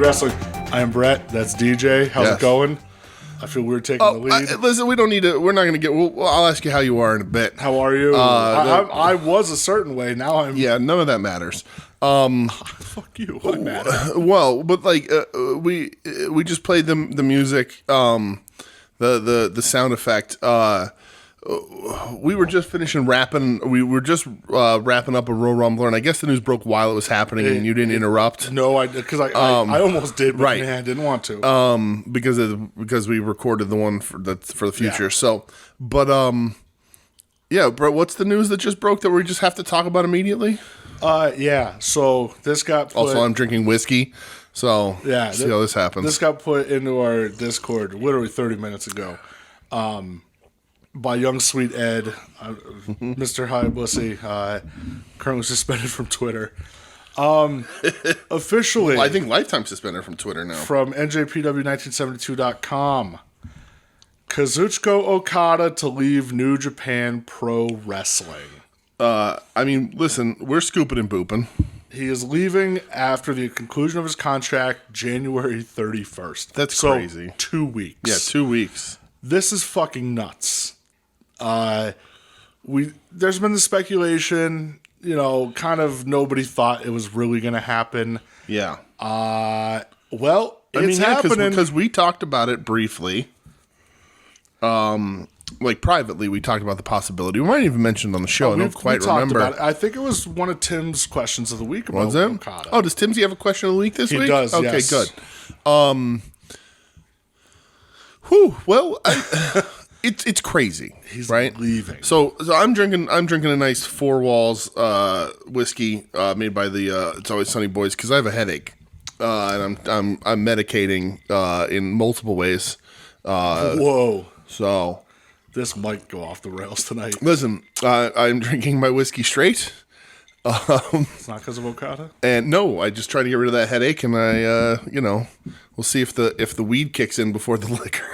Wrestling. I am Brett. That's DJ. How's it going? I feel weird taking the lead. Listen, we don't need to. We're not going to get. I'll ask you how you are in a bit. How are you? I was a certain way. Now I'm. Yeah, none of that matters. Fuck you. What matters? Well, but like we just played the music, the sound effect. We were just finishing wrapping. We were just wrapping up a Royal Rumbler, and I guess the news broke while it was happening, and you didn't interrupt. No, because I almost did, but right. man, I didn't want to. Because we recorded the one for the future. Yeah. So, but yeah, bro, what's the news that just broke that we just have to talk about immediately? Yeah. So this got put, also, I'm drinking whiskey. So yeah, see how this happens. This got put into our Discord literally 30 minutes ago. By Young Sweet Ed, Mr. High Bussy, currently suspended from Twitter. Officially. Well, I think lifetime suspended from Twitter now. From NJPW1972.com. Kazuchika Okada to leave New Japan Pro Wrestling. I mean, listen, we're scooping and booping. He is leaving after the conclusion of his contract, January 31st. That's crazy. 2 weeks. Yeah, 2 weeks. This is fucking nuts. There's been the speculation, kind of nobody thought it was really going to happen. Yeah. Well, it's happening. Because we talked about it briefly. Like privately, we talked about the possibility. We might even mention it on the show. I don't quite remember. About it. I think it was one of Tim's questions of the week about Okada. Oh, does Timsy have a question of the week this week? He does, okay, yes. Good. Well, it's crazy. He's right? leaving. So I'm drinking a nice Four Walls whiskey made by the It's Always Sunny boys because I have a headache and I'm medicating in multiple ways. Whoa! So this might go off the rails tonight. Listen, I'm drinking my whiskey straight. It's not because of Okada? And no, I just try to get rid of that headache, and we'll see if the weed kicks in before the liquor.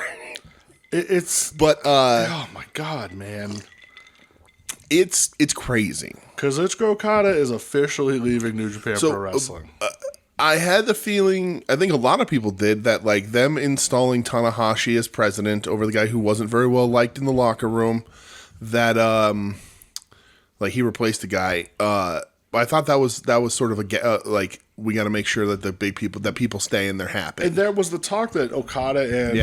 Oh my god, man. It's crazy. Kazuchika Okada is officially leaving New Japan Pro Wrestling. I had the feeling, I think a lot of people did, that like them installing Tanahashi as president over the guy who wasn't very well liked in the locker room, that like he replaced the guy. I thought that was sort of like we got to make sure that the big people stay and they're happy. And there was the talk that Okada and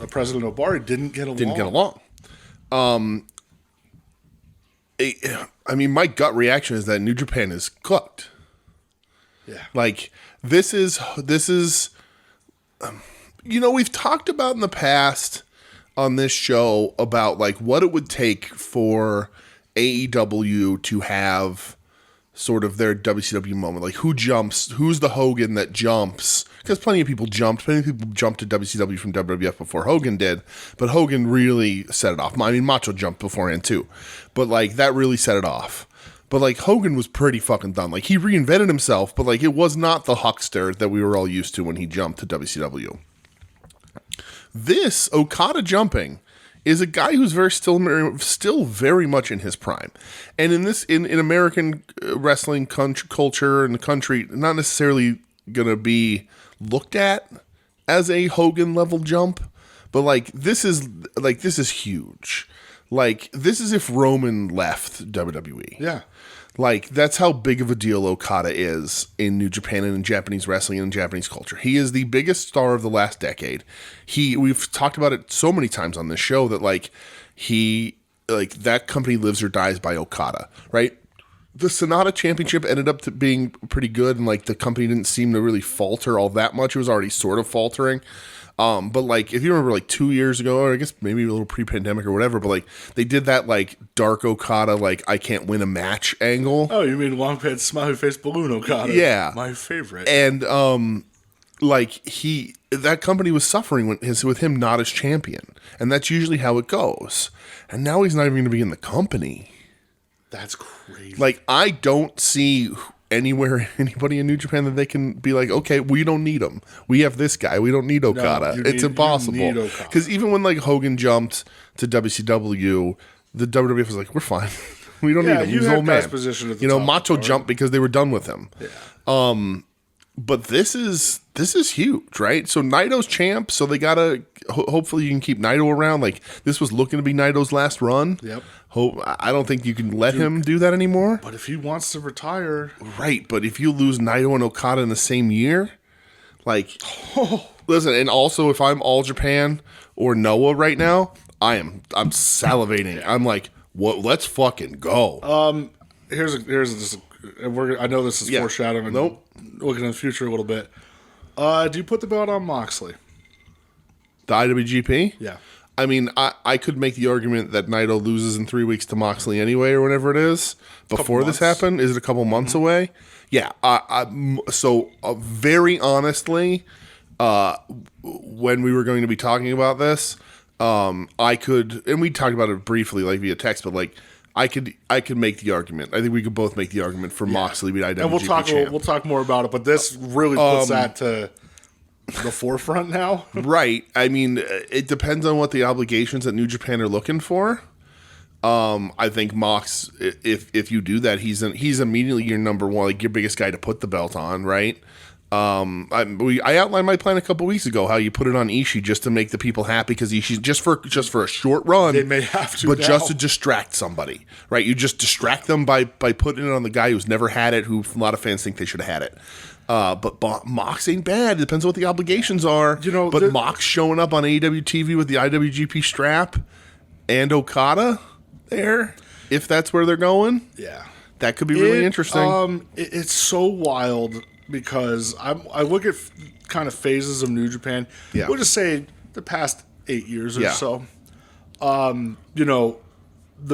President Obari didn't get along. I mean, my gut reaction is that New Japan is cooked. Yeah, like this is we've talked about in the past on this show about like what it would take for AEW to have sort of their WCW moment. Like who's the Hogan that jumps? Because plenty of people jumped to WCW from WWF before Hogan did, but Hogan really set it off. I mean, Macho jumped beforehand too, but like that really set it off. But like Hogan was pretty fucking done. Like he reinvented himself, but like it was not the huckster that we were all used to when he jumped to WCW. This Okada jumping is a guy who's still very much in his prime, and in American wrestling culture and the country, not necessarily gonna be looked at as a Hogan level jump, but like this is huge. Like this is if Roman left WWE. Yeah. Like, that's how big of a deal Okada is in New Japan and in Japanese wrestling and in Japanese culture. He is the biggest star of the last decade. We've talked about it so many times on this show that, that company lives or dies by Okada, right? The Sonata Championship ended up being pretty good, and, the company didn't seem to really falter all that much. It was already sort of faltering. But if you remember 2 years ago, or I guess maybe a little pre-pandemic or whatever, but they did that dark Okada, I can't win a match angle. Oh, you mean long pants, smiley face balloon Okada? Yeah. My favorite. And, that company was suffering with him not as champion. And that's usually how it goes. And now he's not even going to be in the company. That's crazy. I don't see anybody in New Japan that they can be like, okay, we don't need him. We have this guy. We don't need Okada. It's impossible. Because even when Hogan jumped to WCW, the WWF was like, we're fine. We don't need him. He's an old man. Position at the top, Macho jumped because they were done with him. Yeah. But this is this is huge, right? So Naito's champ, so they gotta hopefully you can keep Naito around. Like this was looking to be Naito's last run. Yep. I don't think you can let him do that anymore. But if he wants to retire, Right? But if you lose Naito and Okada in the same year, like, listen. And also, if I'm All Japan or Noah right now, I'm salivating. I'm like, what? Let's fucking go. here's just. I know this is foreshadowing. Nope. Looking in the future a little bit. Do you put the belt on Moxley? The IWGP. Yeah. I mean, I could make the argument that Naito loses in 3 weeks to Moxley anyway, or whatever it is. Before this happened, is it a couple months away? Yeah. So very honestly, when we were going to be talking about this, I could, and we talked about it briefly, like via text, but like I could make the argument. I think we could both make the argument for Moxley being IWGP champ. We'll talk more about it, but this really puts that to the forefront now. Right. I mean, it depends on what the obligations that New Japan are looking for. I think Mox, if you do that, he's immediately your number one, like your biggest guy to put the belt on, right? I outlined my plan a couple weeks ago how you put it on Ishii just to make the people happy because Ishii just for a short run. They may have to, but now. just to distract somebody, right? You just distract them by putting it on the guy who's never had it, who a lot of fans think they should have had it. But Mox ain't bad. It depends on what the obligations are. But Mox showing up on AEW TV with the IWGP strap and Okada there, if that's where they're going, Yeah. that could be really interesting. It's so wild because I look at kind of phases of New Japan. Yeah. We'll just say the past 8 years or Yeah. so. The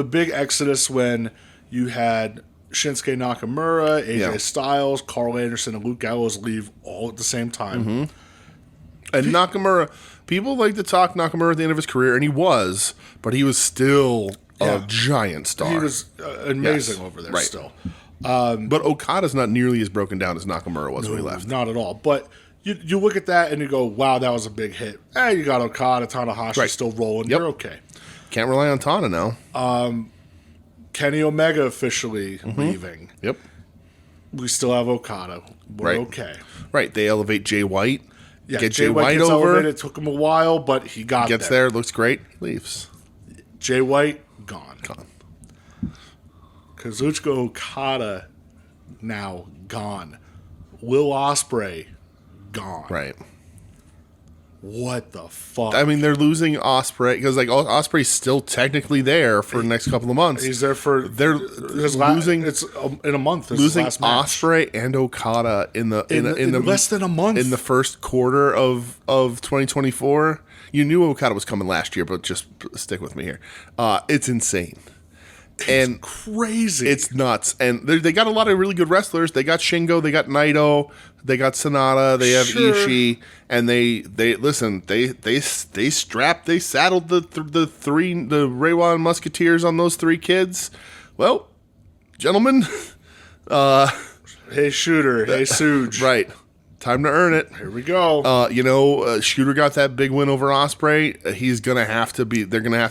big exodus when you had Shinsuke Nakamura, AJ Styles, Carl Anderson, and Luke Gallows leave all at the same time. And Nakamura, people like to talk Nakamura at the end of his career, and he was, but he was still a giant star. He was amazing over there still. But Okada's not nearly as broken down as Nakamura was when he left. Not at all. But you look at that and you go, wow, that was a big hit. You got Okada, Tanahashi still rolling. Yep. You're okay. Can't rely on Tana now. Kenny Omega officially leaving. Yep. We still have Okada. We're okay. Right. They elevate Jay White. Yeah, get Jay White White gets over. elevated. It took him a while, but he Gets there. Looks great. Leaves. Jay White, gone. Kazuchika Okada, now gone. Will Ospreay, gone. Right. What the fuck? I mean, they're losing Ospreay because like Ospreay's still technically there for the next couple of months. He's there for they're losing. It's in a month. Losing last match. Ospreay and Okada in less than a month in the first quarter of 2024. You knew Okada was coming last year, but just stick with me here. It's insane. It's crazy. It's nuts. And they got a lot of really good wrestlers. They got Shingo, they got Naito, they got Sonata, they have Ishii, and they saddled the Reiwa Musketeers on those three kids. Well, gentlemen, hey Shooter, hey Suge. Right. Time to earn it. Here we go. Shooter got that big win over Ospreay. They're gonna have to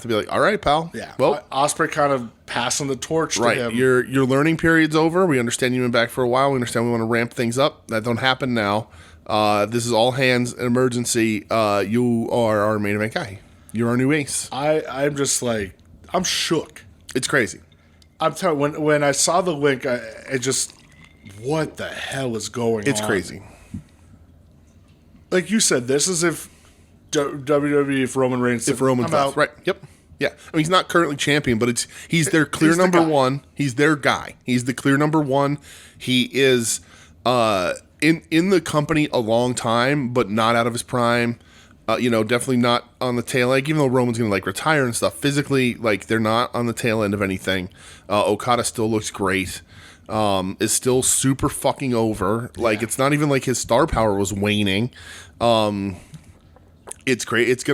be like, all right, pal. Yeah. Well, Ospreay kind of passing the torch to him. Your learning period's over. We understand you've been back for a while. We understand we want to ramp things up. That don't happen now. This is all hands an emergency. You are our main event guy. You're our new ace. I'm just like, I'm shook. It's crazy. I'm telling you, when I saw the link, what the hell is going on? It's crazy. Like you said, this is if WWE, if Roman Reigns, Roman's left. Right. Yep. Yeah. I mean, he's not currently champion, but he's their clear number one. He's their guy. He's the clear number one. He is in the company a long time, but not out of his prime. Definitely not on the tail end. Even though Roman's going to retire and stuff, physically, they're not on the tail end of anything. Okada still looks great. Is still super fucking over. It's not even like his star power was waning. It's great.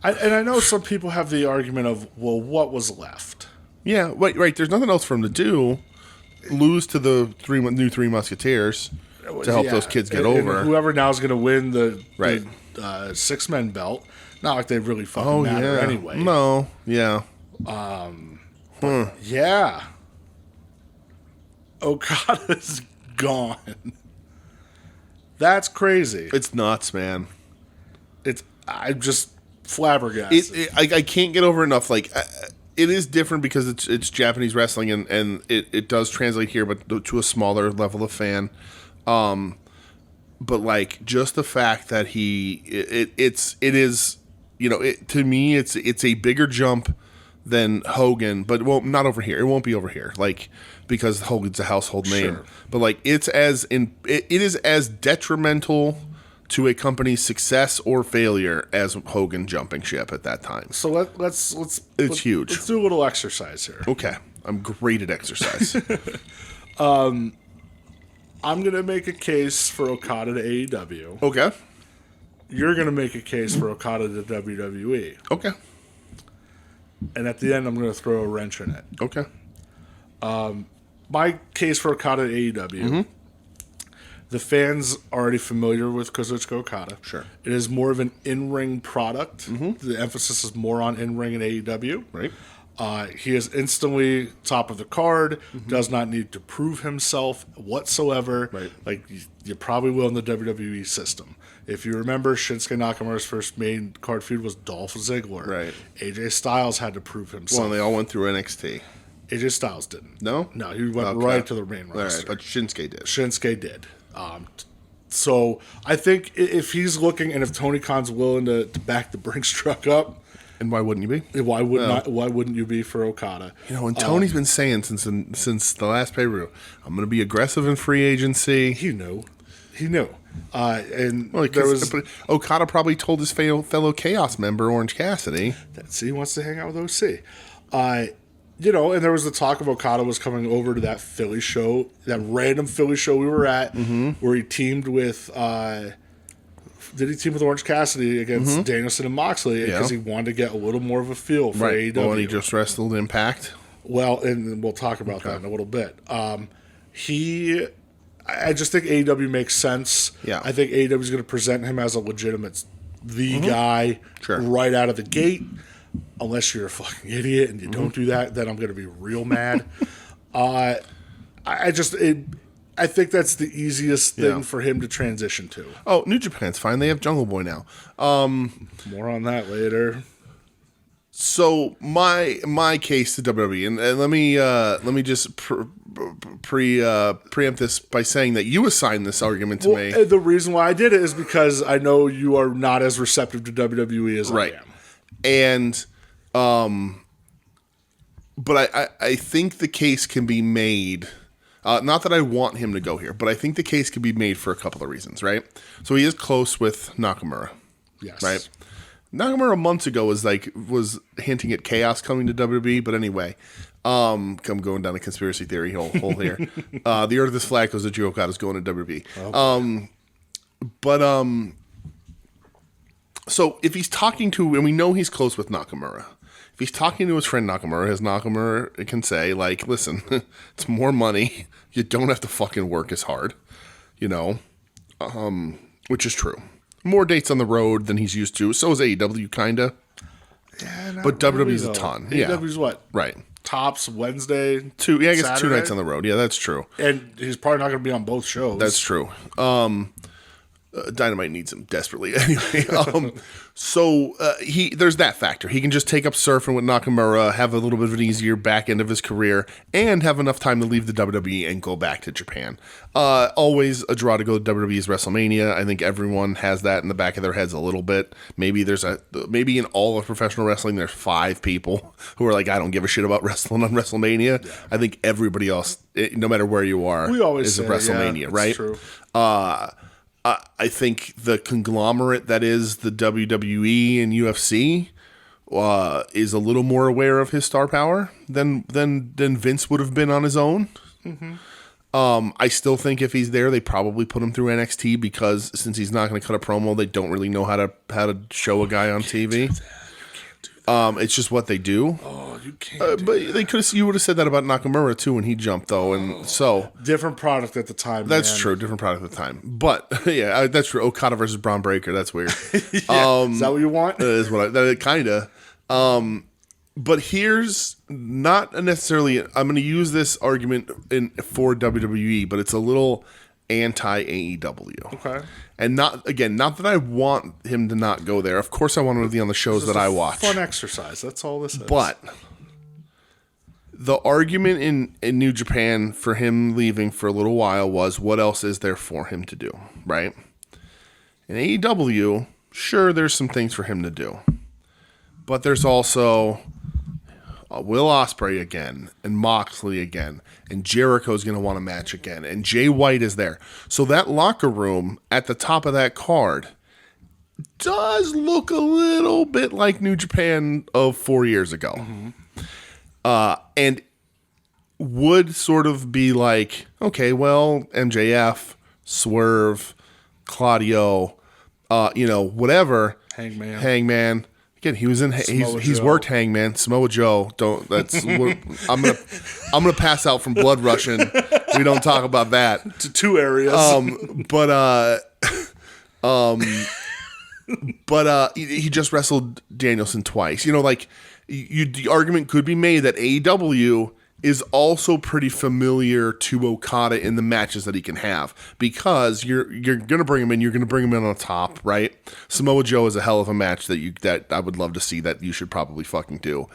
I know some people have the argument of, well, what was left? Yeah, right. There's nothing else for him to do. Lose to the new Three Musketeers to help those kids get over. And whoever now is going to win the 6-man belt. Not like they really fucking matter anyway. No, yeah. Yeah. Okada's gone. That's crazy. It's nuts, man. I'm just flabbergasted. I can't get over enough. Like, it is different because it's Japanese wrestling, and it does translate here, but to a smaller level of fan. But like, just the fact that it is, to me, it's a bigger jump than Hogan, but not over here. It won't be over here, like, because Hogan's a household name. Sure. But like, it is as detrimental to a company's success or failure as Hogan jumping ship at that time. So let's huge. Let's do a little exercise here. Okay, I'm great at exercise. I'm gonna make a case for Okada to AEW. Okay. You're gonna make a case for Okada to WWE. Okay. And at the end, I'm gonna throw a wrench in it. Okay. My case for Okada to AEW. The fans are already familiar with Kazuchika Okada. Sure. It is more of an in-ring product. The emphasis is more on in-ring and AEW. Right. He is instantly top of the card, does not need to prove himself whatsoever. Right. Like, you probably will in the WWE system. If you remember, Shinsuke Nakamura's first main card feud was Dolph Ziggler. Right. AJ Styles had to prove himself. Well, they all went through NXT. AJ Styles didn't. No? No, he went Okay. right to the main All roster. right, but Shinsuke did. Shinsuke did. So I think if he's looking, and if Tony Khan's willing to back the Brinks truck up, And why wouldn't you be? why wouldn't you be for Okada? And Tony's been saying since the last pay-per-view, I'm going to be aggressive in free agency. He knew. And Well, there was but Okada probably told his fellow Chaos member, Orange Cassidy. he wants to hang out with OC. And there was the talk of Okada was coming over to that Philly show, that random Philly show we were at, where he teamed with. Did he team with Orange Cassidy against Danielson and Moxley because he wanted to get a little more of a feel for AEW? Well, and he just wrestled Impact. Well, and we'll talk about that in a little bit. I just think AEW makes sense. Yeah. I think AEW is going to present him as a legitimate guy right out of the gate. Unless you're a fucking idiot and you don't do that, then I'm going to be real mad. I think that's the easiest thing for him to transition to. Oh, New Japan's fine. They have Jungle Boy now. More on that later. So my case to WWE, and let me just preempt this by saying that you assigned this argument to me. The reason why I did it is because I know you are not as receptive to WWE as I am. And, but I think the case can be made, not that I want him to go here, but I think the case can be made for a couple of reasons, right? So he is close with Nakamura. Yes. Right? Nakamura months ago was hinting at chaos coming to WWE, but anyway, I'm going down a conspiracy theory hole here. The Earth is flat because the Joe Okada's going to WWE. Okay. So if he's talking to, and we know he's close with Nakamura, if he's talking to his friend Nakamura, his Nakamura can say, like, listen, it's more money. You don't have to fucking work as hard, which is true. More dates on the road than he's used to. So is AEW, kind of. Yeah, but WWE's a ton. AEW's what? Right. Tops Wednesday. I guess Saturday? 2 nights on the road. Yeah, that's true. And he's probably not going to be on both shows. That's true. Dynamite needs him desperately. Anyway, there's that factor. He can just take up surfing with Nakamura, have a little bit of an easier back end of his career, and have enough time to leave the WWE and go back to Japan. Always a draw to go to WWE's WrestleMania. I think everyone has that in the back of their heads a little bit. Maybe in all of professional wrestling, there's 5 people who are like, I don't give a shit about wrestling on WrestleMania. Yeah. I think everybody else, no matter where you are, is a WrestleMania, right? True. I think the conglomerate that is the WWE and UFC is a little more aware of his star power than Vince would have been on his own. Mm-hmm. I still think if he's there, they probably put him through NXT because since he's not going to cut a promo, they don't really know how to show a guy on TV. It's just what they do. Oh, you can't. But they could. You would have said that about Nakamura too when he jumped, though, and so different product at the time. That's true. Different product at the time. But yeah, that's true. Okada versus Braun Breaker. That's weird. Is that what you want? That is what I kind of. But here's not necessarily. I'm going to use this argument for WWE, but it's a little anti-AEW. Okay. And not that I want him to not go there. Of course I want him to be on the shows that I watch. Fun exercise. That's all this is. But the argument in New Japan for him leaving for a little while was, what else is there for him to do, right? In AEW, sure, there's some things for him to do. But there's also Will Ospreay again, and Moxley again, and Jericho's going to want a match again, and Jay White is there. So that locker room at the top of that card does look a little bit like New Japan of 4 years ago. Mm-hmm. And would sort of be like, okay, well, MJF, Swerve, Claudio, whatever. Hangman. Again, he was in. He's worked Hangman. Samoa Joe. I'm gonna pass out from blood rushing. We don't talk about that. To two areas. He just wrestled Danielson twice. The argument could be made that AEW is also pretty familiar to Okada in the matches that he can have, because you're going to bring him in. You're going to bring him in on top, right? Samoa Joe is a hell of a match that I would love to see, that you should probably fucking do.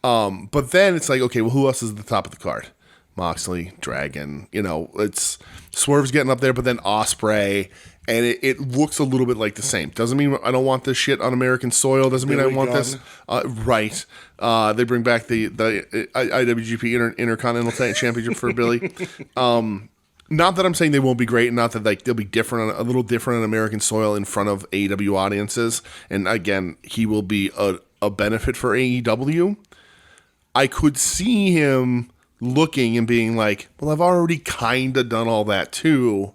But then it's like, okay, well, who else is at the top of the card? Moxley, Dragon, it's Swerve's getting up there, but then Ospreay, and it looks a little bit like the same. Doesn't mean I don't want this shit on American soil. Doesn't mean I want this. Right. They bring back the IWGP Intercontinental Championship for Billy. Not that I'm saying they won't be great, and not that they'll be different, a little different on American soil in front of AEW audiences. And again, he will be a benefit for AEW. I could see him looking and being like, well, I've already kind of done all that too.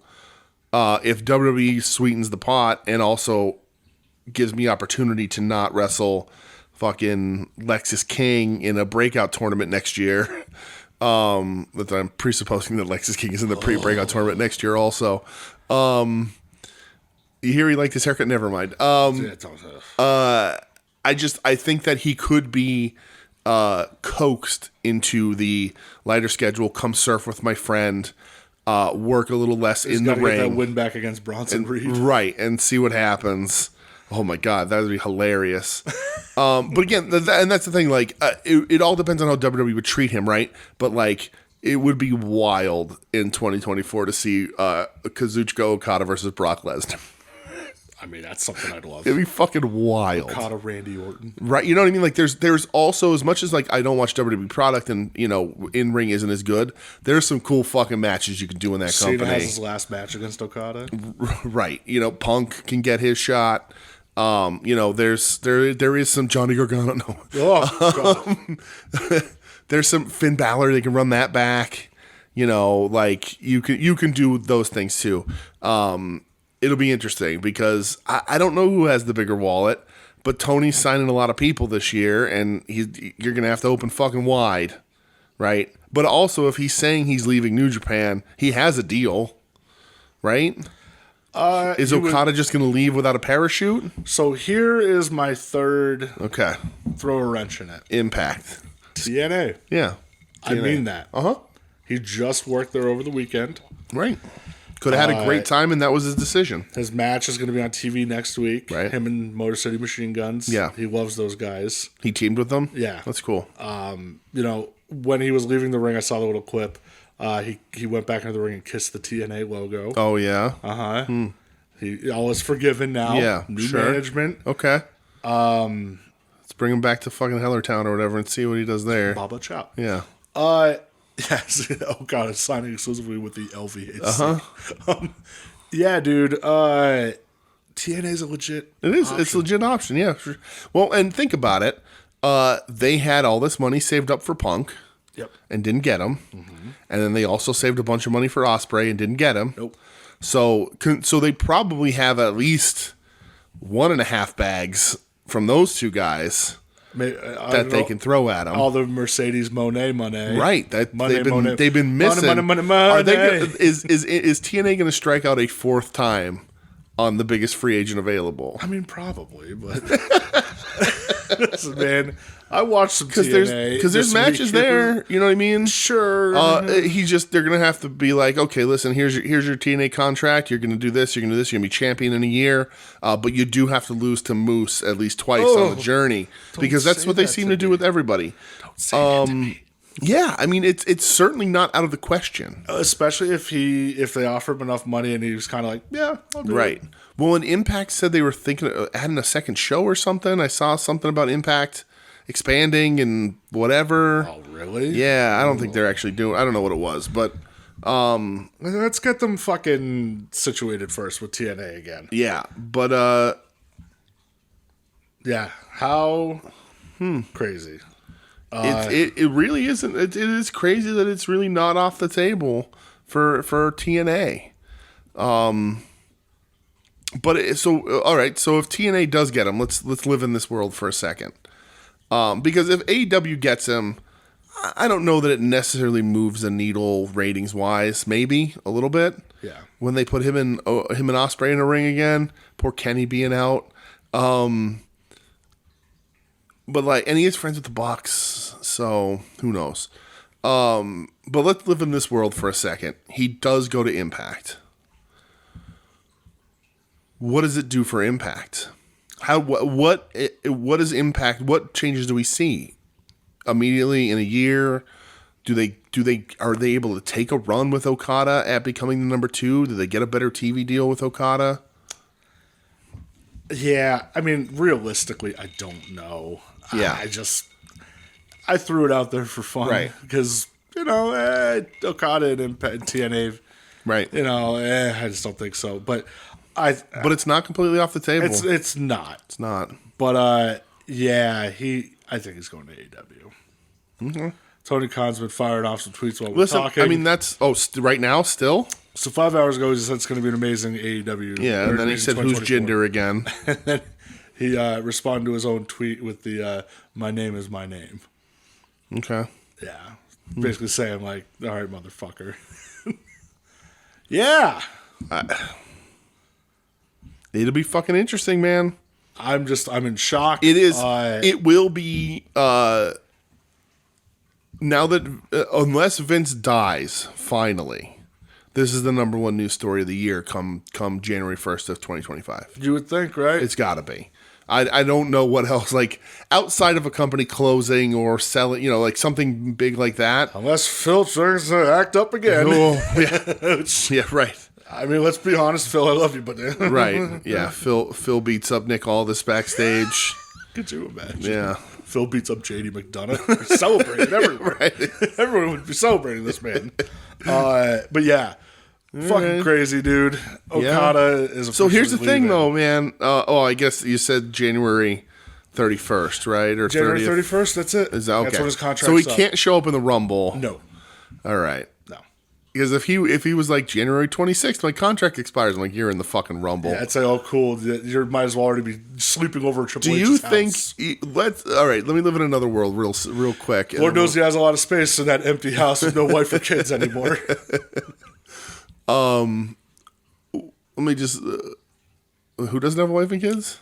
If WWE sweetens the pot and also gives me opportunity to not wrestle fucking Lexis King in a breakout tournament next year, that I'm presupposing that Lexis King is in the pre-breakout tournament next year also. You hear he liked his haircut? Never mind. I think that he could be coaxed into the lighter schedule, come surf with my friend, work a little less in the ring. Get that win back against Bronson Reed. Right, and see what happens. Oh my God, that would be hilarious. But again, and that's the thing, it all depends on how WWE would treat him, right? But it would be wild in 2024 to see Kazuchika Okada versus Brock Lesnar. I mean, that's something I'd love. It'd be fucking wild. Okada, Randy Orton. Right, you know what I mean? There's also, as much as I don't watch WWE product and, in-ring isn't as good, there's some cool fucking matches you can do in that company. Cena has his last match against Okada. Right. Punk can get his shot. There is some Johnny Gargano. No. Oh, God. There's some Finn Balor. They can run that back. You can do those things too. It'll be interesting because I don't know who has the bigger wallet, but Tony's signing a lot of people this year, and you're going to have to open fucking wide, right? But also, if he's saying he's leaving New Japan, he has a deal, right? Is Okada just going to leave without a parachute? So here is my third. Okay. Throw a wrench in it. Impact. TNA. Yeah. TNA. I mean that. Uh-huh. He just worked there over the weekend. Right. Could have had a great time, and that was his decision. His match is going to be on TV next week. Right. Him and Motor City Machine Guns. Yeah. He loves those guys. He teamed with them? Yeah. That's cool. When he was leaving the ring, I saw the little clip. He went back into the ring and kissed the TNA logo. Oh, yeah? Uh-huh. All is forgiven now. Yeah, New management. Okay. Let's bring him back to fucking Hellertown or whatever and see what he does there. Baba Chow. Yeah. Yes. Oh, God. It's signing exclusively with the LVHC. Uh-huh. Yeah, dude. TNA's a legit It is. option. It's a legit option, yeah. Sure. Well, and think about it. They had all this money saved up for Punk. Yep. And didn't get him. Mm-hmm. And then they also saved a bunch of money for Ospreay and didn't get him. Nope. So they probably have at least 1.5 bags from those two guys that they can throw at him. All the Mercedes Moné money. Right. Money, they've been missing. Money. Is TNA going to strike out a fourth time on the biggest free agent available? I mean, probably, but Listen, man, I watched some because TNA there's matches there. You know what I mean? Sure. They're gonna have to be like, okay, listen, here's your TNA contract. You're gonna do this. You're gonna do this. You're gonna be champion in a year. But you do have to lose to Moose at least twice on the journey because that's what they seem to do with everybody. Don't say that to me. Yeah, I mean it's certainly not out of the question. Especially if they offer him enough money and he was kind of like, yeah, I'll do Right. it. Well, and Impact said they were thinking of adding a second show or something. I saw something about Impact expanding and whatever. Oh, really? Yeah, I don't think they're actually doing. I don't know what it was, but Let's get them fucking situated first with TNA again. yeah, but Yeah. How crazy. it really isn't. It is crazy that it's really not off the table for TNA. But so all right. So if TNA does get him, let's live in this world for a second. Because if AEW gets him, I don't know that it necessarily moves the needle ratings wise. Maybe a little bit. Yeah. When they put him and Ospreay in a ring again, poor Kenny being out. But like, and he is friends with the Bucks, so who knows? But let's live in this world for a second. He does go to Impact. What does it do for Impact? What is Impact? What changes do we see immediately in a year? Are they able to take a run with Okada at becoming the number 2? Do they get a better TV deal with Okada? Yeah, I mean, realistically, I don't know. Yeah. I threw it out there for fun. Right. Because, Okada and TNA, Right. I just don't think so. But But it's not completely off the table. it's not. It's not. But, I think he's going to AEW. Mm-hmm. Tony Khan's been firing off some tweets while we're talking. I mean, that's right now still. So 5 hours ago, he said it's going to be an amazing AEW. Yeah, and then he said, "Who's gender again?" And then he responded to his own tweet with the "My name is my name." Okay. Yeah, basically saying like, "All right, motherfucker." Yeah, It'll be fucking interesting, man. I'm in shock. It is. It will be. Now that unless Vince dies, finally, this is the number 1 news story of the year. Come January 1st of 2025. You would think, right? It's got to be. I don't know what else, like outside of a company closing or selling, like something big like that. Unless Phil turns to act up again. Oh, yeah. Yeah, right. I mean, let's be honest, Phil. I love you, but Right. Yeah. Phil beats up Nick Aldis backstage. Could you imagine? Yeah. Phil beats up JD McDonough. We're celebrating everywhere. Right. Everyone would be celebrating this man. But yeah, fucking crazy, dude. Okada is. So here's the thing, leaving. though, man. I guess you said January 31st, right? Or January 30th? 31st. That's it. Is that okay? That's when his contract's so he up. can't show up in the Rumble. No. All right. No. Because if he was like January 26th, my contract expires. I'm like, you're in the fucking Rumble. Yeah, I'd say, oh, cool. You might as well already be sleeping over at Triple Do H's you house. think? All right. Let me live in another world real quick. Lord knows he has a lot of space in that empty house with no wife or kids anymore. Let me just. Who doesn't have a wife and kids?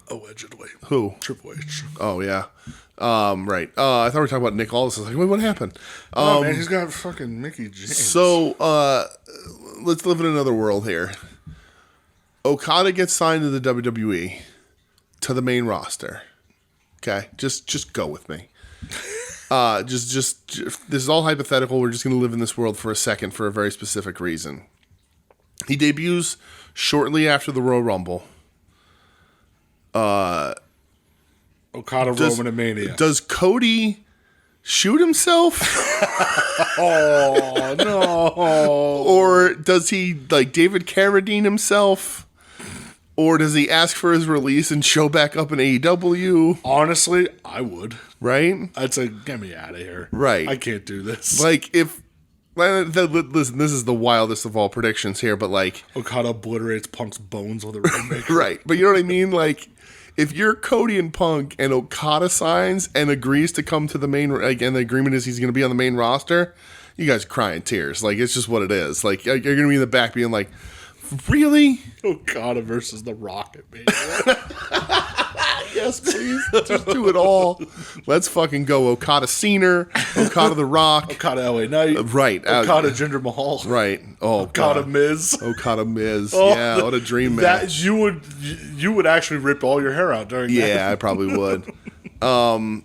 Allegedly. Who? Triple H. Oh yeah. Right. I thought we were talking about Nick Aldis. I was like, wait, what happened? Oh man, he's got fucking Mickey James. So let's live in another world here. Okada gets signed to the WWE to the main roster. Okay, just go with me. Just this is all hypothetical. We're just going to live in this world for a second for a very specific reason. He debuts shortly after the Royal Rumble. Okada, Roman, and Mania. Does Cody shoot himself? Oh, no. Or does he, like, David Carradine himself? Or does he ask for his release and show back up in AEW? Honestly, I would. Right? I'd say, get me out of here. Right. I can't do this. Like, if... Listen, this is the wildest of all predictions here, but, like... Okada obliterates Punk's bones with a Rainmaker. Right. But you know what I mean? Like... If you're Cody and Punk and Okada signs and agrees to come to the main, like, and the agreement is he's going to be on the main roster, you guys are crying tears. Like, it's just what it is. Like, you're going to be in the back being like, really? Okada versus the Rocket, man. Yes, please. Just do it all. Let's fucking go. Okada Cena, Okada The Rock. Okada LA Knight. Right. Okada Jinder Mahal. Right. Oh, Okada God. Miz. Okada Miz. Oh, yeah, what a dream match. You would actually rip all your hair out during that. Yeah, I probably would.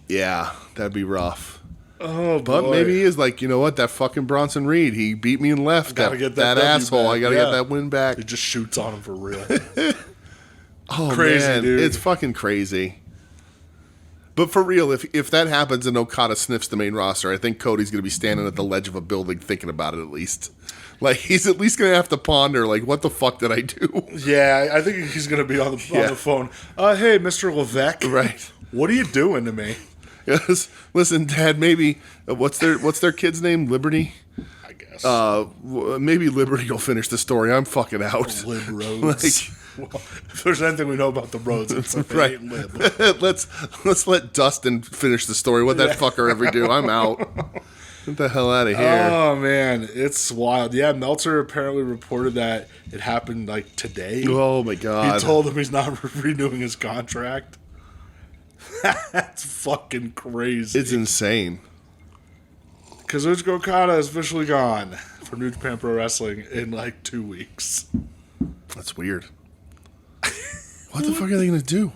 Yeah, that'd be rough. Oh, But boy. maybe he is like, you know what? That fucking Bronson Reed, he beat me and left. Gotta get that that W asshole. back. I gotta Yeah. get that win back. It just shoots on him for real. Oh, Crazy, man. dude. It's fucking crazy. But for real, if that happens and Okada sniffs the main roster, I think Cody's going to be standing at the ledge of a building thinking about it at least. Like, he's at least going to have to ponder, like, what the fuck did I do? Yeah, I think he's going to be on the phone. Hey, Mr. Levesque. Right. What are you doing to me? Yes. Listen, Dad, maybe, what's their kid's name? Liberty? I guess. Maybe Liberty will finish the story. I'm fucking out. Lib Rhodes. Well, if there's anything we know about the Rhodes, it's like they ain't lib. let's let Dustin finish the story. What that fucker ever do? I'm out. Get the hell out of here. Oh, man. It's wild. Yeah, Meltzer apparently reported that it happened, like, today. Oh, my God. He told him he's not renewing his contract. That's fucking crazy. It's insane. Kazuchika Okada is officially gone for New Japan Pro Wrestling in, like, 2 weeks. That's weird. What the fuck are they going to do?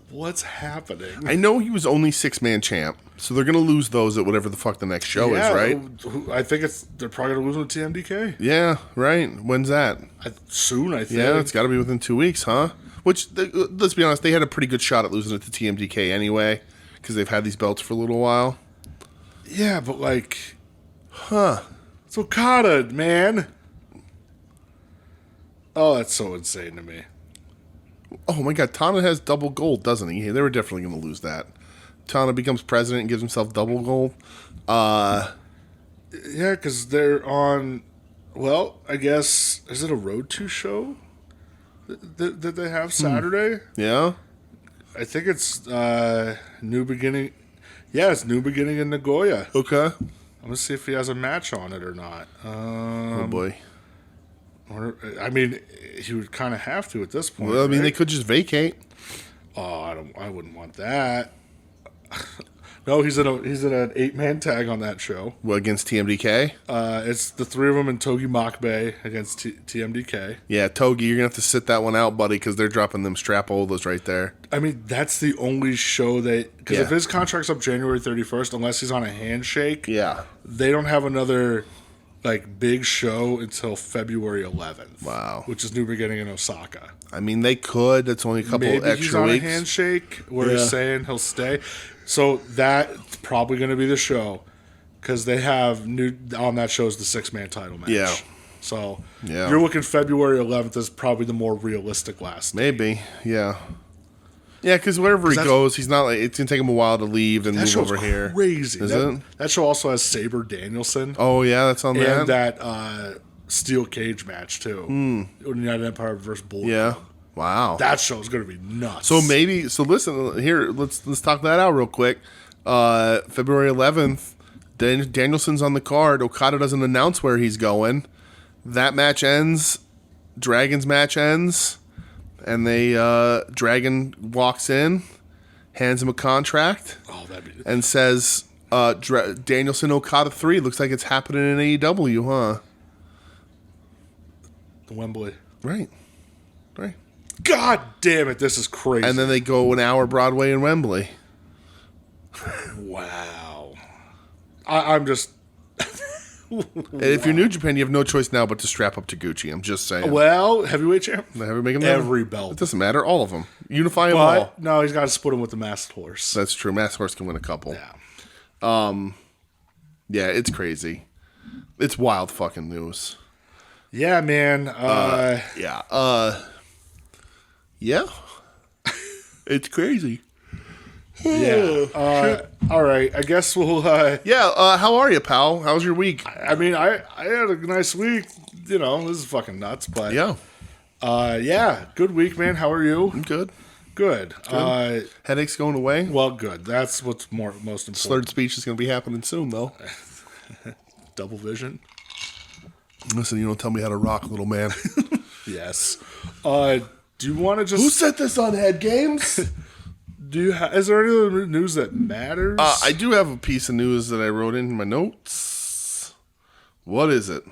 What's happening? I know he was only 6-man champ, so they're going to lose those at whatever the fuck the next show is, right? I think they're probably going to lose them to TMDK. Yeah, right. When's that? Soon, I think. Yeah, it's got to be within 2 weeks, huh? Which, let's be honest, they had a pretty good shot at losing it to TMDK anyway, because they've had these belts for a little while. Yeah, but like... Huh. It's Okada, man. Oh, that's so insane to me. Oh my God, Tana has double gold, doesn't he? They were definitely going to lose that. Tana becomes president and gives himself double gold. Yeah, because they're on... Well, I guess... Is it a Road 2 show that they have Saturday? Yeah? I think it's New Beginning... Yeah, it's New Beginning in Nagoya. Okay. I'm going to see if he has a match on it or not. Oh boy. I mean, he would kind of have to at this point. Well, I mean, right? they could just vacate. Oh, I wouldn't want that. No, he's in an 8-man tag on that show. Well, against TMDK? It's the three of them and Togi Makabe against TMDK. Yeah, Togi, you're going to have to sit that one out, buddy, because they're dropping them strapolas right there. I mean, that's the only show because Yeah. if his contract's up January 31st, unless he's on a handshake, Yeah. they don't have another like big show until February 11th. Wow. Which is New Beginning in Osaka. I mean, they could. That's only a couple Maybe extra he's on weeks. a handshake where Yeah. he's saying he'll stay. So that's probably going to be the show because they have on that show is the 6-man title match. Yeah. So Yeah. you're looking February 11th is probably the more realistic last. Maybe, yeah. Yeah, because wherever he goes, he's not like it's gonna take him a while to leave and That move show's over here. crazy. Is it? That show also has Saber Danielson Oh yeah, that's on and that. that steel cage match too. United Empire versus Bull. Yeah. Wow. That show's going to be nuts. So maybe. So listen here. Let's talk that out real quick. February 11th, Danielson's on the card. Okada doesn't announce where he's going. That match ends. Dragon's match ends, and Dragon walks in, hands him a contract, and says, "Danielson Okada 3 looks like it's happening in AEW, huh?" Wembley. Right. God damn it, this is crazy. And then they go an hour Broadway in Wembley. Wow. I'm just... And if you're New Japan, you have no choice now but to strap up to Gucci. I'm just saying. Well, heavyweight champ. Every belt. It doesn't matter. All of them. Unify them all. But, no, he's got to split him with the Masked Horse. That's true. Masked Horse can win a couple. Yeah. Yeah, it's crazy. It's wild fucking news. Yeah, man. Yeah. It's crazy. Yeah. All right. I guess we'll... Yeah, how are you, pal? How's your week? I mean, I had a nice week. You know, this is fucking nuts, but... Yeah. Yeah, good week, man. How are you? I'm good. Good. Headaches going away? Well, good. That's what's most important. Slurred speech is going to be happening soon, though. Double vision. Listen, you don't tell me how to rock, little man. Yes. Do you want to just... Who set this on Head Games? Is there any other news that matters? I do have a piece of news that I wrote in my notes. What is it?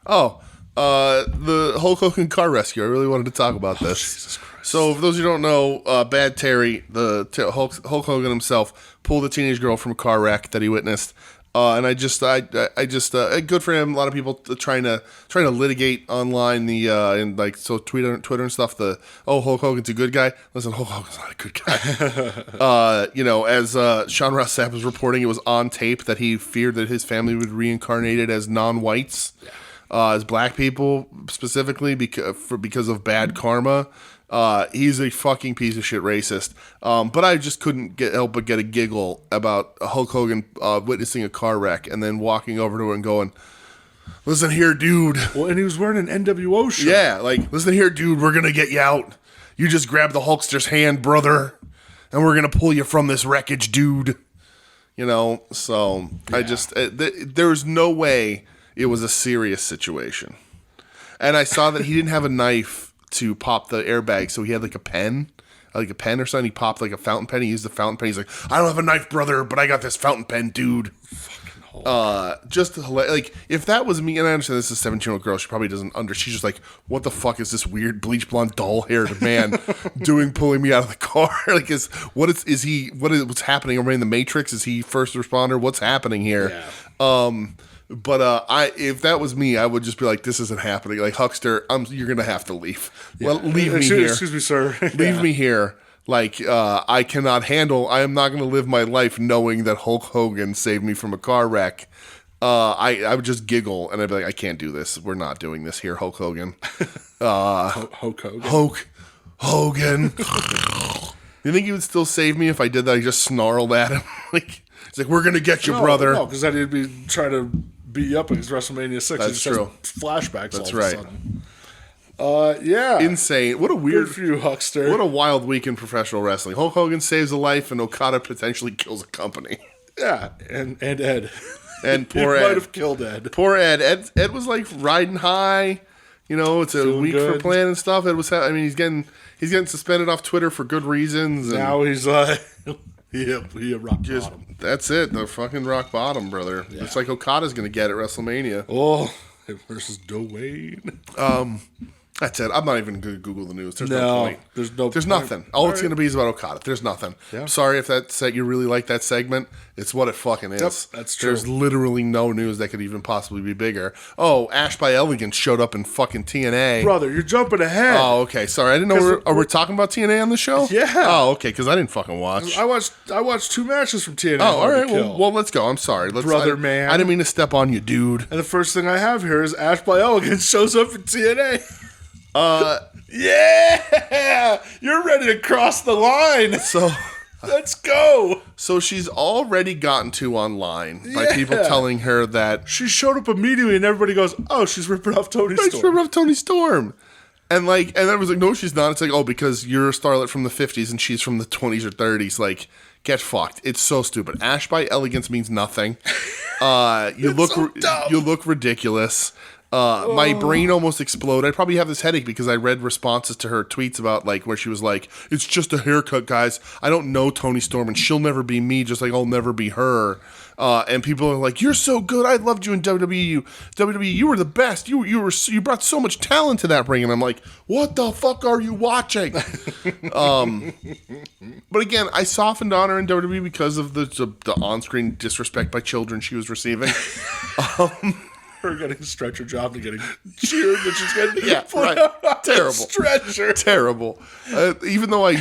Oh, the Hulk Hogan car rescue. I really wanted to talk about this. Jesus Christ. So, for those who don't know, Bad Terry, Hulk Hogan himself, pulled a teenage girl from a car wreck that he witnessed. And I just, good for him. A lot of people trying to litigate online and like so Twitter and stuff. Hulk Hogan's a good guy. Listen, Hulk Hogan's not a good guy. As Sean Ross Sapp was reporting, it was on tape that he feared that his family would reincarnated as non-whites, as black people specifically because of bad karma. He's a fucking piece of shit racist. But I just couldn't help but get a giggle about Hulk Hogan witnessing a car wreck and then walking over to her and going, "Listen here, dude." Well, and he was wearing an NWO shirt. Yeah, like, "Listen here, dude, we're going to get you out. You just grab the Hulkster's hand, brother, and we're going to pull you from this wreckage, dude." So yeah. I just, there's no way it was a serious situation. And I saw that he didn't have a knife to pop the airbag, so he had like a pen or something. He popped like a fountain pen. He used the fountain pen. He's like, "I don't have a knife, brother, but I got this fountain pen, dude." Just like, if that was me, and I understand this is a 17-year-old girl, she probably doesn't she's just like, "What the fuck is this weird bleach blonde doll haired man pulling me out of the car?" Like, what's happening? Am I in the Matrix? Is he first responder? What's happening here? Yeah. But if that was me, I would just be like, "This isn't happening." Like, "Huckster, you're gonna have to leave. Yeah. Well, leave me here. Excuse me, sir. Leave me here. Like, I cannot handle. I am not gonna live my life knowing that Hulk Hogan saved me from a car wreck." I would just giggle and I'd be like, "I can't do this. We're not doing this here, Hulk Hogan." Hulk Hogan. Hulk Hogan. You think he would still save me if I did that? I just snarled at him. Like, he's like, "We're gonna get you, brother." No, because then he'd be trying to beat you up against WrestleMania 6. That's true. Flashbacks. That's all right. Of a sudden. Yeah. Insane. What a weird. Good for you, Huckster. What a wild week in professional wrestling. Hulk Hogan saves a life and Okada potentially kills a company. Yeah, and Ed. And poor Ed. Ed. Might have killed Ed. Poor Ed. Ed was like riding high. It's a Feeling week good. for planning stuff. It was. I mean, he's getting suspended off Twitter for good reasons. And now he's he rock bottom. That's it. The fucking rock bottom, brother. Yeah. It's like Okada's going to get at WrestleMania. Oh, versus Dwayne. That's it. I'm not even going to Google the news. There's no point. There's nothing. All it's going to be is about Okada. There's nothing. Yeah. I'm sorry if you really like that segment. It's what it fucking is. Yep, that's true. There's literally no news that could even possibly be bigger. Oh, Ash by Elegance showed up in fucking TNA. Brother, you're jumping ahead. Oh, okay. Sorry, I didn't know. Are we talking about TNA on the show? Yeah. Oh, okay. Because I didn't fucking watch. I watched 2 matches from TNA. Oh, all right. Well, let's go. I'm sorry. Man. I didn't mean to step on you, dude. And the first thing I have here is Ash by Elegance shows up in TNA. Yeah, you're ready to cross the line. So let's go. So she's already gotten to online by people telling her that she showed up immediately, and everybody goes, "Oh, she's ripping off Tony Storm." She's ripping off Tony Storm, and I was like, "No, she's not." It's like, "Oh, because you're a starlet from the '50s and she's from the '20s or '30s." Like, get fucked. It's so stupid. Ash by Elegance means nothing. You look ridiculous. My brain almost exploded. I probably have this headache because I read responses to her tweets about like where she was like, "It's just a haircut, guys. I don't know Tony Storm and she'll never be me, just like I'll never be her." And people are like, "You're so good. I loved you in WWE. WWE, you were the best. You brought so much talent to that ring." And I'm like, "What the fuck are you watching?" But again, I softened on her in WWE because of the on-screen disrespect by children she was receiving. Her getting a stretcher job and getting cheered, but she's getting right. Terrible stretcher. Terrible. Even though I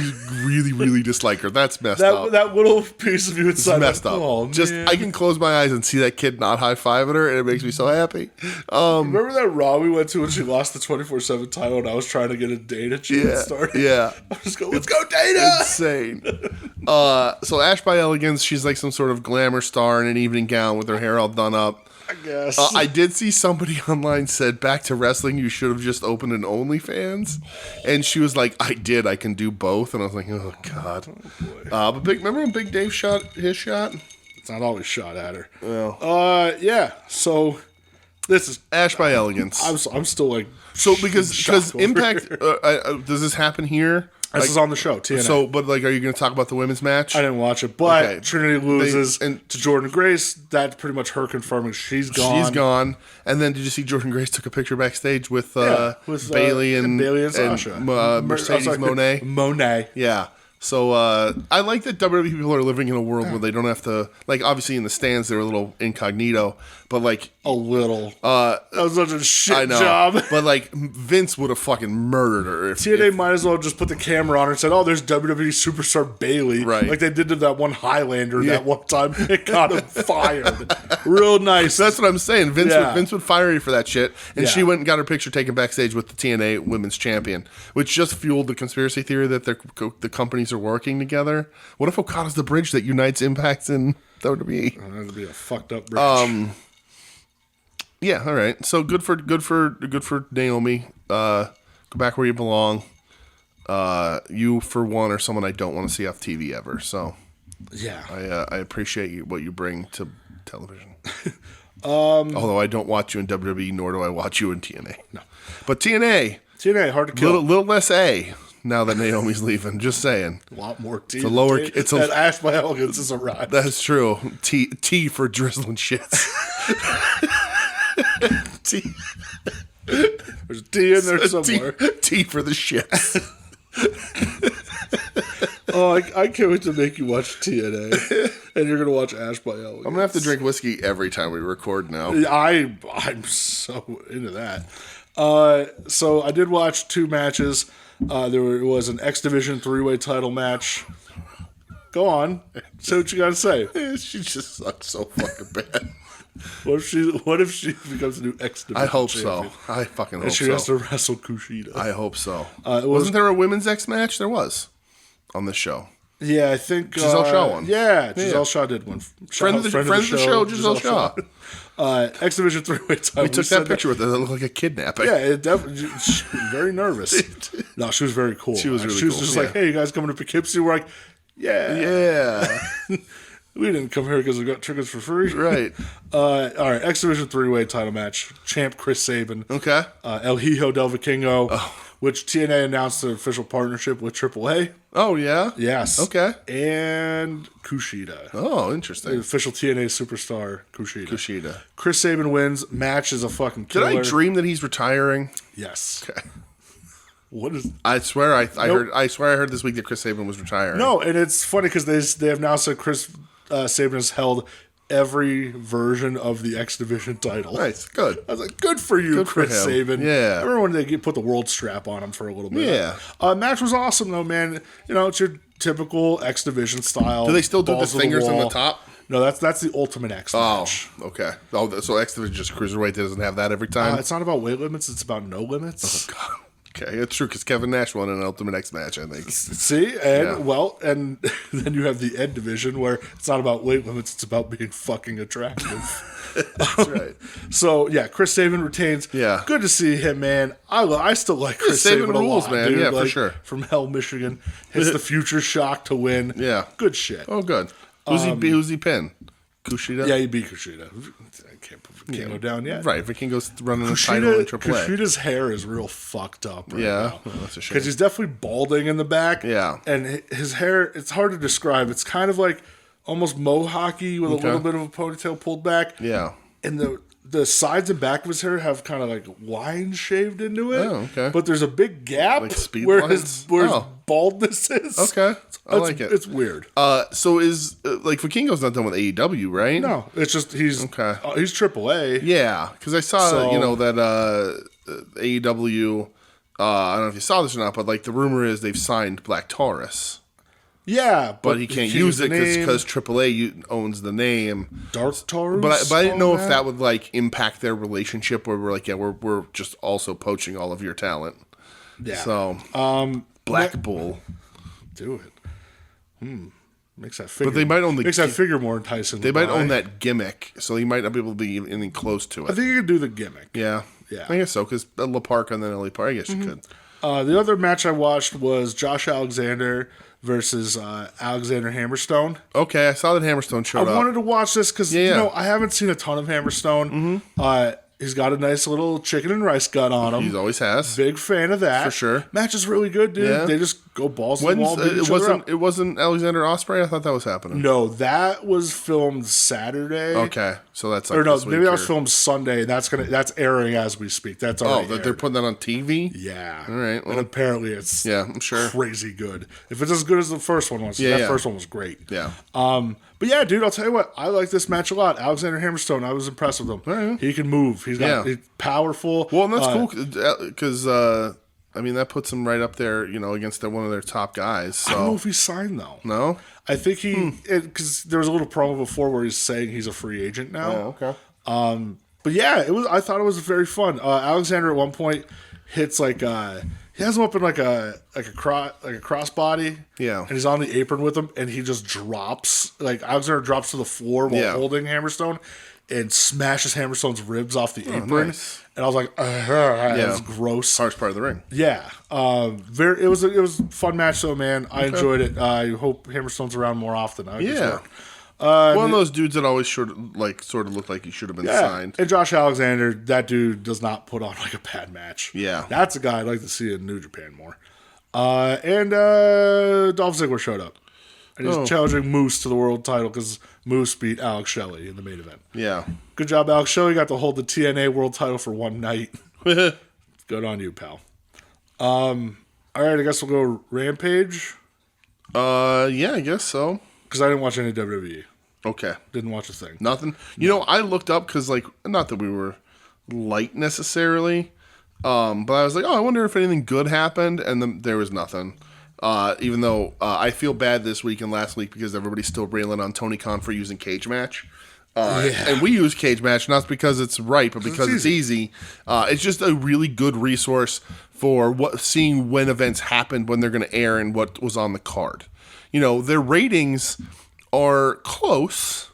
really, really dislike her, that's messed up. That little piece of you inside messed up. Oh, man. I can close my eyes and see that kid not high-fiving her, and it makes me so happy. Remember that Raw we went to when she lost the 24/7 title, and I was trying to get a Dana chant started? Yeah. I was just going, "Let's go, Dana!" Insane. So Ash by Elegance, she's like some sort of glamour star in an evening gown with her hair all done up. I guess. I did see somebody online said, "Back to wrestling, you should have just opened an OnlyFans." And she was like, "I did. I can do both." And I was like, "Oh, God." But remember when Big Dave shot his shot? It's not always shot at her. Well. Yeah. So This is Ash by Elegance. I'm still like so because Impact here. does this happen here? This is on the show, TNA. So, but like, are you going to talk about the women's match? I didn't watch it, but Okay. Trinity loses to Jordan Grace. That's pretty much her confirming she's gone. She's gone. And then did you see Jordan Grace took a picture backstage with Bailey and Sasha, Mercedes Moné? Moné. Yeah. So I like that WWE people are living in a world where they don't have to, like, obviously in the stands they're a little incognito, but like a little. That was such a shit job. But like Vince would have fucking murdered her. TNA might as well just put the camera on her and said, "Oh, there's WWE superstar Bailey," right? Like they did to that one Highlander that one time. It got him fired. Real nice. That's what I'm saying. Vince would fire you for that shit. And she went and got her picture taken backstage with the TNA Women's Champion, which just fueled the conspiracy theory that the companies are working together. What if Okada's the bridge that unites Impact and WWE? That would be a fucked up bridge. Yeah, all right. So good for Naomi. Go back where you belong. You for one are someone I don't want to see off TV ever. So yeah, I appreciate what you bring to television. Although I don't watch you in WWE, nor do I watch you in TNA. No, but TNA hard to kill. Little less A now that Naomi's leaving. Just saying. A lot more T. It's a lower. That Ash by Elegance is arrived. That's true. T for drizzling shits. T. There's T in there somewhere. T for the shits. Oh, I can't wait to make you watch TNA, and you're gonna watch Ash by Elegance. I'm gonna have to drink whiskey every time we record now. I'm so into that. So I did watch 2 matches. There was an X Division 3-way title match. Go on, say what you gotta say. She just sucks so fucking bad. What if she becomes a new X Division? I hope champion? so. I fucking hope and she so. has to wrestle Kushida. I hope so. Wasn't there a women's X match? There was on this show. Yeah, I think Giselle Shaw won. Yeah, Giselle Shaw did one. Friend of the show, Giselle Shaw. X Division 3-way title. We took that picture with her. That looked like a kidnapping. Yeah, it definitely. She was very nervous. No, she was very cool. She was really She was cool, just like, "Hey, you guys coming to Poughkeepsie?" We're like, "Yeah." We didn't come here because we got tickets for free. Right. All right, X Division 3-way title match. Champ Chris Sabin. Okay. El Hijo del Vikingo, which TNA announced an official partnership with AAA. Oh, yeah? Yes. Okay. And Kushida. Oh, interesting. The official TNA superstar, Kushida. Chris Sabin wins. Match is a fucking killer. Did I dream that he's retiring? Yes. Okay. What is... I swear I heard this week that Chris Sabin was retiring. No, and it's funny because they have now said Chris Sabin has held every version of the X Division title. Nice. Good. I was like, good for you, Good for Chris him. Sabin. Yeah. I remember when they put the world strap on him for a little bit. Yeah. Match was awesome, though, man. You know, it's your typical X Division style. Do they still do the balls to fingers on the wall. top? No, that's the Ultimate X match. Oh, okay. Oh, so X Division just cruiserweight doesn't have that every time? It's not about weight limits. It's about no limits. Oh, God. Okay, it's true because Kevin Nash won an Ultimate X match, I think. See, and then you have the Ed division where it's not about weight limits; it's about being fucking attractive. That's right. So yeah, Chris Sabin retains. Yeah, good to see him, man. I still like Chris Sabin rules, a lot, man. dude. Yeah, like, for sure. From Hell, Michigan, hits the Future Shock to win. Yeah, good shit. Oh, good. Who's he pin? Kushida? Yeah, he beat Kushida. I can't go down yet. Right, Vikingo's running the title in AAA. Kushida's hair is real fucked up right now. Well, that's a shame. Because he's definitely balding in the back. Yeah. And his hair, it's hard to describe. It's kind of like almost mohawky with a little bit of a ponytail pulled back. Yeah. And the sides and back of his hair have kind of like lines shaved into it. Oh, okay. But there's a big gap like speed where lines? his baldness is. Okay. I like it. It's weird. So is like Vikingo's not done with AEW, right? No, it's just he's AAA. Yeah, because I saw that AEW. I don't know if you saw this or not, but like the rumor is they've signed Black Taurus. Yeah, but he can't use it because AAA owns the name. Dark Taurus. But I didn't know if that would like impact their relationship, where we're like, yeah, we're just also poaching all of your talent. Yeah. So Black Bull, do it. Makes that figure. But they might own makes that figure more enticing. They might own that gimmick, so he might not be able to be anything close to it. I think you could do the gimmick. Yeah. I guess so, because La Park and then Ellie Park. I guess you could. The other match I watched was Josh Alexander versus Alexander Hammerstone. Okay, I saw that Hammerstone showed up. I wanted to watch this because you know I haven't seen a ton of Hammerstone. He's got a nice little chicken and rice gun on him. He always has. Big fan of that. For sure. Match is really good, dude. Yeah. They just go balls to the wall. It wasn't Alexander Ospreay? I thought that was happening. No, that was filmed Saturday. Okay. So that's like Or no, this maybe week that was filmed Sunday. That's airing as we speak. That's already that they're aired. putting that on TV? Yeah. All right. Well, and apparently it's I'm sure. crazy good. If it's as good as the first one was. Yeah, that first one was great. Yeah. But yeah, dude, I'll tell you what. I like this match a lot. Alexander Hammerstone, I was impressed with him. Right. He can move. He's powerful. Well, and that's cool because, I mean, that puts him right up there, against one of their top guys. So. I don't know if he's signed, though. No? I think because there was a little promo before where he's saying he's a free agent now. Oh, okay. But yeah, I thought it was very fun. Alexander at one point hits he has him up in like a crossbody. Yeah. And he's on the apron with him, and he just drops. Like Alexander drops to the floor while holding Hammerstone and smashes Hammerstone's ribs off the apron. Nice. And I was like, it was gross. Harsh part of the ring. Yeah. It was a fun match though, man. I enjoyed it. I hope Hammerstone's around more often. One of those dudes that always sort of looked like he should have been signed. And Josh Alexander, that dude does not put on like a bad match. Yeah. That's a guy I'd like to see in New Japan more. And Dolph Ziggler showed up. And he's challenging Moose to the world title because Moose beat Alex Shelley in the main event. Yeah. Good job, Alex Shelley. Got to hold the TNA world title for one night. Good on you, pal. All right, I guess we'll go Rampage. Yeah, I guess so. Because I didn't watch any WWE. Okay. Didn't watch a thing. Nothing? I looked up because, not that we were light necessarily, but I was like, I wonder if anything good happened, and then there was nothing. Even though I feel bad this week and last week because everybody's still railing on Tony Khan for using Cage Match. And we use Cage Match not because it's right, but because it's easy. It's just a really good resource for seeing when events happened, when they're going to air, and what was on the card. Their ratings are close,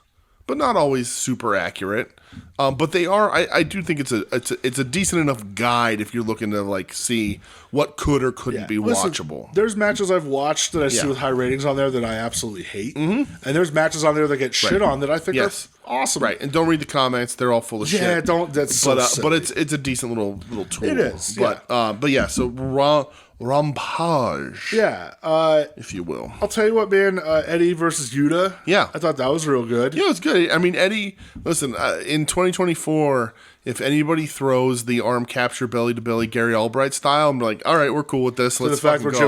but not always super accurate. But they are. I do think it's a decent enough guide if you're looking to see what could or couldn't be watchable. There's matches I've watched that I see with high ratings on there that I absolutely hate, and there's matches on there that get shit on that I think are awesome. Right, and don't read the comments; they're all full of shit. Yeah, don't. That's so but it's a decent little tool. It is, but yeah. So Rampage, if you will. I'll tell you what, man. Eddie versus Yuta. Yeah, I thought that was real good. Yeah, it was good. I mean, Eddie. Listen, in 2024, if anybody throws the arm capture belly to belly Gary Albright style, I'm like, all right, we're cool with this. Let's the fact where go.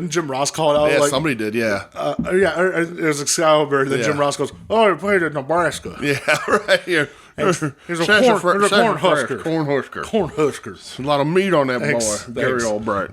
Jim Ross call it out? Yeah, somebody did. Yeah, there's Excalibur. Then Jim Ross goes, "Oh, he played in Nebraska." Yeah, right here. He's a corn husker. Corn huskers. A lot of meat on that boy, Gary Albright.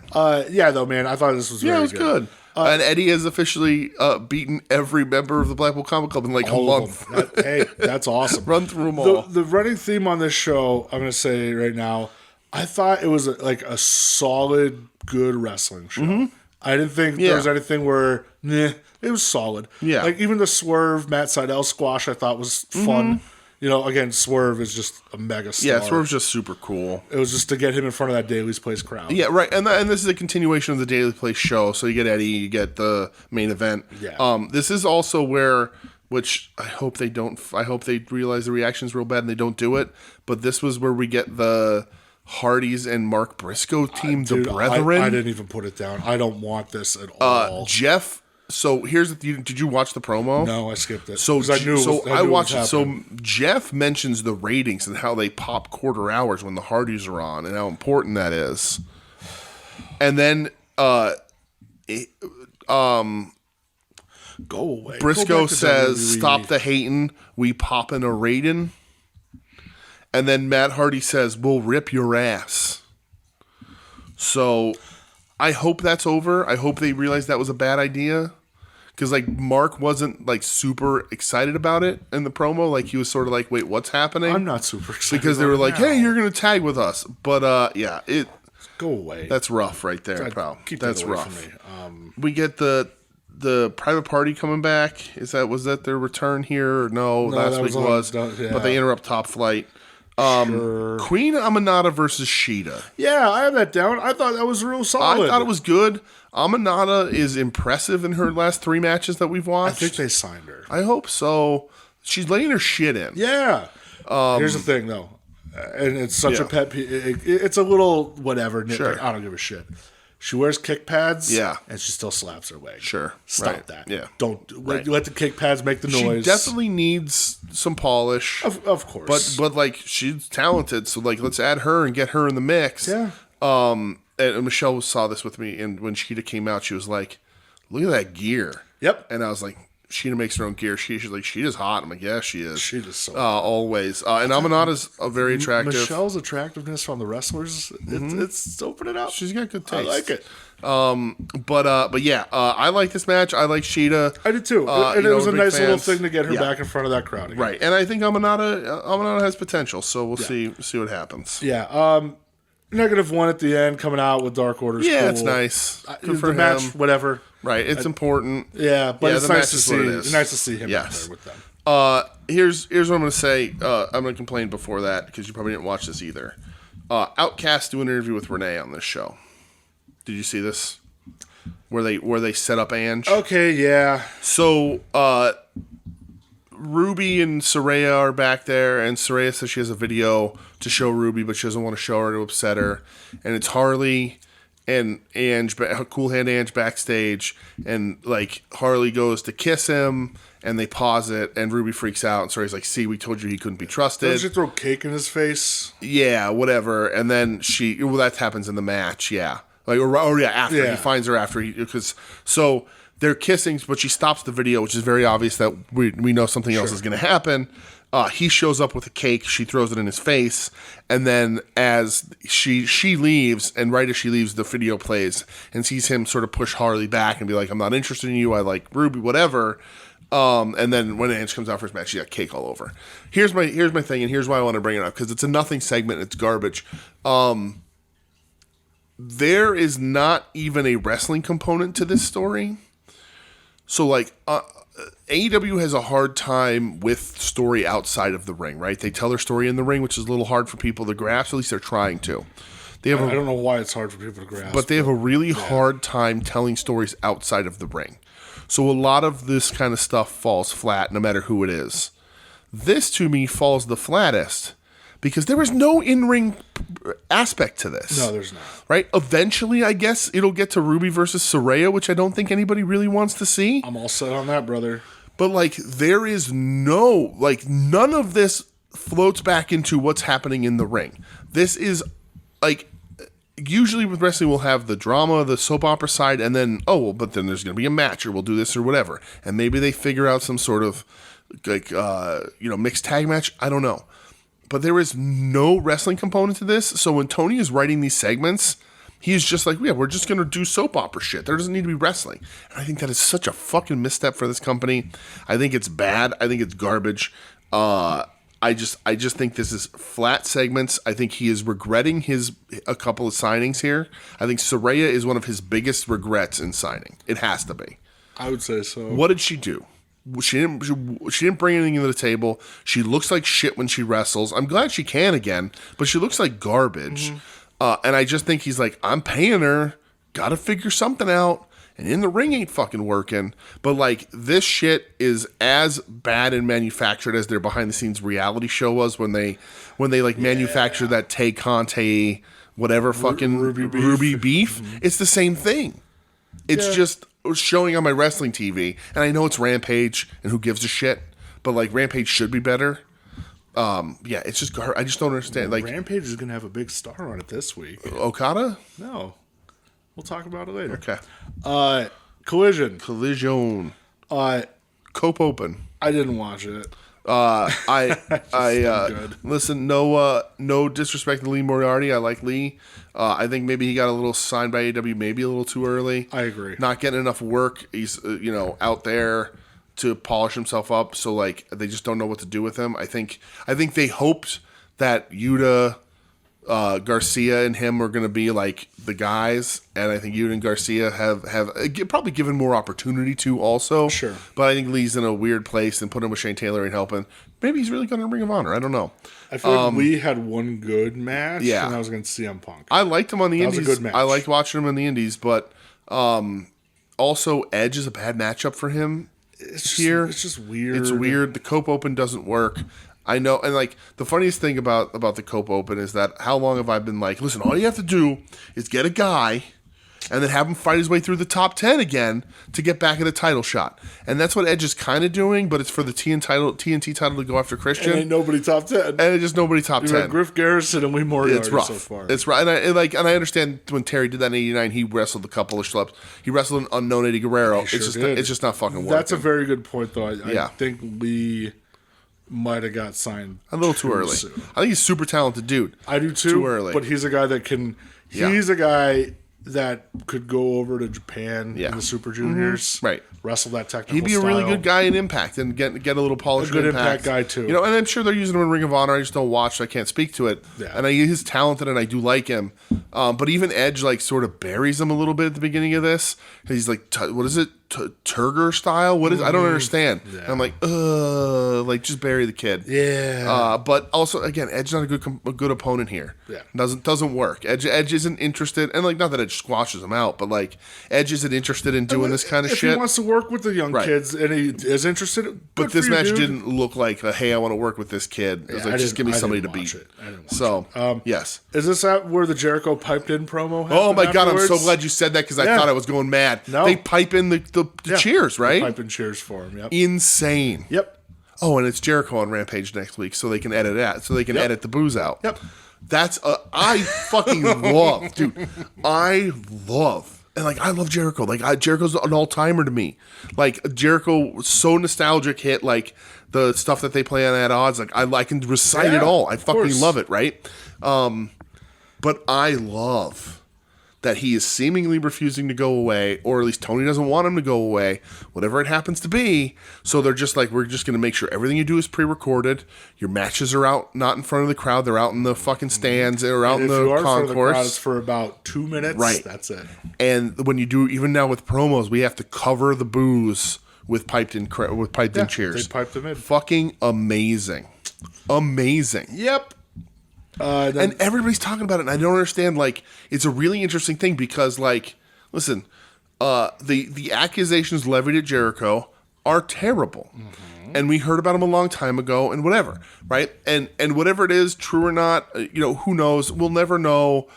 Yeah, though, man, I thought this was very it was good. And Eddie has officially beaten every member of the Blackpool Comic Club in a month. Hey, that's awesome. Run through them all. The running theme on this show, I'm going to say right now, I thought it was a solid, good wrestling show. Mm-hmm. I didn't think there was anything where, it was solid. Yeah. Even the Swerve, Matt Sydal squash I thought was fun. Again, Swerve is just a mega star. Yeah, Swerve's just super cool. It was just to get him in front of that Daily's Place crowd. Yeah, right. And this is a continuation of the Daily Place show. So you get Eddie, you get the main event. Yeah. This is also where, which I hope they realize the reaction's real bad and they don't do it. But this was where we get the Hardys and Mark Briscoe team, the Brethren. I didn't even put it down. I don't want this at all. Jeff. So did you watch the promo? No, I skipped it. I watched it. So Jeff mentions the ratings and how they pop quarter hours when the Hardys are on and how important that is. And then go away. Briscoe says, "Stop the hating. We poppin' a rating." And then Matt Hardy says, "We'll rip your ass." So I hope that's over. I hope they realize that was a bad idea. Because, Mark wasn't, super excited about it in the promo. He was sort of wait, what's happening? I'm not super excited. Because they were like, hey, you're going to tag with us. But, go away. That's rough right there, pal. That's rough. From me. We get the private party coming back. Was that their return here? Or no, last week was. But they interrupt Top Flight. Queen Aminata versus Sheeta. Yeah, I have that down. I thought that was real solid. I thought it was good. Aminata is impressive in her last 3 matches that we've watched. I think they signed her. I hope so. She's laying her shit in. Yeah. Here's the thing, though. and it's such a pet peeve. It's a little whatever. Sure. I don't give a shit. She wears kick pads, Yeah, and she still slaps her leg. Sure, Stop that. Yeah, don't let the kick pads make the noise. She definitely needs some polish, of course. But like she's talented, so like let's add her and get her in the mix. Yeah. And Michelle saw this with me, and when Sheeta came out, she was like, "Look at that gear." Yep. And I was like, Sheeta makes her own gear. She's like, Sheeta's hot. I'm like, yeah, she is. Sheeta's so always. And Amanada's very attractive. Michelle's attractiveness from the wrestlers, it's opening up. She's got good taste. I like it. But yeah, I like this match. I like Sheeta. I did too. And it was a nice little thing to get her Yeah. back in front of that crowd again. Right. And I think Amanada has potential, so we'll see what happens. Yeah. -1 at the end, coming out with Dark Order. Yeah, cool. it's nice. Good for the him. match, whatever. Right. It's important. Yeah, but it's the nice match to is what it see. is. Nice to see him out Yes. there with them. Here's what I'm going to say. I'm going to complain before that because you probably didn't watch this either. Outcast do an interview with Renee on this show. Did you see this? Where they set up Ange? Okay, yeah. So Ruby and Saraya are back there, and Saraya says she has a video to show Ruby, but she doesn't want to show her to upset her. And it's Harley and Ange, Cool Hand Ange backstage, and like Harley goes to kiss him, and they pause it, and Ruby freaks out, and Saraya's like, "See, we told you he couldn't be trusted." Did you throw cake in his face? Yeah, whatever. And then that happens in the match, yeah. After he finds her so they're kissing, but she stops the video, which is very obvious that we know something else is going to happen. He shows up with a cake. She throws it in his face, and then as she leaves, and right as she leaves, the video plays and sees him sort of push Harley back and be like, "I'm not interested in you. I like Ruby, whatever." And then when Ange comes out for his match, she got cake all over. Here's my thing, and here's why I want to bring it up, because it's a nothing segment. It's garbage. There is not even a wrestling component to this story. So, like, AEW has a hard time with story outside of the ring, right? They tell their story in the ring, which is a little hard for people to grasp. At least they're trying to. I don't know why it's hard for people to grasp. But they have a really hard time telling stories outside of the ring. So a lot of this kind of stuff falls flat, no matter who it is. This, to me, falls the flattest because there is no in-ring aspect to this. No, there's not. Right? Eventually, I guess, it'll get to Ruby versus Saraya, which I don't think anybody really wants to see. I'm all set on that, brother. But, like, there is none of this floats back into what's happening in the ring. This is, like, usually with wrestling, we'll have the drama, the soap opera side, and then, but then there's going to be a match, or we'll do this or whatever. And maybe they figure out some sort of, like, mixed tag match. I don't know. But there is no wrestling component to this. So when Tony is writing these segments, he's just like, yeah, we're just going to do soap opera shit. There doesn't need to be wrestling. And I think that is such a fucking misstep for this company. I think it's bad. I think it's garbage. I just think this is flat segments. I think he is regretting a couple of signings here. I think Saraya is one of his biggest regrets in signing. It has to be. I would say so. What did she do? She didn't bring anything to the table. She looks like shit when she wrestles. I'm glad she can again, but she looks like garbage. And I just think he's like, I'm paying her. Got to figure something out. And in the ring ain't fucking working. But, like, this shit is as bad and manufactured as their behind-the-scenes reality show was when they manufactured that Tay Conte whatever fucking Ruby beef. It's the same thing. It's just showing on my wrestling TV. And I know it's Rampage, and who gives a shit? But, like, Rampage should be better. It's just I just don't understand. Like, Rampage is going to have a big star on it this week. Okada? No. We'll talk about it later. Okay. Collision. Cope Open. I didn't watch it. Listen, no disrespect to Lee Moriarty. I like Lee. I think maybe he got a little signed by AEW, maybe a little too early. I agree. Not getting enough work. He's out there to polish himself up. So like they just don't know what to do with him. I think they hoped that Yuta, Garcia and him are going to be like the guys, and I think Yuta and Garcia have probably given more opportunity to also. Sure. But I think Lee's in a weird place, and put him with Shane Taylor and helping. Maybe he's really going to Ring of Honor. I don't know. I feel like Lee had one good match, and I was going to CM Punk. I liked him on the Indies. That was a good match. I liked watching him in the Indies, but also Edge is a bad matchup for him. It's just weird. It's weird. The Cope Open doesn't work. I know, and like the funniest thing about the Cope Open is that how long have I been like, listen, all you have to do is get a guy and then have him fight his way through the top 10 again to get back at a title shot. And that's what Edge is kind of doing, but it's for the TNT title to go after Christian. And ain't nobody top 10. And it's just nobody top 10. Griff Garrison and Lee Moriarty It's rough. so far. It's right. And I understand when Terry did that in 89, he wrestled a couple of schleps. He wrestled an unknown Eddie Guerrero. It's just not fucking working. That's a very good point, though. I think Lee might have got signed a little too early. Soon. I think he's a super talented dude. I do too. Too early. But he's a guy that can. He's a guy that could go over to Japan in the Super Juniors, right? Wrestle that technical. He'd be a really good guy in Impact and get a little polish. A good Impact guy too. You know, and I'm sure they're using him in Ring of Honor. I just don't watch, so I can't speak to it. Yeah. And he's talented, and I do like him. But even Edge like sort of buries him a little bit at the beginning of this. He's like, what is it? Turger style? What is? I don't understand. Yeah. And I'm like, like just bury the kid. Yeah. But also, again, Edge's not a good opponent here. Yeah. Doesn't work. Edge isn't interested, and like not that Edge squashes him out, but like Edge isn't interested in doing this kind of shit. If he wants to work with the young kids and he is interested, but this match didn't look like, hey, I want to work with this kid. It was like, just give me somebody to beat. Yes. Is this where the Jericho piped in promo? Oh my god, I'm so glad you said that because I thought I was going mad. No. They pipe in the cheers, right? Pipe in cheers for him. Yep. Insane. Yep. Oh, and it's Jericho on Rampage next week, so they can edit that. So they can edit the booze out. Yep. That's I fucking love, dude. I love. And like I love Jericho. Like Jericho's an all-timer to me. Like Jericho was so nostalgic hit like the stuff that they play on At Odds. Like I can recite it all. I fucking love it, right? But I love that he is seemingly refusing to go away, or at least Tony doesn't want him to go away, whatever it happens to be. So they're just like, we're just going to make sure everything you do is pre-recorded. Your matches are out, not in front of the crowd. They're out in the fucking stands. They're out in the concourse. In front of the crowd, it's for about 2 minutes. Right. That's it. And when you do, even now with promos, we have to cover the booze with piped in cheers. They piped them in. Fucking amazing. Amazing. Yep. And everybody's talking about it, and I don't understand. Like, it's a really interesting thing because, like, listen, the accusations levied at Jericho are terrible, and we heard about them a long time ago, and whatever, right? And whatever it is, true or not, who knows? We'll never know.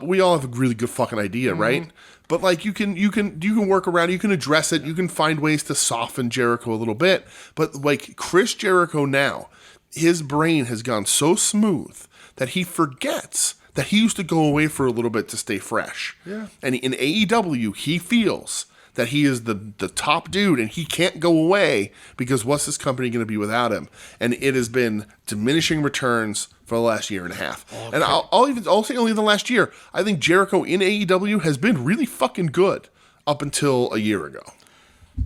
We all have a really good fucking idea, right? But like, you can work around, you can address it, you can find ways to soften Jericho a little bit. But like Chris Jericho now, his brain has gone so smooth that he forgets that he used to go away for a little bit to stay fresh. Yeah. And in AEW, he feels that he is the top dude and he can't go away because what's this company going to be without him? And it has been diminishing returns for the last year and a half. Okay. And I'll say only the last year. I think Jericho in AEW has been really fucking good up until a year ago.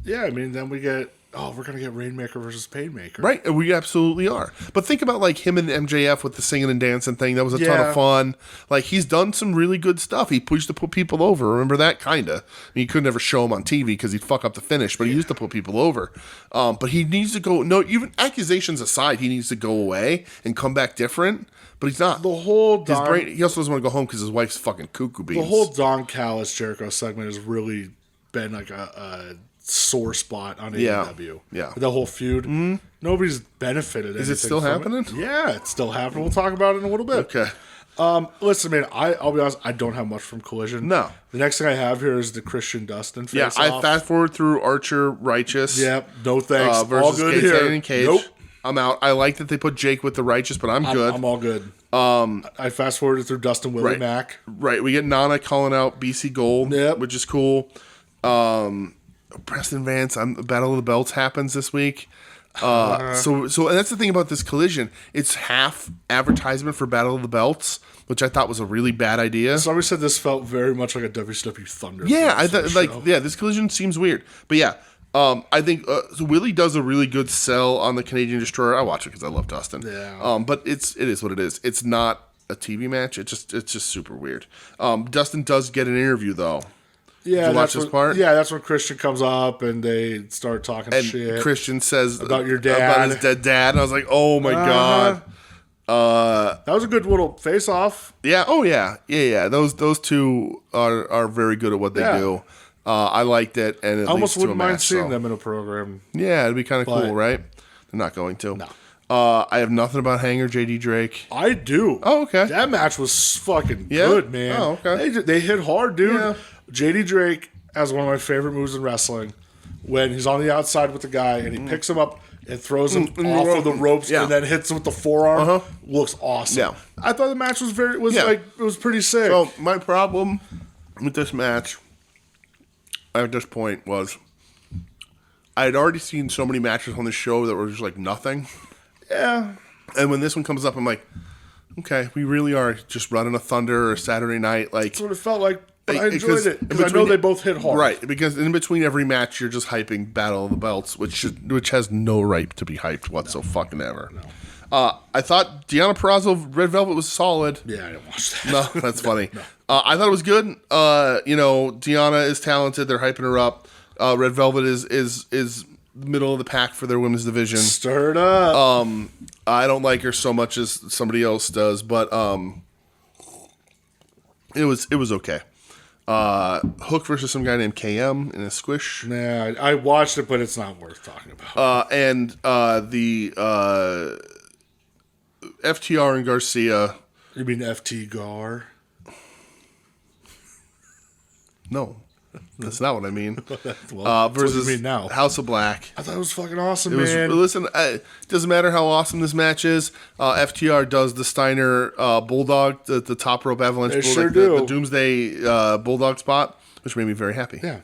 Yeah, I mean, then we get, we're going to get Rainmaker versus Painmaker. Right, and we absolutely are. But think about like him and MJF with the singing and dancing thing. That was a ton of fun. Like, he's done some really good stuff. He used to put people over. Remember that? Kind of. I mean, you could never show him on TV because he'd fuck up the finish, but he used to put people over. But he needs to go, even accusations aside, he needs to go away and come back different. But he's not. The whole his brain, he also doesn't want to go home because his wife's fucking cuckoo beans. The whole Don Callis Jericho segment has really been like a sore spot on AEW. Yeah. The whole feud. Mm-hmm. Nobody's benefited. Is it still happening? Yeah, it's still happening. We'll talk about it in a little bit. Okay. Listen, man, I'll be honest, I don't have much from Collision. No. The next thing I have here is the Christian Dustin face-off. Yeah, I fast forward through Archer Righteous. Yep, no thanks. Versus all good Cage here. And Cage. Nope. I'm out. I like that they put Jake with the Righteous, but I'm good. I'm all good. I fast forwarded through Dustin Willie Mack. Right. We get Nana calling out BC Gold, which is cool. Preston Vance, Battle of the Belts happens this week. So and that's the thing about this Collision. It's half advertisement for Battle of the Belts, which I thought was a really bad idea. Somebody said this felt very much like a WCW Thunder. Yeah, I thought this Collision seems weird, but yeah. I think Willie does a really good sell on the Canadian Destroyer. I watch it because I love Dustin. Yeah. But it is what it is. It's not a TV match. It's just super weird. Dustin does get an interview though. Yeah, did you watch this part? Yeah, that's when Christian comes up and they start talking shit. Christian says about your dad, about his dead dad, and I was like, oh my god. That was a good little face off. Yeah. Oh yeah. Yeah. Those two are very good at what they do. I liked it, and I almost wouldn't mind seeing them in a program. Yeah, it'd be kind of cool, right? They're not going to. No. I have nothing about Hanger, JD Drake. I do. Oh, okay. That match was fucking good, man. Oh, okay. They hit hard, dude. Yeah. JD Drake has one of my favorite moves in wrestling when he's on the outside with the guy and he picks him up and throws him off of the ropes and then hits him with the forearm. Looks awesome. Yeah. I thought the match was it was pretty sick. So my problem with this match at this point was I had already seen so many matches on the show that were just like nothing. Yeah. And when this one comes up, I'm like, okay, we really are just running a Thunder or Saturday night. Like, that's what it felt like. But I enjoyed it because I know they both hit hard. Right, because in between every match, you're just hyping Battle of the Belts, which has no right to be hyped whatsoever. No. I thought Deonna Purrazzo Red Velvet was solid. Yeah, I didn't watch that. No, that's funny. No. I thought it was good. Deonna is talented. They're hyping her up. Red Velvet is middle of the pack for their women's division. Stirred up. I don't like her so much as somebody else does, but it was okay. Hook versus some guy named KM in a squish. Nah, I watched it, but it's not worth talking about. And the FTR and Garcia. You mean FT Gar? No, that's not what I mean. Well, versus what do you mean now? House of Black. I thought it was fucking awesome, man. Listen, it doesn't matter how awesome this match is. FTR does the Steiner Bulldog, the top rope avalanche They bulldog, sure do. the Doomsday Bulldog spot, which made me very happy. Yeah.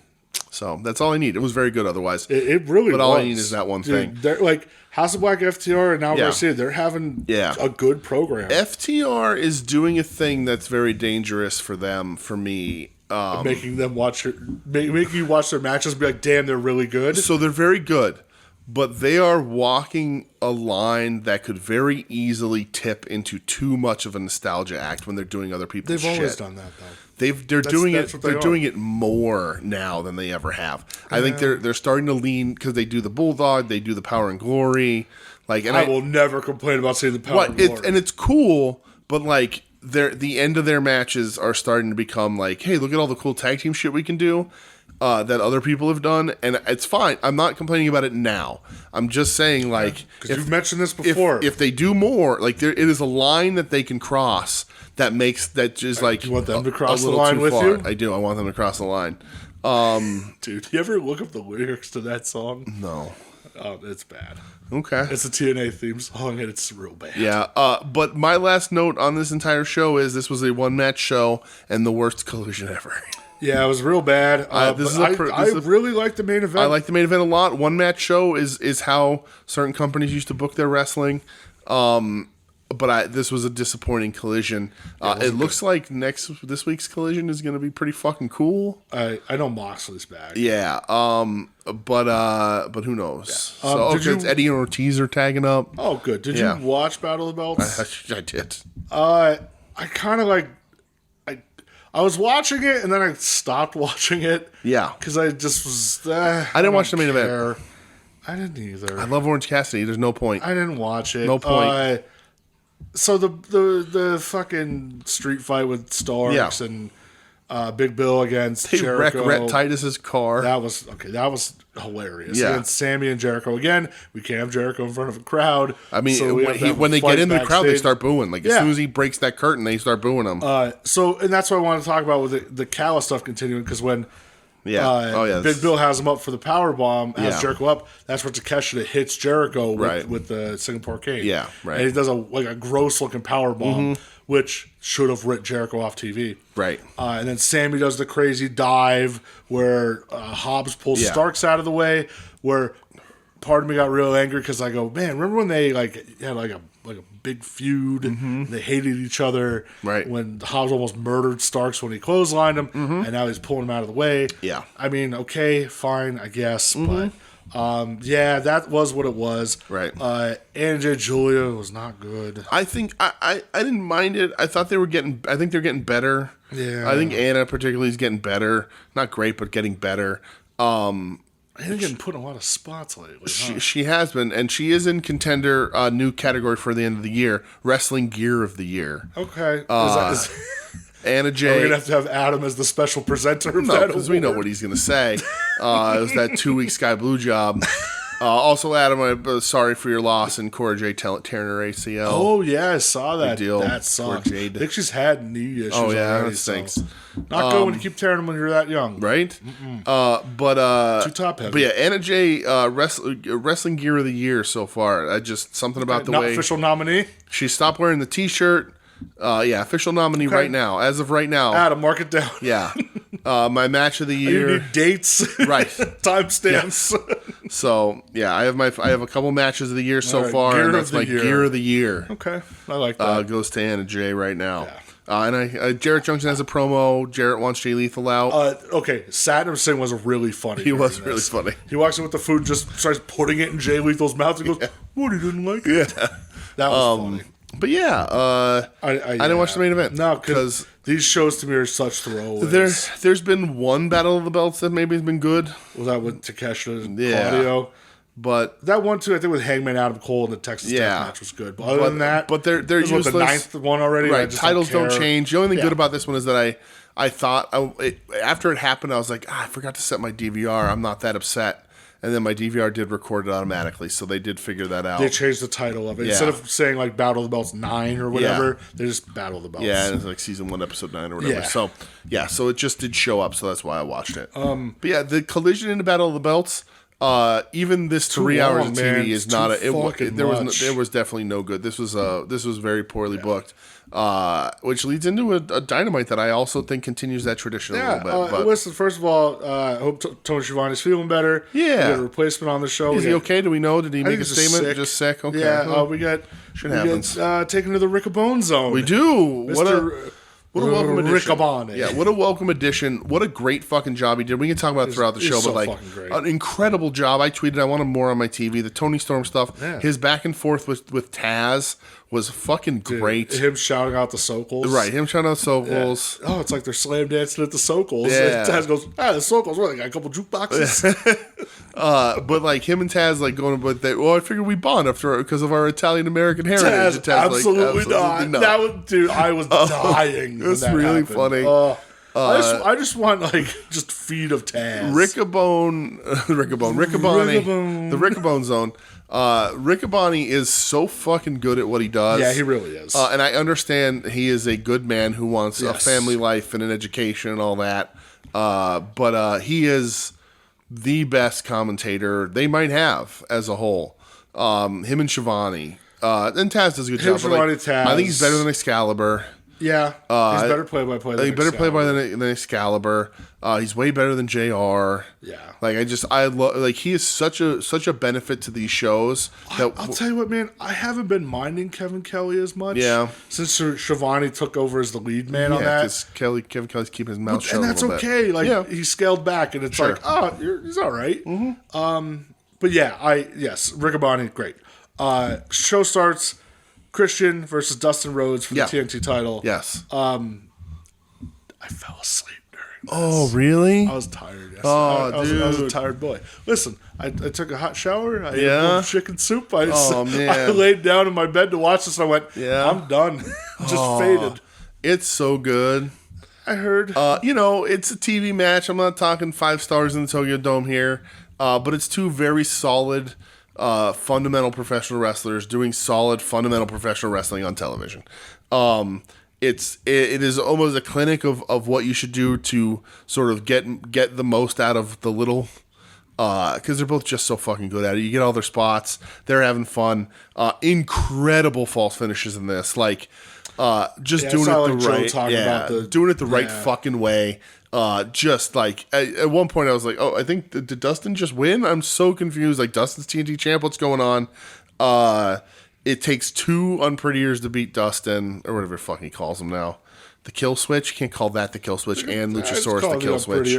So that's all I need. It was very good otherwise. It really was. But all I need is that one thing. They're like House of Black, FTR, and now Garcia, they're having a good program. FTR is doing a thing that's very dangerous for them, for me. Making them making you watch their matches and be like, damn, they're really good. So they're very good, but they are walking a line that could very easily tip into too much of a nostalgia act when they're doing other people's shit. They've always done that, though. They're doing it more now than they ever have. I think they're starting to lean because they do the Bulldog, they do the Power and Glory. I will never complain about seeing the Power and Glory. And it's cool, but like the end of their matches are starting to become like, hey, look at all the cool tag team shit we can do that other people have done, and it's fine. I'm not complaining about it now. I'm just saying, like, because you've mentioned this before. If they do more, like, it is a line that they can cross that makes that just like you want them to cross the line with you? I do. I want them to cross the line. Dude, you ever look up the lyrics to that song? No. Oh, it's bad. Okay. It's a TNA theme song, and it's real bad. Yeah, but my last note on this entire show is this was a one-match show and the worst collision ever. Yeah, it was real bad. I really like the main event. I like the main event a lot. One-match show is how certain companies used to book their wrestling. But this was a disappointing collision. It looks like this week's collision is going to be pretty fucking cool. I know Moxley's back. Yeah. But who knows? Yeah. So Eddie and Ortiz are tagging up. Oh, good. Did you watch Battle of the Belts? I did. I kind of like. I was watching it and then I stopped watching it. Yeah. Because I just was. I didn't watch the main event. I didn't either. I love Orange Cassidy. There's no point. I didn't watch it. No point. So the fucking street fight with Starks and Big Bill against Jericho. Wreck Titus's car. That was hilarious. Yeah. Against Sammy and Jericho again. We can't have Jericho in front of a crowd. I mean, so when they get in the crowd, they start booing. Like as soon as he breaks that curtain, they start booing him. And that's what I want to talk about with the Calla stuff continuing, because when Big Bill has him up for the power bomb, has Jericho up. That's where Takeshita hits Jericho with the Singapore cane. Yeah, right. And he does a gross looking power bomb, which should have ripped Jericho off TV. Right. And then Sammy does the crazy dive where Hobbs pulls Starks out of the way. Where part of me got real angry because I go, man, remember when they had a big feud and they hated each other? Right. When Hobbs almost murdered Starks when he clotheslined him, and now he's pulling him out of the way. Yeah. I mean, okay, fine, I guess, but that was what it was. Right. Anna Julia was not good. I think I didn't mind it. I thought they're getting better. Yeah. I think Anna particularly is getting better. Not great, but getting better. Anna getting put in a lot of spots lately. She has been, and she is in contender new category for the end of the year, Wrestling Gear of the Year. Okay. Anna Jay. We're going to have Adam as the special presenter of No, that because we know what he's going to say. It was that 2-week Sky Blue job. Also, Adam, I'm sorry for your loss and Cora Jade tearing her ACL. Oh, yeah, I saw that. deal That for sucks. Jade. I think she's had knee issues that already. stinks. Not good when you keep tearing them when you're that young. Right? Too top heavy. But yeah, Anna Jay, wrestling gear of the year so far. Something about the Not way official nominee. she stopped wearing the T-shirt. Official nominee right now. As of right now. Adam, mark it down. Yeah. My match of the year. You need dates. Right. Timestamps. Yes. So yeah, I have a couple matches of the year so right, far, gear and of that's the my year. gear of the year. Okay, I like that. Goes to Anna Jay right now. Yeah. And Jarrett Junction has a promo. Jarrett wants Jay Lethal out. Okay, Satnam Singh was really funny. He was during really this. funny. He walks in with the food, just starts putting it in Jay Lethal's mouth, and goes, "What, he didn't like it?" Yeah. That was funny. But yeah, I didn't watch the main event. No, because these shows to me are such throwaways. There's been one Battle of the Belts that maybe has been good, Was that with Takeshita and Yeah. Claudio? but That one too, I think with Hangman Adam Cole and the Texas Tech match was good. But other than that, they're this was useless. the ninth one already. and I Right, just titles don't care. change. The only thing Yeah. good about this one is that I thought after it happened, I was like, I forgot to set my DVR. I'm not that upset. And then my DVR did record it automatically, so they did figure that out. They changed the title of it. Yeah. Instead of saying like Battle of the Belts 9 or whatever, they just Battle of the Belts. Yeah, and it's like season 1, episode 9 or whatever. Yeah. So it just did show up, so that's why I watched it. But yeah, the collision in the Battle of the Belts, even this 3 long, hours of man. TV is It's not too fucking much. there was definitely no good. This was very poorly booked, which leads into a Dynamite that I also think continues that tradition a Yeah, little bit. But listen, first of all, I hope Tony Schiavone's feeling better. Yeah. We got a replacement on the show. is he okay? Do we know? Did he make a think he's just statement? sick. Just sick? Okay. Yeah, Huh. we got happens. taken to the Rickabone zone. We do. Mr. What a welcome addition. Riccaboni. Yeah, what a welcome addition. What a great fucking job he did. We can talk about it throughout the he's show, so but fucking great. an incredible job. I tweeted I want him more on my TV. The Tony Storm stuff, Yeah. his back and forth with Taz was fucking great. Him shouting out the Sokol. Right, him trying out Sokols. Oh, it's like they're slam dancing at the Sokol. Yeah. Taz goes, the Sokols, what, they got a couple jukeboxes? But like him and Taz like going, but I figured we bond because of our Italian American heritage. Taz, absolutely not. That was, dude, I was dying. It was when that really happened. funny. I just want like just feed of Taz. Riccaboni, the Riccaboni zone. Riccaboni is so fucking good at what he does. Yeah, he really is. And I understand he is a good man who wants a Yes. family life and an education and all that. But he is the best commentator they might have as a whole. Him and Shivani. And Taz does a good job. But, Shivani, Taz. I think he's better than Excalibur. Yeah, he's better play-by-play. He's better play-by than Excalibur. He's way better than JR. Yeah. Like I love like he is such a benefit to these shows. That I'll tell you what, man. I haven't been minding Kevin Kelly as much. Yeah. Since Shivani took over as the lead man on that. because Kevin Kelly's keeping his mouth shut. And that's a little okay. bit. Like he scaled back, and it's Sure. like, he's all right. But yeah, Riccaboni, great. Show starts. Christian versus Dustin Rhodes for the TNT title. Yes. I fell asleep during this. Oh really? I was tired yesterday. Oh, I was a dude. tired boy. Listen, I took a hot shower. I ate Yeah? a bowl of chicken soup. I man. laid down in my bed to watch this, and I went, Yeah? I'm done. Just faded. It's so good. I heard. It's a TV match. I'm not talking 5 stars in the Tokyo Dome here, but it's two very solid, fundamental professional wrestlers doing solid, fundamental professional wrestling on television. It is almost a clinic of what you should do to sort of get the most out of the little. Because they're both just so fucking good at it. You get all their spots. They're having fun. Incredible false finishes in this. Like, just doing it the right. Doing it the right fucking way. Just like at one point I was like, I think did Dustin just win? I'm so confused. Like Dustin's TNT champ. What's going on? It takes 2 unprettiers to beat Dustin or whatever the fuck he calls him now. The kill switch. You can't call that the kill switch and Luchasaurus the kill switch.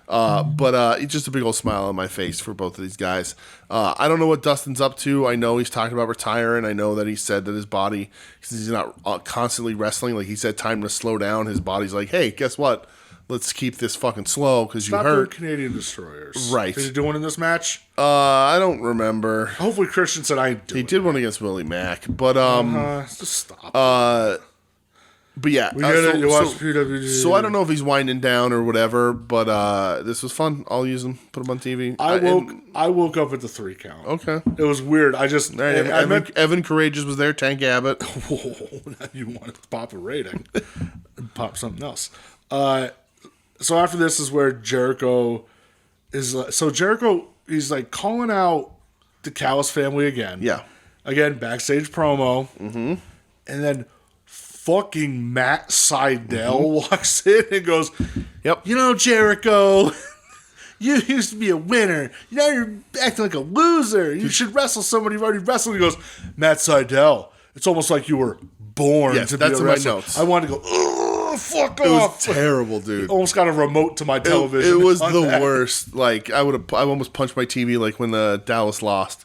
But it's just a big old smile on my face for both of these guys. I don't know what Dustin's up to. I know he's talking about retiring. I know that he said that his body, since he's not constantly wrestling, like he said, time to slow down. His body's like, hey, guess what? Let's keep this fucking slow because you hurt. Canadian Destroyers. Right. Did he do one in this match? I don't remember. Hopefully Christian said I ain't doing He did one against Willie Mack, but just stop. But yeah, you watch PWG. So I don't know if he's winding down or whatever, but this was fun. I'll use him, put him on TV. I woke up at the 3 count. Okay. It was weird. I just Evan Courageous was there. Tank Abbott. Now you want to pop a rating and pop something else. So after this is where Jericho is. So Jericho, he's like calling out the Callis family again. Yeah. Again, backstage promo. Mm-hmm. And then fucking Matt Sydal walks in and goes, "Yep, you know, Jericho, you used to be a winner. Now you're acting like a loser. You should wrestle somebody you've already wrestled." He goes, "Matt Sydal, it's almost like you were born to be a wrestler." My notes. I wanted to go, "Oh, fuck off!" It was terrible, dude. Almost got a remote to my television. It was the worst. Like I almost punched my TV like when the Dallas lost.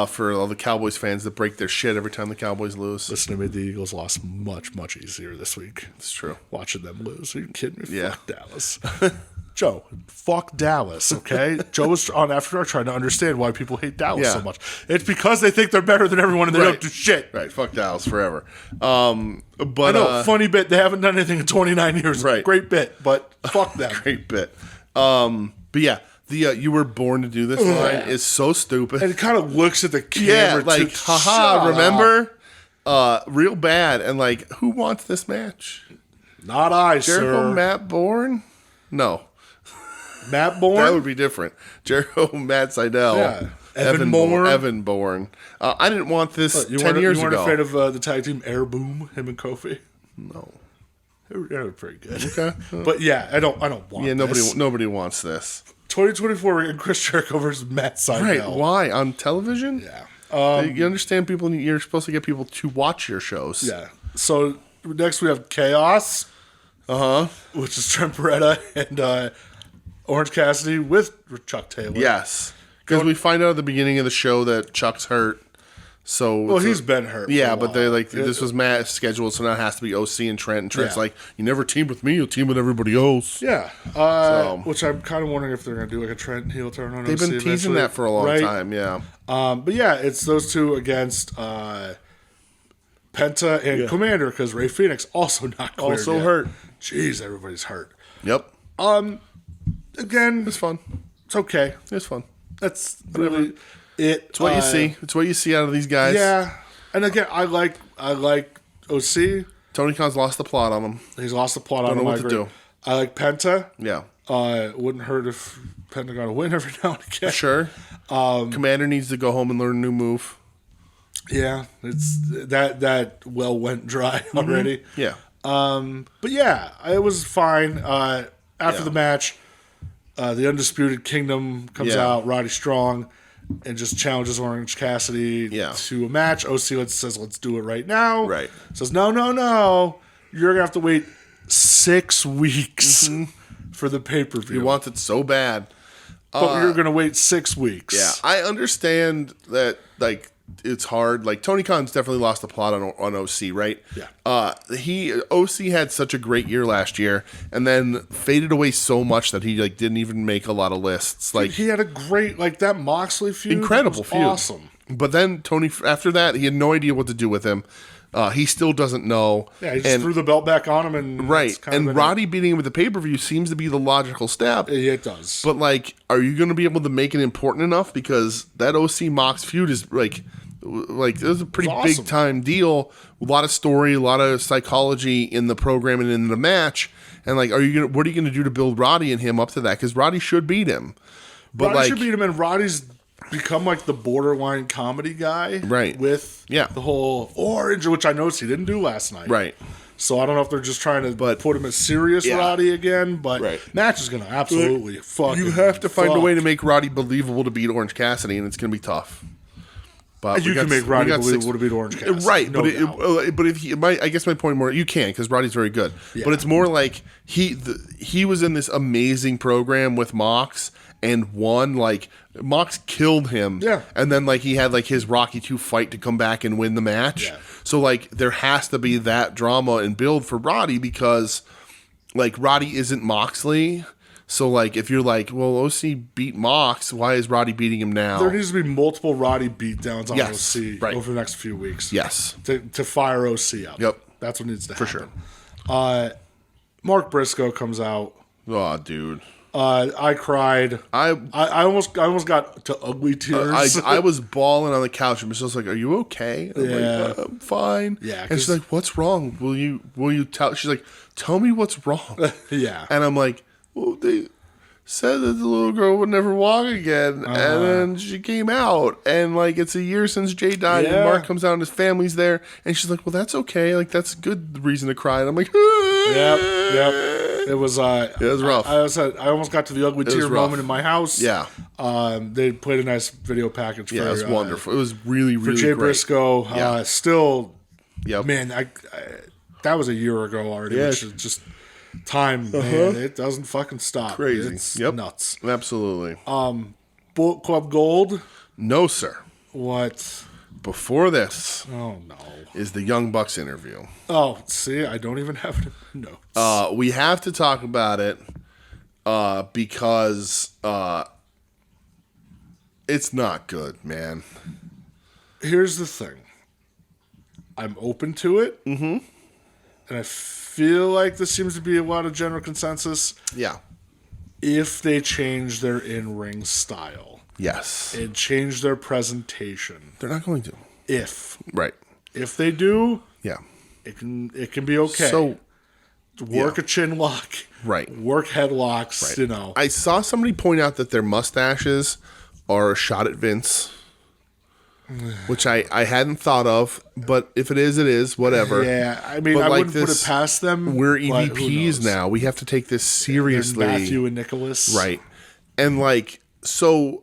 For all the Cowboys fans that break their shit every time the Cowboys lose. Listen to me, the Eagles lost much, much easier this week. It's true. Watching them lose. Are you kidding me? Yeah. Fuck Dallas. Joe, fuck Dallas, okay? Joe was on After Dark trying to understand why people hate Dallas so much. It's because they think they're better than everyone and they don't do shit. Right, fuck Dallas forever. But I know, funny bit. They haven't done anything in 29 years. Right. Great bit, but fuck them. Great bit. But yeah. The "you were born to do this" line is so stupid. And it kind of looks at the camera. Yeah, like, haha, remember? Real bad. And like, who wants this match? Not I, Jericho, sir. Matt Bourne? No. Matt Bourne? That would be different. Jericho, Matt Sydal. Yeah. Evan Bourne? Evan Bourne. I didn't want this 10 years ago. You weren't afraid of the tag team Air Boom, him and Kofi? No. They were pretty good. Okay. But yeah, I don't want this. Nobody wants this. 2024, we're getting Chris Jericho versus Matt Sydal. Right, why? On television? Yeah. You understand you're supposed to get people to watch your shows. Yeah. So next we have Chaos. Which is Trent Beretta and Orange Cassidy with Chuck Taylor. Yes. Because we find out at the beginning of the show that Chuck's hurt. So he's been hurt. Yeah, but they're like, this was Matt's schedule, so now it has to be OC and Trent. And Trent's like, you never teamed with me, you'll team with everybody else. Yeah. Which I'm kind of wondering if they're going to do like a Trent heel turn on OC. They've been teasing that for a long time, yeah. But yeah, it's those two against Penta and Commander because Rey Fenix also not cleared Also yet. hurt. Jeez, everybody's hurt. Yep. Again, it's fun. It's okay. It's fun. That's really it. It's what you see. It's what you see out of these guys. Yeah. And again, I like OC. Tony Khan's lost the plot on him. He's lost the plot on him. Don't know what to do. I like Penta. Yeah. It wouldn't hurt if Penta got a win every now and again. Sure. Commander needs to go home and learn a new move. Yeah. It's that well went dry already. Yeah. But yeah, it was fine. After the match, the Undisputed Kingdom comes out, Roddy Strong, and just challenges Orange Cassidy to a match. OC says, let's do it right now. Right. Says, no. You're going to have to wait 6 weeks for the pay-per-view. He wants it so bad. But you're going to wait 6 weeks. Yeah, I understand that, like, it's hard. Like, Tony Khan's definitely lost the plot on OC, right? Yeah. OC had such a great year last year, and then faded away so much that he like didn't even make a lot of lists. Like, he had a great that Moxley feud, incredible feud, awesome. But then Tony, after that, he had no idea what to do with him. He still doesn't know. Yeah, he just threw the belt back on him, and Roddy beating him with the pay-per-view seems to be the logical step. Yeah, it does. But like, are you going to be able to make it important enough? Because that OC Mox feud is like it was a pretty big time deal. A lot of story, a lot of psychology in the program and in the match. And like, what are you going to do to build Roddy and him up to that? Because Roddy should beat him. But Roddy should beat him, and Roddy's become like the borderline comedy guy, right? With the whole Orange, which I noticed he didn't do last night, right? So I don't know if they're just trying to put him as serious Roddy again, but match is going to absolutely fucking. You have to find a way to make Roddy believable to beat Orange Cassidy, and it's going to be tough. But you can make Roddy believable to beat Orange Cassidy, right? No but if I guess my point more, you can because Roddy's very good. Yeah. But it's more like he was in this amazing program with Mox and won. Like Mox killed him, and then like he had like his Rocky II fight to come back and win the match. Yeah. So like there has to be that drama and build for Roddy because like Roddy isn't Moxley. So, like, if you're like, well, OC beat Mox, why is Roddy beating him now? There needs to be multiple Roddy beatdowns on OC over the next few weeks. Yes. To fire OC up. Yep. That's what needs to happen. For sure. Mark Briscoe comes out. Oh, dude. I cried. I almost got to ugly tears. I was bawling on the couch, and Michelle's like, "Are you okay?" And I'm like, I'm fine. Yeah, and she's like, "What's wrong? Will you tell?" She's like, "Tell me what's wrong." Yeah, and I'm like, "Well, they said that the little girl would never walk again, and then she came out, and like it's a year since Jay died, and Mark comes out, and his family's there, and she's like, well, that's okay, like that's a good reason to cry." And I'm like, yep. It was rough. I almost got to the ugly tear moment in my house. Yeah. They played a nice video package for it was wonderful. It was really, really for Jay great. Briscoe. Still, yep. Man, that was a year ago already, which is just time, man. It doesn't fucking stop. Crazy. It's Yep. nuts. Absolutely. Bullet Club Gold? No, sir. What? Before this Oh, no. is the Young Bucks interview. Oh, see, I don't even have notes. We have to talk about it because it's not good, man. Here's the thing. I'm open to it. Mm-hmm. And I feel like this seems to be a lot of general consensus. Yeah. If they change their in-ring style. Yes. And change their presentation. They're not going to. Right. If they do, yeah, it can be okay. So work a chin lock. Right. Work headlocks, right. You know. I saw somebody point out that their mustaches are a shot at Vince. Which I hadn't thought of, but if it is, whatever. Yeah, I mean, I wouldn't put it past them. We're EVPs now. We have to take this seriously. Matthew and Nicholas. Right. And, like, so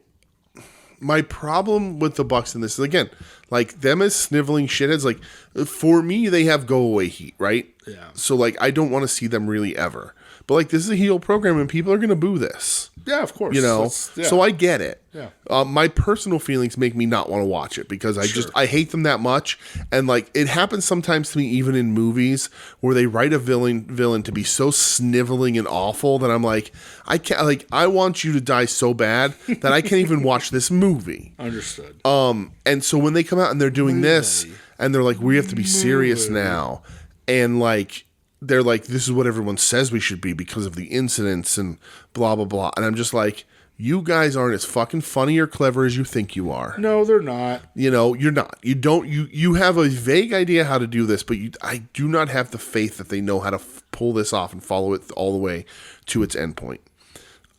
my problem with the Bucks in this is, again, like, them as sniveling shitheads, like, for me, they have go-away heat, right? Yeah. So, like, I don't want to see them really ever. But, like, this is a heel program, and people are going to boo this. Yeah, of course. You know? So I get it. Yeah. My personal feelings make me not want to watch it because I hate them that much. And, like, it happens sometimes to me even in movies where they write a villain to be so sniveling and awful that I'm like, I want you to die so bad that I can't even watch this movie. Understood. And so when they come out and they're doing this and they're like, we have to be serious now. And, like, they're like, this is what everyone says we should be because of the incidents and blah, blah, blah. And I'm just like, you guys aren't as fucking funny or clever as you think you are. No, they're not. You know, you're not. You have a vague idea how to do this, but I do not have the faith that they know how to pull this off and follow it all the way to its endpoint.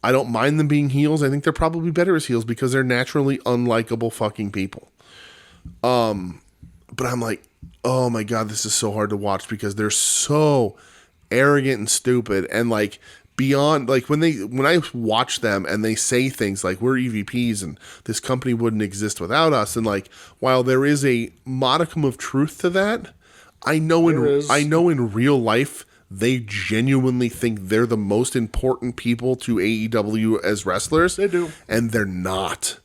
I don't mind them being heels. I think they're probably better as heels because they're naturally unlikable fucking people. But I'm like, oh my God, this is so hard to watch because they're so arrogant and stupid. And like beyond, like when I watch them and they say things like we're EVPs and this company wouldn't exist without us. And like, while there is a modicum of truth to that, I know in real life, they genuinely think they're the most important people to AEW as wrestlers. They do. And they're not.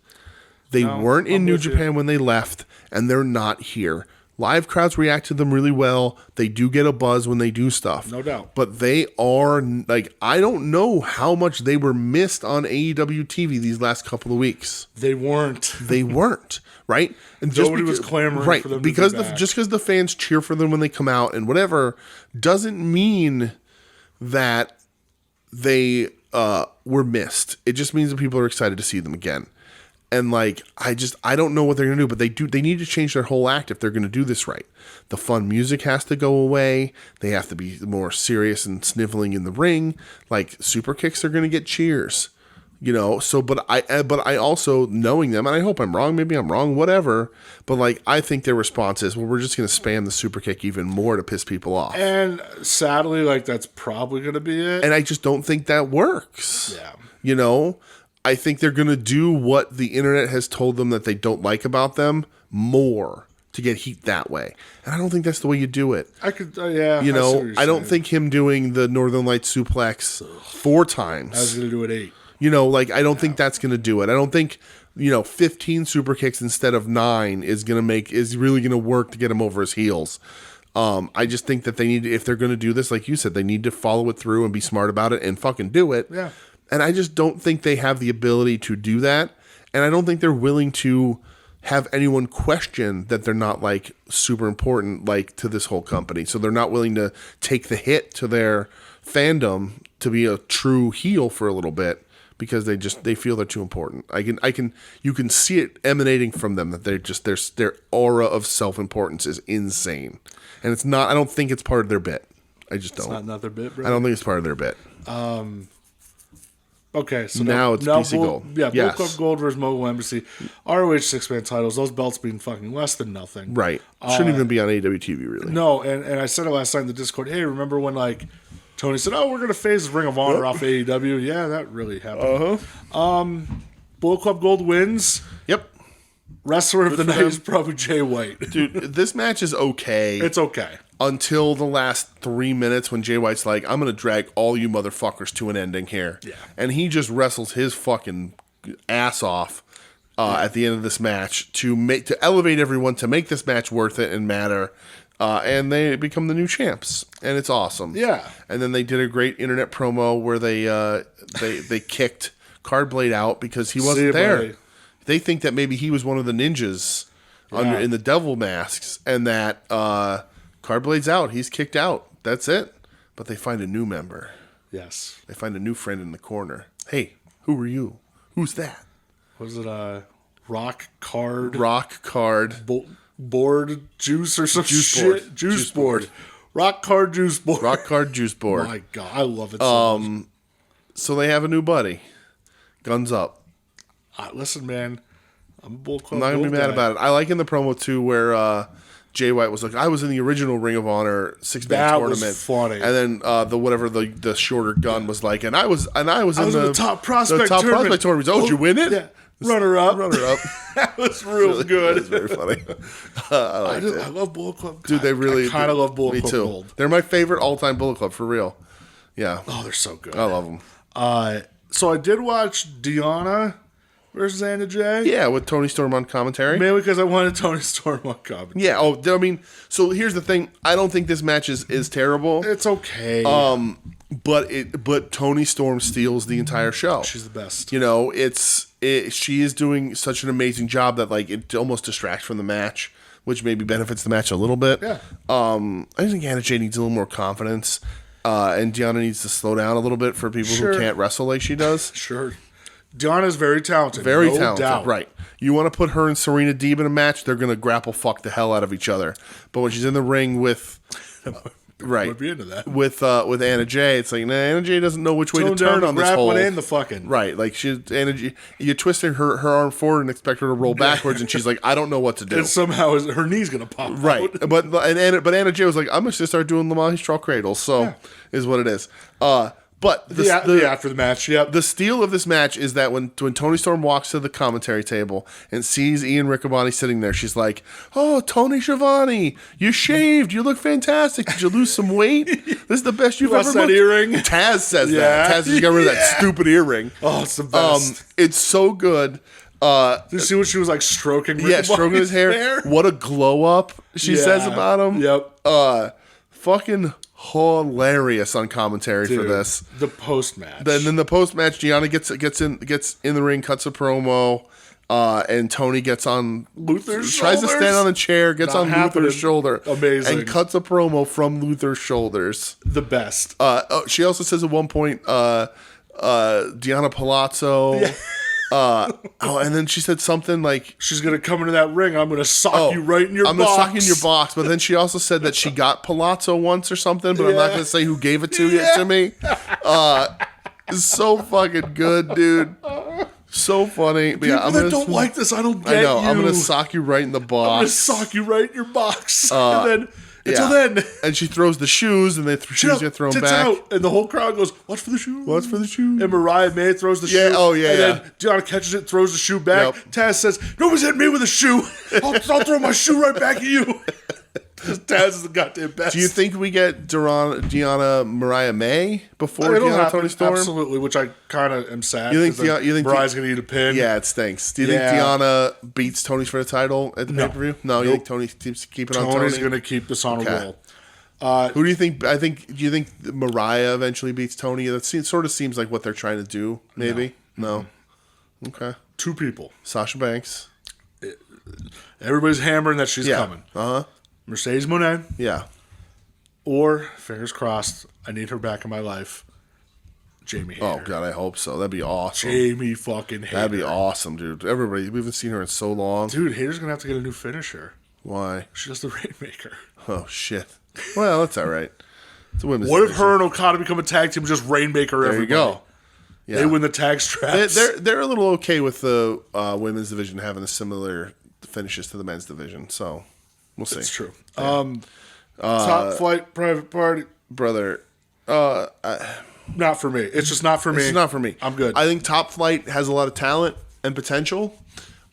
They weren't in New Japan when they left, and they're not here. Live crowds react to them really well. They do get a buzz when they do stuff. No doubt. But they are, like, I don't know how much they were missed on AEW TV these last couple of weeks. They weren't. They weren't, right? And Nobody was clamoring for them to be back. Just because the fans cheer for them when they come out and whatever doesn't mean that they were missed. It just means that people are excited to see them again. And like, I don't know what they're going to do, but they need to change their whole act if they're going to do this right. The fun music has to go away. They have to be more serious and sniveling in the ring. Like super kicks are going to get cheers, you know? So, but I also knowing them, and I hope I'm wrong, maybe I'm wrong, whatever. But like, I think their response is, well, we're just going to spam the super kick even more to piss people off. And sadly, like that's probably going to be it. And I just don't think that works. Yeah. You know? I think they're going to do what the internet has told them that they don't like about them more to get heat that way. And I don't think that's the way you do it. You know, I don't think him doing the Northern Lights suplex 4 times. I was going to do it 8. You know, like, I don't think that's going to do it. I don't think, 15 super kicks instead of 9 is really going to work to get him over his heels. I just think that they need to, if they're going to do this, like you said, they need to follow it through and be smart about it and fucking do it. Yeah. And I just don't think they have the ability to do that. And I don't think they're willing to have anyone question that they're not like super important like to this whole company. So they're not willing to take the hit to their fandom to be a true heel for a little bit because they feel they're too important. You can see it emanating from them that their aura of self-importance is insane. And it's not, I don't think it's part of their bit. I just don't. It's not their bit, bro. I don't think it's part of their bit. Okay, so now it's PC Gold. Yeah, yes. Bullet Club Gold versus Mogul Embassy. ROH 6-man titles. Those belts being fucking less than nothing. Right. Shouldn't even be on AEW TV, really. No, and I said it last night in the Discord. Hey, remember when like Tony said, "Oh, we're gonna phase Ring of Honor off AEW"? Yeah, that really happened. Bullet Club Gold wins. Yep. Wrestler of the night is probably Jay White. Dude, this match is okay. It's okay. Until the last 3 minutes when Jay White's like, I'm going to drag all you motherfuckers to an ending here. Yeah. And he just wrestles his fucking ass off at the end of this match to elevate everyone, to make this match worth it and matter. And they become the new champs. And it's awesome. Yeah. And then they did a great internet promo where they kicked Cardblade out because he wasn't there. Buddy. They think that maybe he was one of the ninjas in the devil masks and that Cardblade's out. He's kicked out. That's it. But they find a new member. Yes. They find a new friend in the corner. Hey, who are you? Who's that? Was it Rock Card? Rock Card. Board Juice or some Juice shit? board. Juice board. Rock Card Juice Board. Rock Card Juice Board. My God, I love it so much. So they have a new buddy. Guns up. Listen, man. I'm a Bullet Club I'm not going to be mad about it. I like in the promo, too, where Jay White was like, I was in the original Ring of Honor 6-man tournament. That was funny. And then the shorter gun was like, and I was in the top prospect tournament. Oh, did you win it? Yeah. Runner up. That was real good. It was very funny. I love Bullet Club. Dude, they really... I kind of love Bullet me Club too. Gold. They're my favorite all-time Bullet Club, for real. Yeah. Oh, they're so good. I love them. So I did watch Deanna versus Anna Jay. Yeah, with Tony Storm on commentary. Mainly because I wanted Tony Storm on commentary. Yeah, I mean, so here's the thing. I don't think this match is terrible. It's okay. But Tony Storm steals the entire show. She's the best. You know, she is doing such an amazing job that like it almost distracts from the match, which maybe benefits the match a little bit. Yeah. I think Anna Jay needs a little more confidence. And Deanna needs to slow down a little bit for people who can't wrestle like she does. Sure. Deanna's very talented. Very no talented, doubt. right. You want to put her and Serena Deeb in a match, they're going to grapple fuck the hell out of each other. But when she's in the ring with... right. Would be into that. With Anna Jay, it's like, nah, Anna Jay doesn't know which way to turn on this whole... and the fucking. Right. Like, Anna Jay, you twisted her arm forward and expect her to roll backwards, and she's like, I don't know what to do. And somehow her knee's going to pop right. out. But Anna Jay was like, I'm going to start doing Le Mans Straw Cradles, so is what it is. But after the match, yep. The steal of this match is that when Tony Storm walks to the commentary table and sees Ian Riccaboni sitting there, she's like, "Oh, Tony Schiavone, you shaved. You look fantastic. Did you lose some weight? This is the best you've ever looked." that earring? Taz says that. Taz says you got rid of that stupid earring. Oh, it's the best. It's so good. Did you see what she was like stroking? Stroking his hair. What a glow up she says about him. Yep. Fucking hilarious on commentary for this. The post match. Then the post match, Gianna gets in the ring, cuts a promo, and Tony gets on Luther's tries to stand on the chair, gets Not on happening. Luther's shoulder, Amazing, and cuts a promo from Luther's shoulders. The best. She also says at one point, Deanna Palazzo. And then she said something like, she's gonna come into that ring. I'm gonna sock you right in your box. I'm gonna sock you in your box. But then she also said that she got Palazzo once or something. But I'm not gonna say who gave it to me. It's so fucking good, dude. So funny. But People that don't like this, I don't get I know. you. I'm gonna sock you right in the box. I'm gonna sock you right in your box. And then until then, and she throws the shoes, and the shoes get thrown back. Out, and the whole crowd goes, "Watch for the shoe! Watch for the shoe!" And Mariah May throws the shoe. And then Deanna catches it, throws the shoe back. Taz says, "Nobody's hit me with a shoe. I'll throw my shoe right back at you." Taz is the goddamn best. Do you think we get Deanna Mariah May before Deanna Tony Storm? Absolutely, which I kind of am sad. You think Mariah's going to eat a pin? Yeah, it stinks. Do you think Deanna beats Tony for the title at the pay-per-view? No, you think Tony keeps keeping on Tony? Tony's going to keep this on a roll. Who do you think? Do you think Mariah eventually beats Tony? That sort of seems like what they're trying to do. Maybe no. Okay. Two people. Sasha Banks. Everybody's hammering that she's Yeah. coming. Mercedes Moné, Yeah. or fingers crossed, I need her back in my life. Jamie Hayter. Oh God, I hope so. That'd be awesome. Jamie fucking Hayter. That'd be awesome, dude. Everybody, we haven't seen her in so long. Dude, Hayter's gonna have to get a new finisher. Why? She does the Rainmaker. Oh shit. Well, that's all right. It's a women's What if division. her and Okada become a tag team, just Rainmaker There everybody? you go. Yeah. They win the tag straps. They're a little okay with the women's division having a similar finishes to the men's division, so we'll see. It's true. Top Flight, Private Party, Brother. not for me. It's just not for me. It's not for me. I'm good. I think Top Flight has a lot of talent and potential.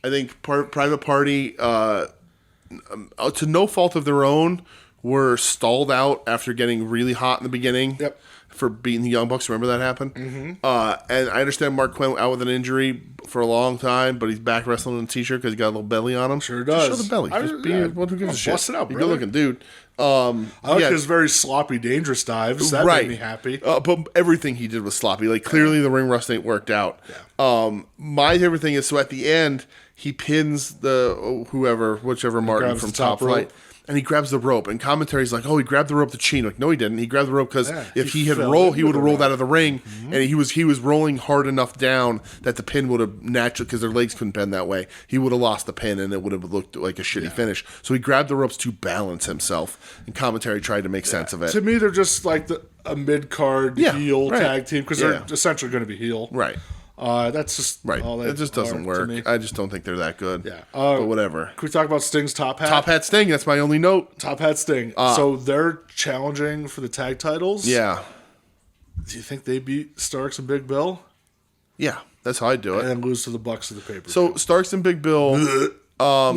I think Private Party, to no fault of their own, were stalled out after getting really hot in the beginning. Yep. For beating the Young Bucks. Remember that happened? Mm-hmm. And I understand Mark Quinn out with an injury for a long time, but he's back wrestling in a t-shirt because he got a little belly on him. Sure does. Just show the belly. Who gives a shit? Bust it out, You're brother. good looking dude. I like his very sloppy, dangerous dives. That made me happy. But everything he did was sloppy. Like, clearly the ring rust ain't worked out. Yeah. My favorite thing is, so at the end, he pins whichever Martin grabs from the top Top Flight, rope. and he grabs the rope. And commentary's like, oh, he grabbed the rope to Chin. Like, no, he didn't. He grabbed the rope because if he had fell rolled, he into would have the rolled rope. out of the ring. Mm-hmm. And he was rolling hard enough down that the pin would have naturally, because their legs couldn't bend that way, he would have lost the pin and it would have looked like a shitty finish. So he grabbed the ropes to balance himself. And commentary tried to make sense of it. To me, they're just like a mid-card heel tag team because they're essentially going to be heel. Right. That's just Right. all they It just doesn't are work. to me. I just don't think they're that good. Yeah. But whatever. Can we talk about Sting's top hat? Top Hat Sting, that's my only note. Top hat Sting. So they're challenging for the tag titles. Yeah. Do you think they beat Starks and Big Bill Yeah. That's how I do and it. then lose to the Bucks of the paper? So Starks and Big Bill. Yeah.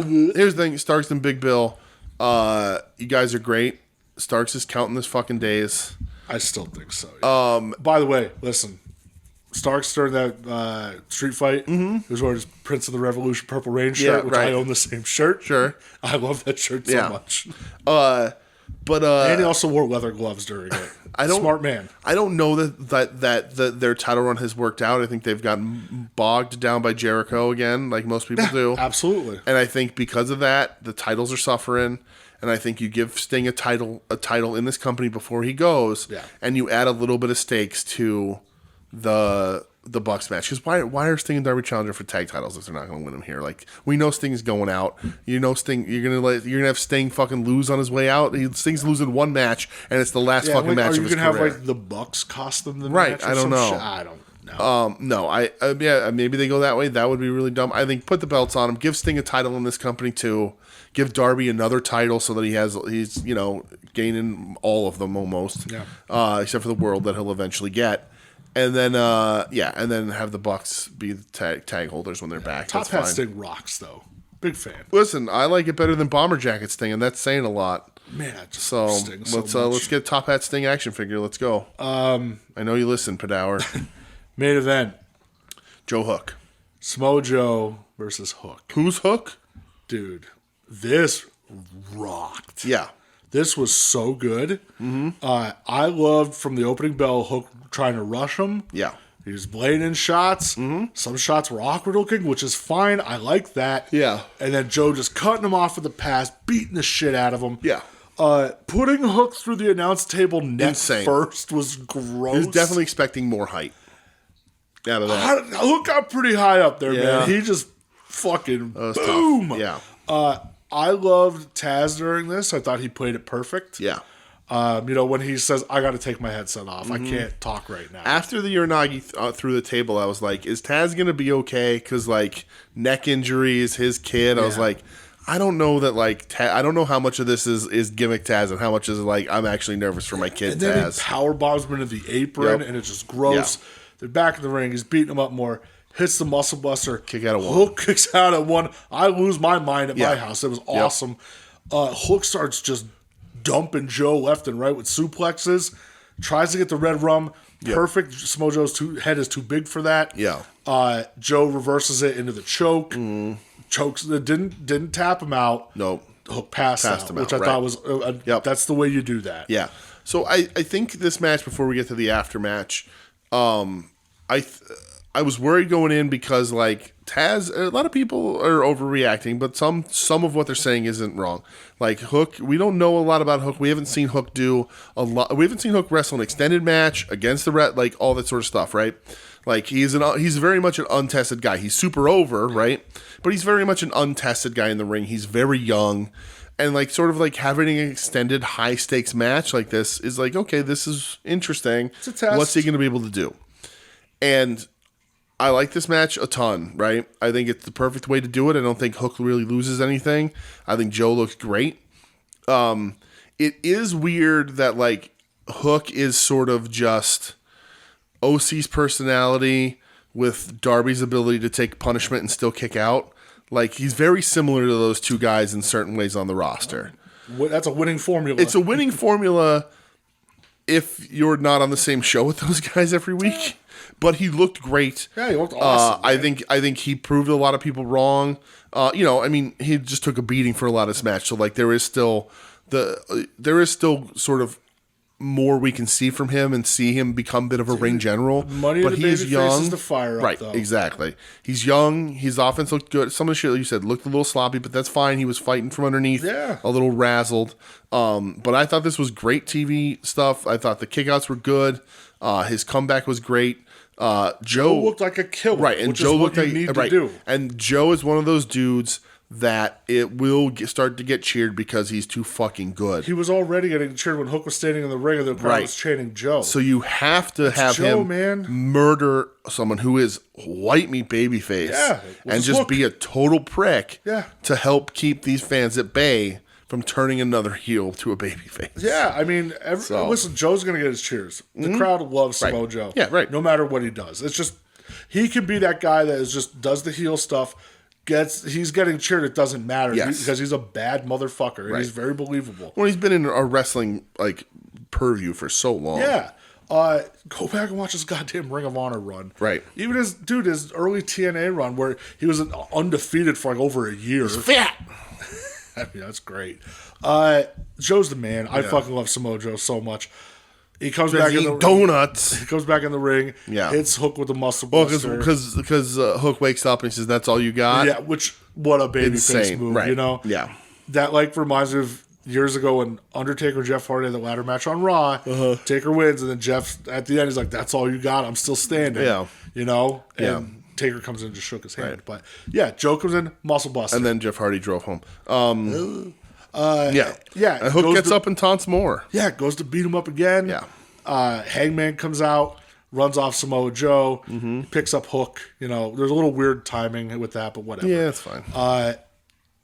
Here's the thing. Starks and Big Bill. You guys are great. Starks is counting his fucking days. I still think so. Yeah. By the way, listen. Starks during that street fight, he was wearing his Prince of the Revolution Purple Rain shirt, which I own the same shirt. Sure. I love that shirt so much. But And he also wore leather gloves during it. Smart man. I don't know that their title run has worked out. I think they've gotten bogged down by Jericho again, like most people do. Absolutely. And I think because of that, the titles are suffering. And I think you give Sting a title in this company before he goes, and you add a little bit of stakes to the Bucks match. Because why are Sting and Darby challenging for tag titles if they're not going to win them here? Like, we know Sting's going out. You know Sting. You're gonna have Sting fucking lose on his way out. Sting's losing one match, and it's the last fucking match of his career. Are you gonna have like the Bucks cost them the Right, match? I don't know. I don't know. No, maybe they go that way. That would be really dumb. I think put the belts on him. Give Sting a title in this company too. Give Darby another title so that he's gaining all of them almost. Yeah. Except for the world that he'll eventually get. And then and then have the Bucks be the tag holders when they're back. Top That's hat fine. Sting rocks though. Big fan. Listen, I like it better than Bomber Jacket Sting, and that's saying a lot. Man, I just So Sting so let's get Top Hat Sting action figure. Let's go. I know you listen, Padour. Main event: Joe Hook. Samoa Joe versus Hook. Who's Hook? Dude, this rocked. Yeah. This was so good. Mm-hmm. I loved from the opening bell Hook trying to rush him. Yeah. He was blading shots. Mm-hmm. Some shots were awkward looking, which is fine. I like that. Yeah. And then Joe just cutting him off with the pass, beating the shit out of him. Yeah. Putting Hook through the announce table neck Insane. first was gross. He was definitely expecting more height out of that. Hook got pretty high up there, Yeah. man. He just fucking boom. Tough. Yeah. I loved Taz during this. I thought he played it perfect. Yeah. When he says, I got to take my headset off. Mm-hmm. I can't talk right now. After the Uranagi through the table, I was like, is Taz going to be okay? Because, neck injuries, his kid. I was like, I don't know that, I don't know how much of this is gimmick Taz and how much is, I'm actually nervous for my kid, and then Taz. he power bombs him into the apron, and it's just gross. Yeah. They're back in the ring. He's beating him up more. Hits the muscle buster. Kick out of one. Hook kicks out at one. I lose my mind at my house. It was awesome. Hook starts just dumping Joe left and right with suplexes. Tries to get the red rum. Perfect. Samoa Joe's head is too big for that. Yeah. Joe reverses it into the choke. Chokes. Didn't tap him out. Nope. Hook passed Passed out, him which out, I thought was that's the way you do that. Yeah. I was worried going in because like Taz, a lot of people are overreacting, but some of what they're saying isn't wrong. Like Hook, we don't know a lot about Hook. We haven't seen Hook do a lot. We haven't seen Hook wrestle an extended match against the like all that sort of stuff, right? Like he's very much an untested guy. He's super over, right? But he's very much an untested guy in the ring. He's very young. And like sort of like having an extended high stakes match like this is like, okay, this is interesting. It's a test. What's he going to be able to do? And I like this match a ton, right? I think it's the perfect way to do it. I don't think Hook really loses anything. I think Joe looks great. It is weird that like Hook is sort of just OC's personality with Darby's ability to take punishment and still kick out. Like he's very similar to those two guys in certain ways on the roster. That's a winning formula. It's a winning formula if you're not on the same show with those guys every week. But he looked great. Yeah, he looked awesome. I think he proved a lot of people wrong. I mean, he just took a beating for a lot of this match. So like there is still sort of more we can see from him and see him become a bit of a ring general. But he is young. The fire up, right, though. Exactly. He's young. His offense looked good. Some of the shit you said looked a little sloppy, but that's fine. He was fighting from underneath, a little razzled. But I thought this was great TV stuff. I thought the kickouts were good. His comeback was great. Joe looked like a killer, right? And Joe looked like to do. And Joe is one of those dudes that it will start to get cheered because he's too fucking good. He was already getting cheered when Hook was standing in the ring and the crowd was chanting Joe. So you have to have Joe, him murder someone who is white meat babyface, and just be a total prick, to help keep these fans at bay from turning another heel to a babyface. Yeah, I mean, listen, Joe's going to get his cheers. The crowd loves Samoa Joe. Yeah, right. No matter what he does. It's just, he can be that guy that is just does the heel stuff, he's getting cheered, it doesn't matter. Because he's a bad motherfucker, and he's very believable. Well, he's been in a wrestling, like, purview for so long. Yeah. Go back and watch his goddamn Ring of Honor run. Right. Even his early TNA run where he was undefeated for like over a year. He's fat! I mean, that's great. Joe's the man. I fucking love Samoa Joe so much. He comes back in the donuts. He comes back in the ring. Yeah, hits Hook with a muscle buster. Because Hook wakes up and he says, "That's all you got." Yeah, what a babyface move, right? You know. Yeah, that like reminds me of years ago when Undertaker and Jeff Hardy had the ladder match on Raw. Taker wins, and then Jeff at the end he's like, "That's all you got. I'm still standing." Yeah, you know. And Taker comes in and just shook his hand. Right. But yeah, Joe comes in, muscle buster. And then Jeff Hardy drove home. Yeah. And Hook gets up and taunts more. Yeah, goes to beat him up again. Yeah. Hangman comes out, runs off Samoa Joe, picks up Hook. You know, there's a little weird timing with that, but whatever. Yeah, it's fine.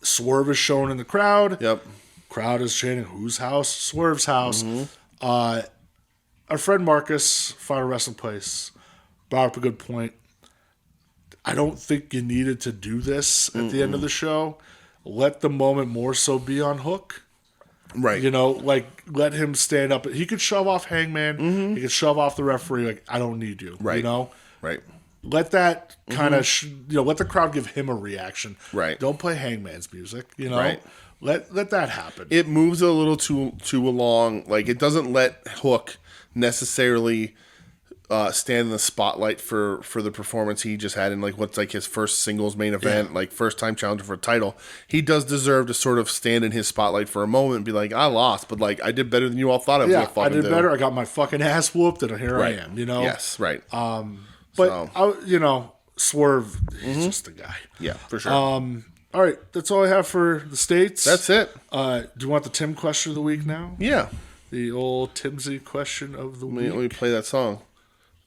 Swerve is shown in the crowd. Yep. Crowd is chanting, whose house? Swerve's house. Our friend Marcus, Final Wrestling Place, brought up a good point. I don't think you needed to do this at the end of the show. Let the moment more so be on Hook. Right. You know, like, let him stand up. He could shove off Hangman. He could shove off the referee. Like, I don't need you. Right. You know? Right. Let that kind of, let the crowd give him a reaction. Right. Don't play Hangman's music. You know? Right. Let that happen. It moves a little too along. Like, it doesn't let Hook necessarily stand in the spotlight for the performance he just had in like what's like his first singles main event, like first time challenger for a title. He does deserve to sort of stand in his spotlight for a moment and be like, I lost, but like I did better than you all thought I was gonna fucking do. I did better. I got my fucking ass whooped, and here I am. You know. Yes. Right. But Swerve, he's just a guy. Yeah, for sure. All right, that's all I have for the States. That's it. Do you want the Tim question of the week now? Yeah. The old Timsy question of the week. Let me play that song.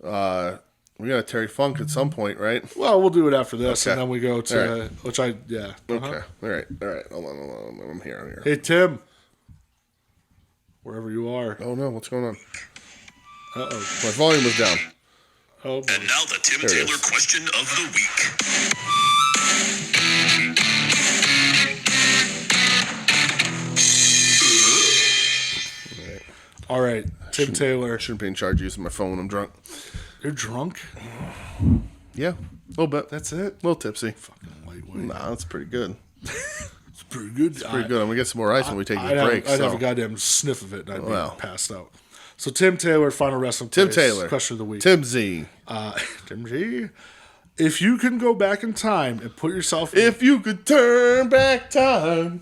We got a Terry Funk at some point, right? Well, we'll do it after this, and then we go to Okay. All right. Hold on. I'm here. Hey, Tim. Wherever you are. Oh, no. What's going on? Uh-oh. My volume was down. Oh, boy. And now the Tim Taylor question of the week. All right, Tim Taylor. Shouldn't be in charge of using my phone when I'm drunk. You're drunk? Yeah, a little bit. That's it? A little tipsy. Fucking lightweight. Nah, that's pretty good. It's pretty good. It's pretty good. I'm going to get some more ice when we take this break. I'd have a goddamn sniff of it and I'd be passed out. So Tim Taylor, Final Wrestling Tim Place, Taylor. question of the week. Tim Z. Tim G. If you can go back in time and put yourself... If you could turn back time.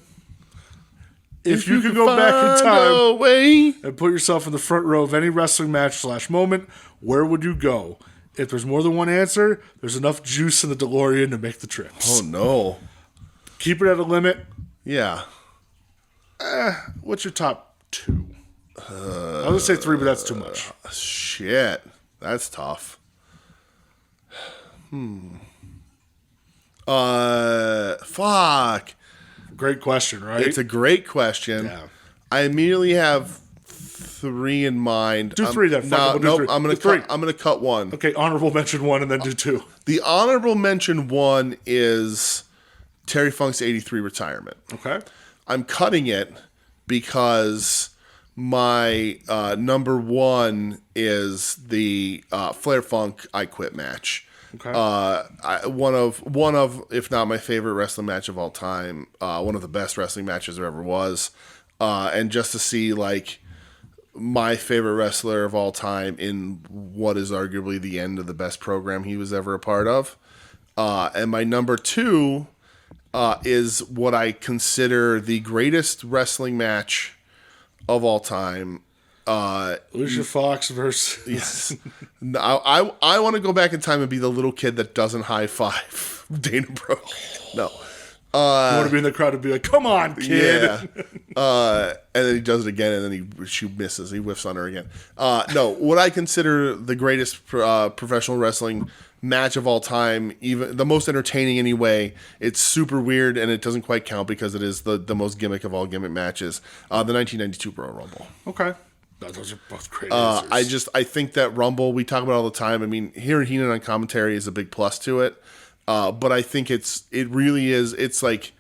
If you could go back in time way. and put yourself in the front row of any wrestling match / moment, where would you go? If there's more than one answer, there's enough juice in the DeLorean to make the trips. Oh, no. Keep it at a limit. Yeah. What's your top 2? I was going to say 3, but that's too much. Shit. That's tough. Fuck. Great question, right? It's a great question. Yeah. I immediately have 3 in mind. Do 3 then. Fuck it, we'll do 3. I'm gonna cut 1. Okay, honorable mention 1 and then do 2. The honorable mention 1 is Terry Funk's 83 retirement. Okay. I'm cutting it because my number 1 is the Flair Funk I Quit match. Okay. One of, if not my favorite wrestling match of all time, one of the best wrestling matches there ever was, and just to see like my favorite wrestler of all time in what is arguably the end of the best program he was ever a part of, and my number 2 is what I consider the greatest wrestling match of all time. Lucia Fox versus... Yes. I want to go back in time and be the little kid that doesn't high five Dana Brooke. No. You want to be in the crowd and be like, come on, kid. Yeah. And then he does it again, and then she misses. He whiffs on her again. No, what I consider the greatest professional wrestling match of all time, even the most entertaining anyway. It's super weird, and it doesn't quite count because it is the most gimmick of all gimmick matches. The 1992 Royal Rumble. Okay. Those are both great answers. I think that Rumble, we talk about all the time. I mean, hearing Heenan on commentary is a big plus to it. But I think it really is. It's like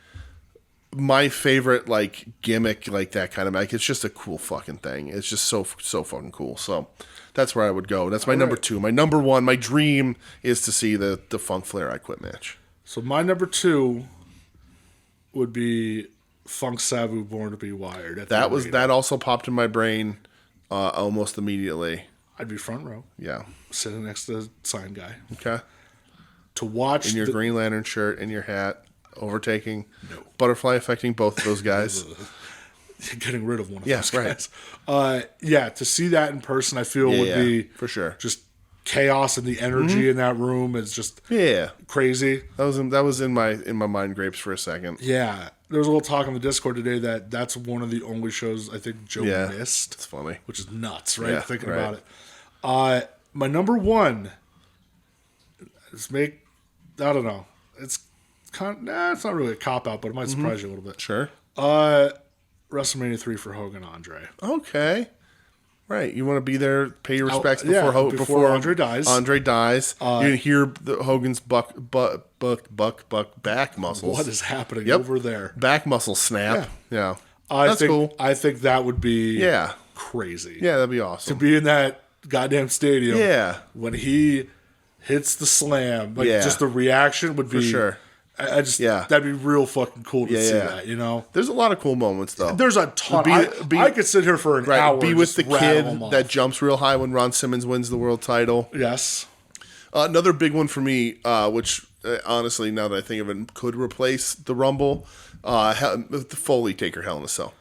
my favorite like gimmick, like that kind of like. It's just a cool fucking thing. It's just so fucking cool. So that's where I would go. That's my number 2. My number 1, my dream is to see the Funk Flair I Quit match. So my number 2 would be Funk Sabu Born to Be Wired. That also popped in my brain almost immediately. I'd be front row. Yeah. Sitting next to the sign guy. Okay. To watch in your Green Lantern shirt and your hat, overtaking, butterfly affecting both of those guys. Getting rid of one of those guys. Right. To see that in person, I feel would be for sure. Just chaos and the energy in that room is just crazy. That was in my mind grapes for a second. Yeah. There was a little talk on the Discord today that's one of the only shows I think Joe missed. It's funny. Which is nuts, right? Yeah, Thinking about it. My number 1 is I don't know. It's it's not really a cop-out, but it might surprise you a little bit. Sure. WrestleMania 3 for Hogan Andre. Okay. Right. You want to be there, pay your respects before Andre dies. Andre dies. You hear Hogan's back muscles. What is happening over there? Back muscle snap. Yeah. That's cool. I think that would be crazy. Yeah, that'd be awesome. To be in that goddamn stadium. Yeah. When he hits the slam, just the reaction would be... For sure. That'd be real fucking cool to see that, you know? There's a lot of cool moments, though. There's a ton. I could sit here for an hour. Be with the kid that jumps real high when Ron Simmons wins the world title. Yes. Another big one for me, which honestly, now that I think of it, could replace the Rumble, Foley Taker Hell in a Cell.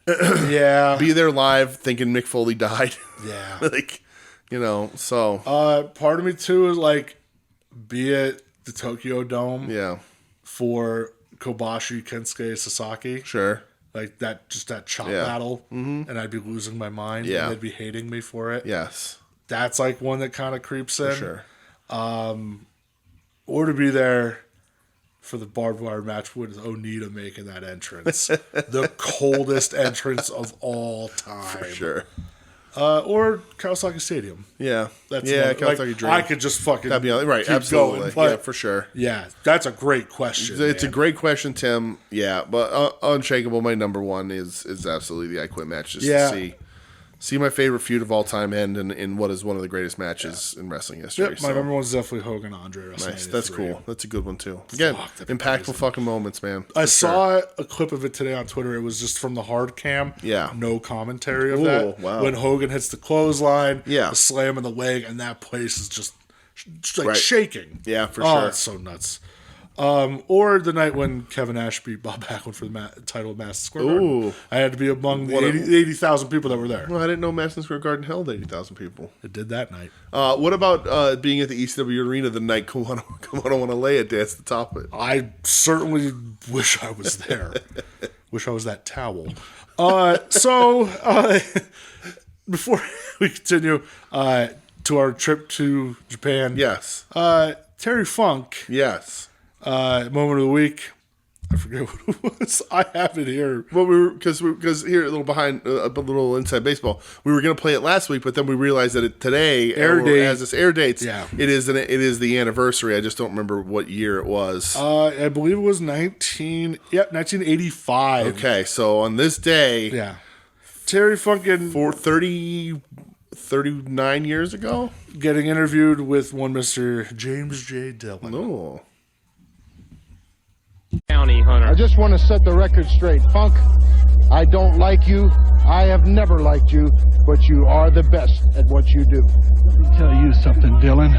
Yeah. Be there live thinking Mick Foley died. Yeah. So. Part of me, too, is like, be at the Tokyo Dome. Yeah. For Kobashi, Kensuke, Sasaki. Sure. Like that chop battle. Mm-hmm. And I'd be losing my mind. Yeah. And they'd be hating me for it. Yes. That's like one that kind of creeps in. For sure. Or to be there for the barbed wire match with Onita making that entrance. The coldest entrance of all time. For sure. Or Kawasaki Stadium. Yeah. Kawasaki Dream. I could just fucking that'd be right. keep Absolutely. Going, yeah, for sure. Yeah, that's a great question. It's a great question, Tim. Yeah, but Unshakable, my number 1 is absolutely the I Quit match. Just to see see my favorite feud of all time end in what is one of the greatest matches in wrestling history. Yep, my number one's definitely Hogan Andre. Nice, that's cool. That's a good one too. Again, impactful fucking moments, man. I saw a clip of it today on Twitter. It was just from the hard cam. Yeah. No commentary of that. Wow. When Hogan hits the clothesline, Yeah. the slam in the leg, and that place is just like shaking. Yeah, for Oh, sure. it's so nuts. Or the night when Kevin Nash beat Bob Backlund for the title of Madison Square Garden. I had to be among the 80,000 people that were there. Well, I didn't know Madison Square Garden held 80,000 people. It did that night. What about being at the ECW arena the night Kawana Wanalea danced the top of it? I certainly wish I was there. Wish I was that towel. Before we continue to our trip to Japan, Yes. Terry Funk, Yes. moment of the week. I forget what it was. I have it here. Well, because here a little behind a little inside baseball. We were going to play it last week, but then we realized that today has this air dates. Yeah, it is the anniversary. I just don't remember what year it was. I believe it was 1985. Okay, so on this day, Yeah, Terry Funkin for 39 years ago, getting interviewed with one Mr. James J. Dillon. no. County Hunter. I just want to set the record straight. Funk, I don't like you. I have never liked you, but you are the best at what you do. Let me tell you something, Dylan.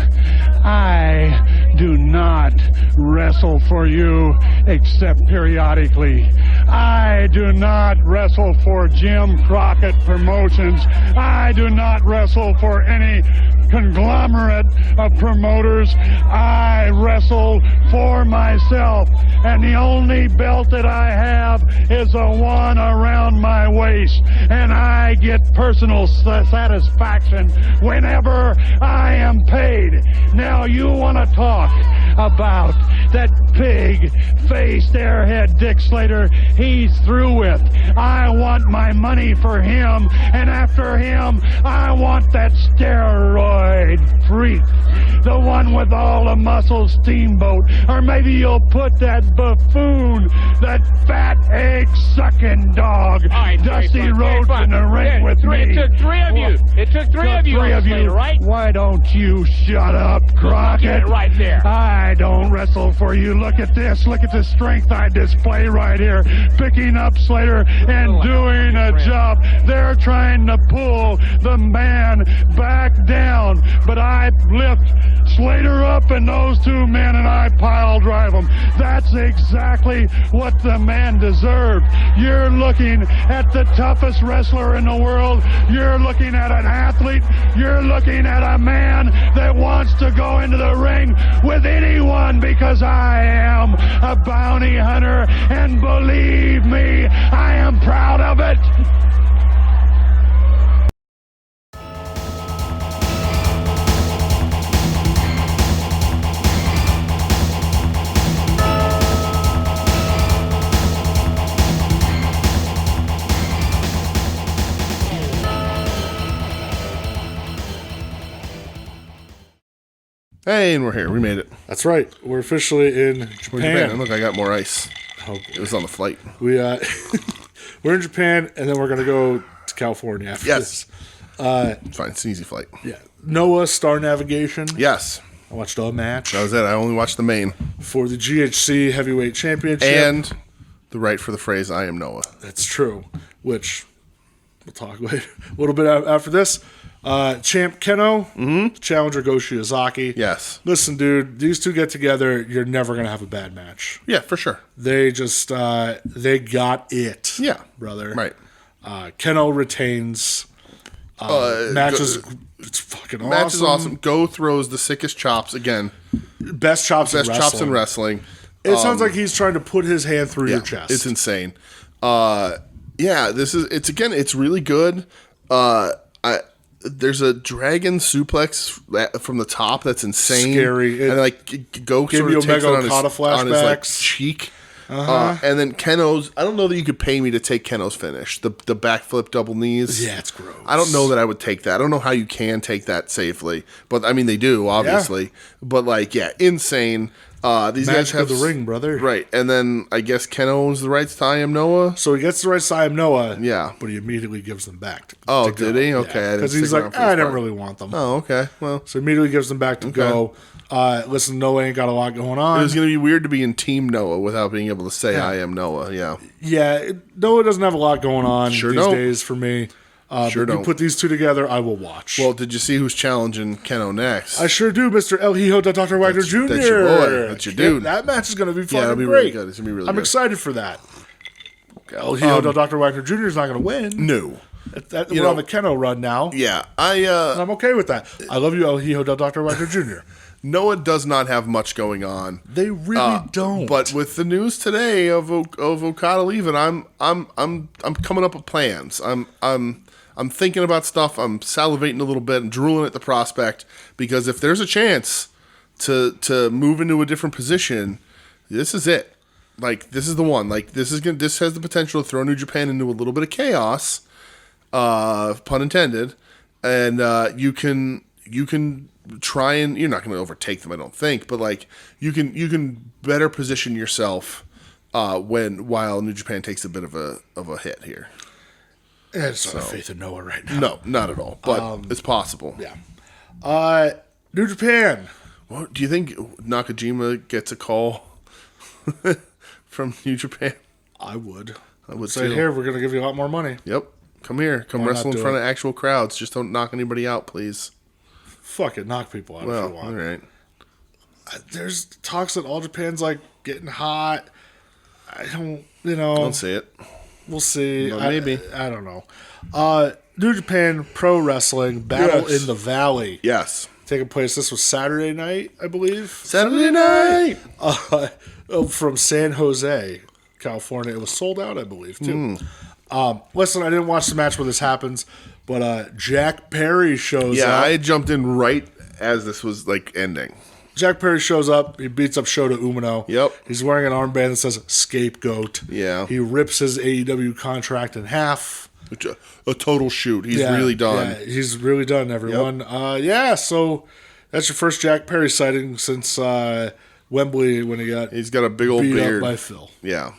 I do not wrestle for you except periodically. I do not wrestle for Jim Crockett Promotions. I do not wrestle for any conglomerate of promoters. I wrestle for myself, and the only belt that I have is the one around my waist, and I get personal satisfaction whenever I am paid. Now you want to talk about that pig-faced airhead Dick Slater? He's through with. I want my money for him, and after him, I want that steroid freak, the one with all the muscles, Steamboat. Or maybe you'll put that buffoon, that fat egg-sucking dog, Dusty Rhodes in the ring with me. It took three of you. It took three of you, Slater, right? Why don't you shut up, Crockett? Get it right there. I don't wrestle for you. Look at this. Look at the strength I display right here. Picking up Slater and doing a job. They're trying to pull the man back down, but I lift Slater up and those two men and I pile drive them. That's exactly what the man deserved. You're looking at the toughest wrestler in the world. You're looking at an athlete. You're looking at a man that wants to go into the ring with anyone, because I am a bounty hunter, and believe me, I am proud of it. Hey, and we're here. We made it. That's right. We're officially in Japan. We're in Japan. And look, I got more ice. Oh, It was on the flight. we're in Japan, and then we're gonna go to California after Yes. this. It's fine. It's an easy flight. Yeah, Noah Star Navigation. Yes. I watched a match That was it. I only watched the main. for the GHC Heavyweight Championship, And the right for the phrase, I am Noah. that's true. Which we'll talk later, a little bit after this. Champ Keno, challenger Go Shiozaki. Yes. Listen, dude, these two get together, you're never gonna have a bad match. Yeah, for sure. They just they got it. Yeah. brother. Right. Keno retains. Matches, it's fucking awesome. Match is awesome. Go throws the sickest chops again. Best chops In wrestling. It sounds like he's trying to put his hand through your chest. It's insane. It's really good. There's a dragon suplex from the top that's insane. Scary. And Go sort of takes it on his flashbacks. cheek. And then Keno's, I don't know that you could pay me to take Keno's finish. The backflip double knees. Yeah, it's gross. I don't know that I would take that. I don't know how you can take that safely. But I mean, they do, obviously. Yeah. But insane. These guys Magic have of the ring, brother. Right. And then I guess Ken owns the rights to I Am Noah. So he gets the rights to I Am Noah. Yeah. But he immediately gives them back. Did he? Okay. Because he's like, I didn't really want them. Oh, okay. Well, So he immediately gives them back to go. Listen, Noah ain't got a lot going on. it was going to be weird to be in Team Noah without being able to say I Am Noah. Yeah. Yeah, Noah doesn't have a lot going on Sure these don't. days for me. Sure but you don't. put these two together, I will watch. Well, did you see who's challenging Keno next? I sure do, Mr. El Hijo de Dr. Wagner Jr. That's your boy. That's your dude. That match is going to be fucking it'll be great. really good. It's going to be really I'm good. excited for that. El Hijo de Dr. Wagner Jr. is not going to win. No. We're on the Keno run now. Yeah. And I'm okay with that. I love you, El Hijo de Dr. Wagner Jr. Noah does not have much going on. They really don't. But with the news today of Okada leaving, I'm coming up with plans. I'm thinking about stuff. I'm salivating a little bit and drooling at the prospect because if there's a chance to move into a different position, this is it. Like this is the one. Like this has the potential to throw New Japan into a little bit of chaos, pun intended. And you can try and you're not going to overtake them, I don't think, but like you can better position yourself while New Japan takes a bit of a hit here. I just don't have faith in Noah right now. No, not at all. But it's possible. Yeah. New Japan. Well, do you think Nakajima gets a call from New Japan? I would say, say, here, we're going to give you a lot more money. Yep. Come here. Come Why wrestle not in do front it? of actual crowds. Just don't knock anybody out, please. Fuck it, knock people out if Well, you want. all right. There's talks that All Japan's like getting hot. I don't, Don't say it. We'll see. Well, maybe. I don't know. New Japan Pro Wrestling Battle Yes. in the Valley Yes. taking place. This was Saturday night, I believe. Saturday night. From San Jose, California. It was sold out, I believe, too. Hmm. Listen, I didn't watch the match where this happens, but Jack Perry shows Yeah, up. I jumped in right as this was like ending. Jack Perry shows up. He beats up Shota Umino. Yep. He's wearing an armband that says "Scapegoat." Yeah. He rips his AEW contract in half. Which a total shoot. He's Yeah, really done. Yeah, he's really done, everyone. So that's your first Jack Perry sighting since Wembley when he got He's got a big old beat beard. up by Phil. Yeah.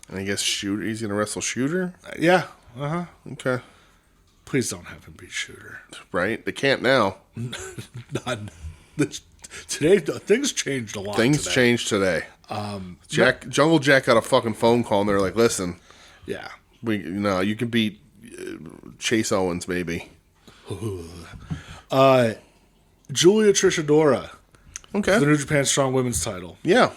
And I guess Shooter. He's gonna wrestle Shooter. Yeah. Uh-huh. Okay. Please don't have him beat Shooter. Right. They can't now. Today, things changed a lot. Things today. changed today. Jungle Jack got a fucking phone call and they're like, "Listen, Yeah. you can beat Chase Owens, maybe." Julia Trishadora, Okay. the New Japan Strong Women's title. Yeah.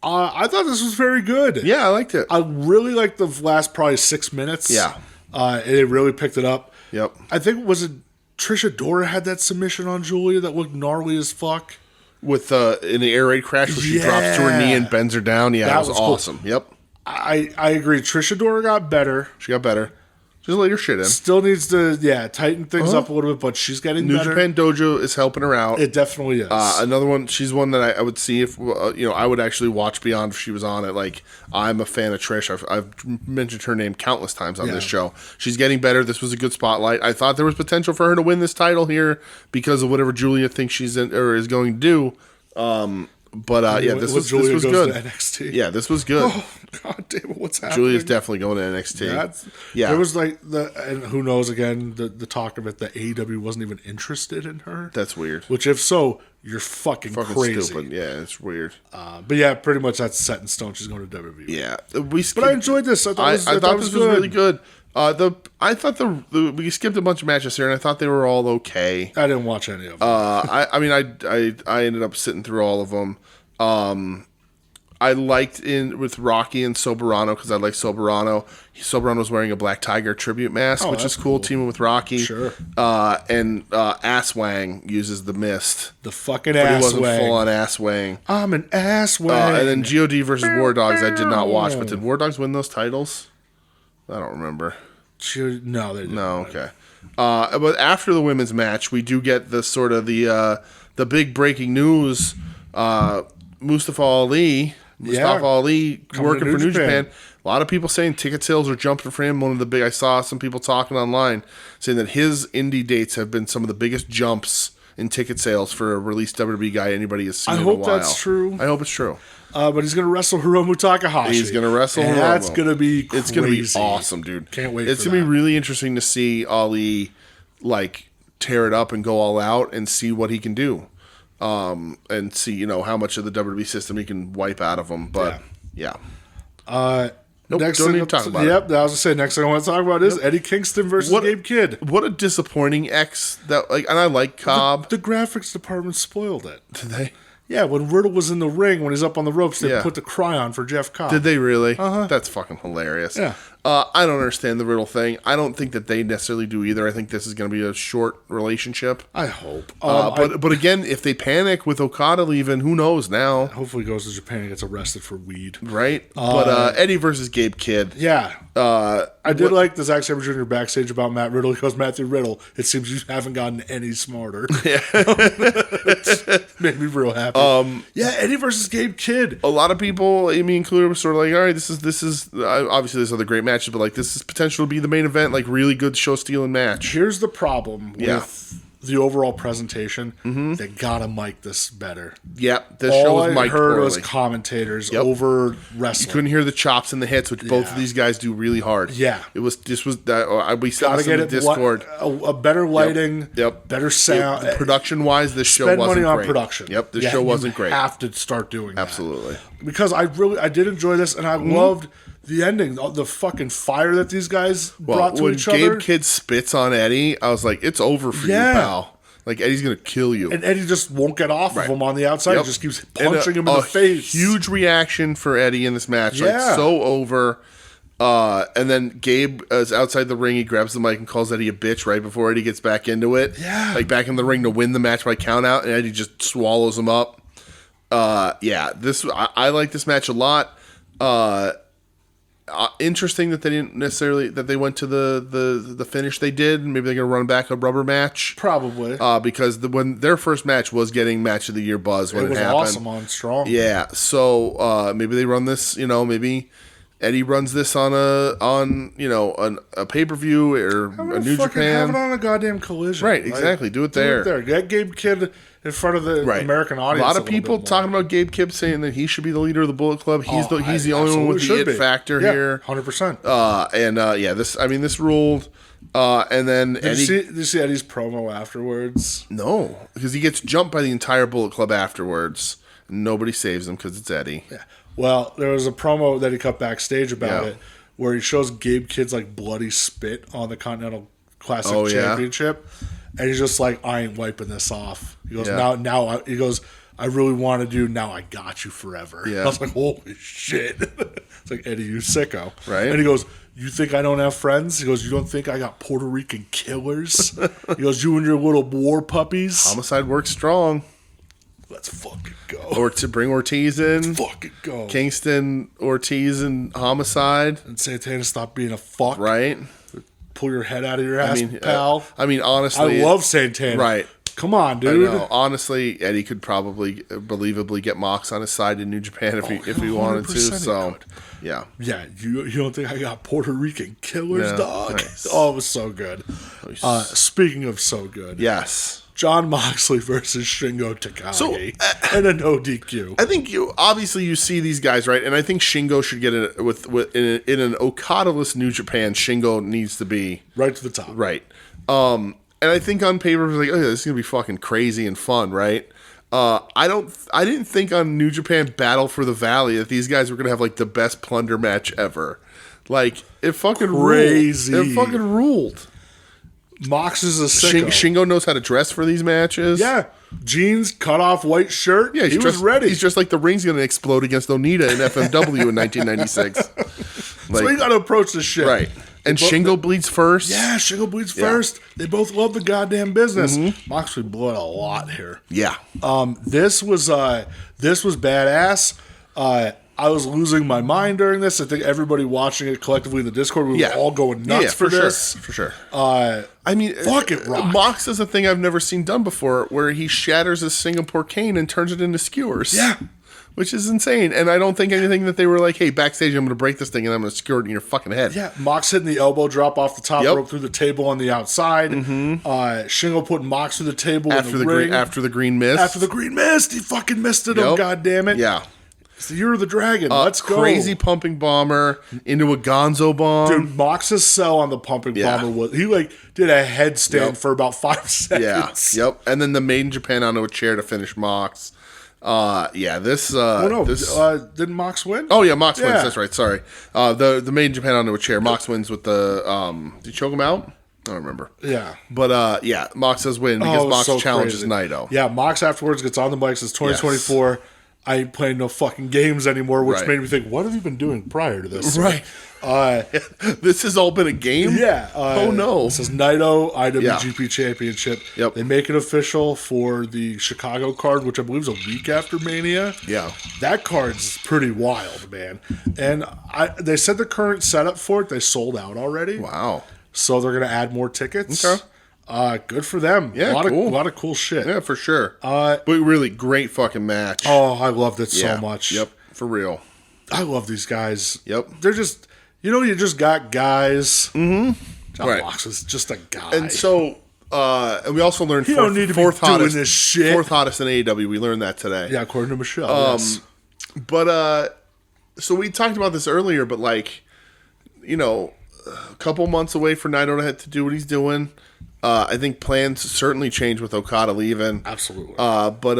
I thought this was very good. Yeah, I liked it. I really liked the last probably 6 minutes. Yeah. It really picked it up. Yep. I think, was it Trishadora had that submission on Julia that looked gnarly as fuck? With in the air raid crash where she drops to her knee and bends her down. Yeah, that was was cool. awesome. Yep. I agree. Trishadora got better. She got better. Just let her shit in. Still needs to, tighten things up a little bit, but she's getting New better. Japan Dojo is helping her out. It definitely is. Another one, she's one that I would see if, I would actually watch Beyond if she was on it. Like, I'm a fan of Trish. I've mentioned her name countless times on this show. She's getting better. This was a good spotlight. I thought there was potential for her to win this title here because of whatever Julia thinks she's in, or is going to do. This was goes good. to NXT. Yeah, this was good. Oh, God damn it, what's happening? Julia's definitely going to NXT. There was and who knows, again, the talk of it that AEW wasn't even interested in her. That's weird. Which, if so, you're fucking crazy. Stupid. Yeah, it's weird. But yeah, pretty much that's set in stone. She's going to WWE. Yeah, but I enjoyed this. I thought this was really good. I thought we skipped a bunch of matches here, and I thought they were all okay. I didn't watch any of them. I ended up sitting through all of them. I liked with Rocky and Soberano because I like Soberano. Soberano was wearing a Black Tiger tribute mask, which is cool. Teaming with Rocky. Sure. And Asswang uses the mist. The fucking But ass he wasn't wang. full on Asswang. I'm an ass wang. And then God versus War Dogs I did not watch, but did War Dogs win those titles? I don't remember. No, they didn't. No, okay. But after the women's match, we do get the sort of the big breaking news. Mustafa Ali working for New Japan. A lot of people saying ticket sales are jumping for him. I saw some people talking online saying that his indie dates have been some of the biggest jumps in ticket sales for a released WWE guy anybody has seen I in a hope while. that's true. I hope it's true. But he's going to wrestle Hiromu Takahashi. He's going to wrestle and Hiromu. that's going to be crazy. It's going to be awesome, dude. Can't wait It's for going to that. be really interesting to see Ali, like, tear it up and go all out and see what he can do. And see, you know, how much of the WWE system he can wipe out of him. But, yeah. Nope, Next don't thing, need to talk about yep, it. I was going to say, next thing I want to talk about is Eddie Kingston versus Gabe Kidd. What a disappointing X that, like, and I like Cobb. The graphics department spoiled it. Did they? Yeah, when Riddle was in the ring, when he's up on the ropes, they Yeah. put the cryon for Jeff Cobb. Did they really? That's fucking hilarious. Yeah. I don't understand the Riddle thing. I don't think that they necessarily do either. I think this is going to be a short relationship. I hope. But again, if they panic with Okada leaving, who knows now, Hopefully he goes to Japan and gets arrested for weed. right? But Eddie versus Gabe Kidd. Yeah. I did like the Zack Sabre Jr. backstage about Matt Riddle. He goes, Matthew Riddle, it seems you haven't gotten any smarter. Yeah. Made me real happy. Yeah, Eddie versus Gabe Kidd. A lot of people, me included, were sort of like, all right, this is obviously there's other great matches, but like this is potential to be the main event, like really good show stealing match. Here's the problem Yeah. with the overall presentation. They gotta mic this better. Yep, this show All was I mic'd heard poorly. was commentators Yep. over You wrestling. couldn't hear the chops and the hits, which both of Yeah. these guys do really hard. Yeah. we said Gotta this get in it the Discord. a better lighting, Yep. better sound. Production wise, this show Spend wasn't money on great. production. Yep, this Yeah, show wasn't you great. have to start doing that. Absolutely. Because I did enjoy this, and I loved the ending, the fucking fire that these guys brought to when each Gabe other. Kidd spits on Eddie, I was like, it's over for Yeah. you, pal. Like, Eddie's going to kill you. And Eddie just won't get off Right. of him on the outside. Yep. He just keeps And punching him in the face. Huge reaction for Eddie in this match. Like, Yeah. so over. And then Gabe is outside the ring. He grabs the mic and calls Eddie a bitch right before Eddie gets back into it. Yeah. Like, back in the ring to win the match by count out. And Eddie just swallows him up. I like this match a lot. Interesting that they didn't necessarily that they went to the finish they did. Maybe they're gonna run back a rubber match, Probably. because when their first match was getting match of the year buzz when it was happened. awesome on Strong. Yeah, so maybe they run this. Maybe Eddie runs this on a pay per view or a New Have Japan. it on a goddamn Collision. Right, exactly. Do it there. Get Gabe Kidd in front of the American audience. A lot of little people bit more. talking about Gabe Kidd saying that he should be the leader of the Bullet Club. He's the only one with the it factor here. 100%. This ruled. And then Did you see Eddie's promo afterwards? No, because he gets jumped by the entire Bullet Club afterwards. Nobody saves him because it's Eddie. Yeah. Well, there was a promo that he cut backstage about it where he shows Gabe Kidd's like bloody spit on the Continental Classic Championship. And he's just like, I ain't wiping this off. He goes, he goes, I really want to do, now I got you forever. Yeah. I was like, holy shit. It's like, Eddie, you sicko. Right. And he goes, you think I don't have friends? He goes, you don't think I got Puerto Rican killers? He goes, you and your little war puppies? Homicide works strong. Let's fucking go. Or to bring Ortiz in. Fucking go. Kingston, Ortiz, and Homicide. And Santana, stop being a fuck. Right. Pull your head out of your ass, pal. Honestly. I love Santana. Right. Come on, dude. I know. Honestly, Eddie could probably believably get Mox on his side in New Japan if he wanted to. 100% he So, could. yeah. Yeah, you don't think I got Puerto Rican killers, Yeah, dog? nice. Oh, it was so good. Speaking of so good, Yes. John Moxley versus Shingo Takagi and a no DQ. I think you see these guys, right? And I think Shingo should get in an Okada-less New Japan. Shingo needs to be Right to the top. right. And I think on paper, it's like, oh, this is gonna be fucking crazy and fun, right? I didn't think on New Japan Battle for the Valley that these guys were gonna have like the best plunder match ever. Like it fucking Crazy. ruled. It fucking ruled. Mox is a sicko. Shingo knows how to dress for these matches. Yeah. Jeans, cut off white shirt. Yeah, he was ready. He's just like the ring's going to explode against Onita in FMW in 1996. So you got to approach this shit. Right. And Shingo bleeds first. Yeah, Shingo bleeds first. They both love the goddamn business. Moxley bled a lot here. Yeah. This was badass. I was losing my mind during this. I think everybody watching it collectively in the Discord, we were all going nuts for this. Sure. For sure. I mean, fuck it, rock. Mox is a thing I've never seen done before, where he shatters a Singapore cane and turns it into skewers. Yeah. which is insane. And I don't think anything that they were like, hey, backstage, I'm going to break this thing and I'm going to skewer it in your fucking head. Yeah, Mox hitting the elbow drop off the top Yep. rope through the table on the outside. Shingo putting Mox through the table After in the ring. after the green mist. After the green mist, he fucking missed it. Yep. Oh, God damn it. Yeah. It's the Year of the Dragon. Let's go. Crazy pumping bomber into a gonzo bomb. Dude, Mox's sell on the pumping Yeah. bomber was he did a headstand Yep. for about 5 Yeah. seconds. Yep. And then the Made in Japan onto a chair to finish Mox. This. Didn't Mox win? Oh yeah, Mox Yeah. wins. That's right. Sorry. The Made in Japan onto a chair. Mox wins with the. Did you choke him out? I don't remember. Yeah. But Mox does win because Oh, Mox so challenges crazy. Naito. Yeah, Mox afterwards gets on the mic, says 2024. I ain't playing no fucking games anymore, which Right. made me think, what have you been doing prior to this? Right. This has all been a game. Yeah. Oh no. This is Naito IWGP Championship. Yep. They make it official for the Chicago card, which I believe is a week after Mania. Yeah. That card's pretty wild, man. And they said the current setup for it, they sold out already. Wow. So they're going to add more tickets. Okay. Good for them. Yeah, a cool. lot of cool shit. Yeah, for sure. But really great fucking match. Oh, I loved it Yeah. so much. Yep. For real. I love these guys. Yep. They're just, you just got guys. Mm-hmm. John Right. Mox is just a guy. And so, and we also learned You don't need to be fourth doing hottest, this shit. fourth hottest in AEW. We learned that today. yeah, according to Michelle. Yes. But so we talked about this earlier, but like, a couple months away for Naito to do what he's doing. I think plans certainly change with Okada leaving. Absolutely. But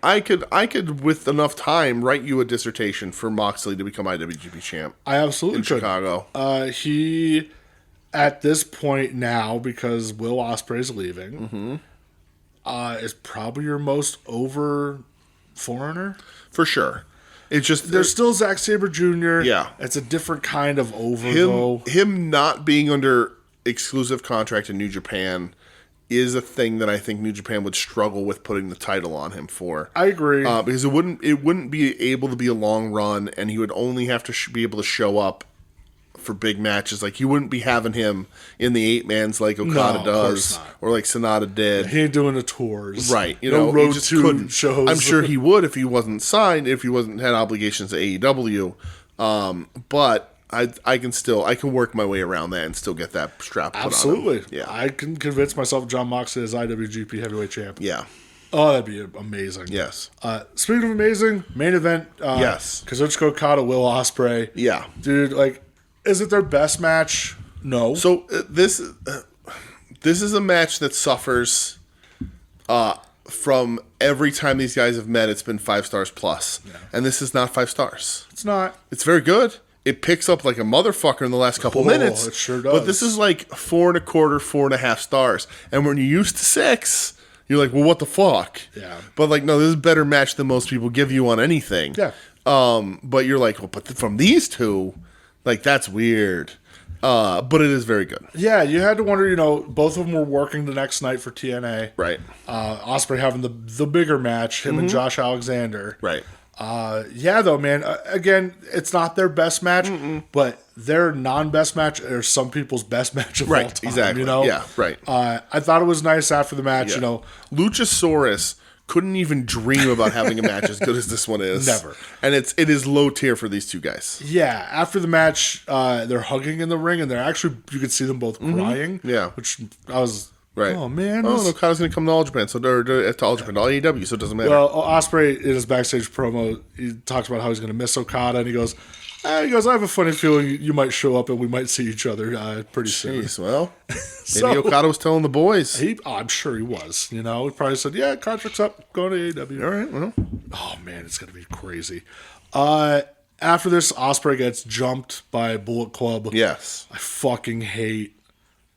I could with enough time write you a dissertation for Moxley to become IWGP champ I absolutely in could. Chicago. He, at this point now, because Will Ospreay's leaving, is probably your most over foreigner. For sure. It's just There's still Zack Sabre Jr. Yeah. It's a different kind of over, though. him not being under exclusive contract in New Japan is a thing that I think New Japan would struggle with putting the title on him for. I agree. Because it wouldn't be able to be a long run, and he would only have to be able to show up for big matches. Like, you wouldn't be having him in the 8-mans like Okada of does, course not. or like Sonata did. He ain't doing the tours. Right, no he road just to couldn't. shows. I'm sure he would if he wasn't signed, if he wasn't had obligations to AEW. But I can work my way around that and still get that strap put on him. Absolutely. Yeah. I can convince myself John Moxley is IWGP Heavyweight Champ. Yeah. Oh, that'd be amazing. Yes. Speaking of amazing, main event. Yes. Kazuchika Okada, Will Ospreay. Yeah. Dude, like, is it their best match? No. So this is a match that suffers from every time these guys have met. It's been 5 stars plus, and this is not 5 stars. It's not. It's very good. It picks up like a motherfucker in the last couple minutes. It sure does. But this is like 4.25, 4.5 stars. And when you're used to 6, you're like, well, what the fuck? Yeah. But like, no, this is a better match than most people give you on anything. Yeah. But you're like, well, but from these two, like, that's weird. But it is very good. Yeah, you had to wonder, both of them were working the next night for TNA. Right. Ospreay having the bigger match, him and Josh Alexander. Right. Yeah, though, man. Again, it's not their best match, but their non-best match are some people's best match of all time. Exactly. Yeah, right. I thought it was nice after the match, Yeah. Luchasaurus couldn't even dream about having a match as good as this one is. Never. And it is low tier for these two guys. Yeah, after the match, they're hugging in the ring, and they're actually, you could see them both crying. Yeah. Which I was, Right. oh, man. Oh, this- Okada's going to come to All Japan, to All Japan, to all AEW, so it doesn't matter. Well, Ospreay in his backstage promo, he talks about how he's going to miss Okada, and he goes, I have a funny feeling you might show up and we might see each other pretty soon. Jeez, well, maybe So- Okada was telling the boys. I'm sure he was. He probably said, "Yeah, contract's up, going to AEW." All right, well. Oh man, it's gonna be crazy. After this, Ospreay gets jumped by Bullet Club. Yes. I fucking hate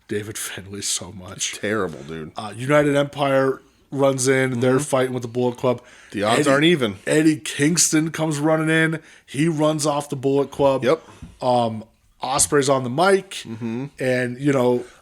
David Finlay so much. Terrible, dude. United Empire runs in, and they're fighting with the Bullet Club. The odds aren't even. Eddie Kingston comes running in. He runs off the Bullet Club. Yep. Ospreay's on the mic, and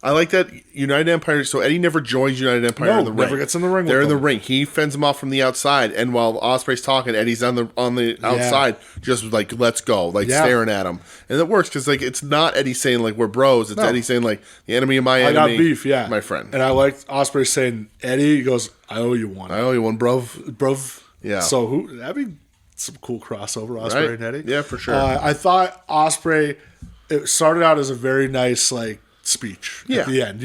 I like that United Empire. So Eddie never joins United Empire No, in the ring. never gets in the ring They're with in the them. ring. He fends them off from the outside, and while Ospreay's talking, Eddie's on the outside, just like, let's go, like Yeah. staring at him, and it works because like it's not Eddie saying like we're bros. It's No. Eddie saying like the enemy of my I enemy. got beef, yeah, my friend. And I liked Ospreay saying, "Eddie," he goes, "I owe you one, I owe you one, bro. bro." Yeah. So that'd be some cool crossover, Ospreay and Eddie. Yeah, for sure. I thought Ospreay, it started out as a very nice speech at the end,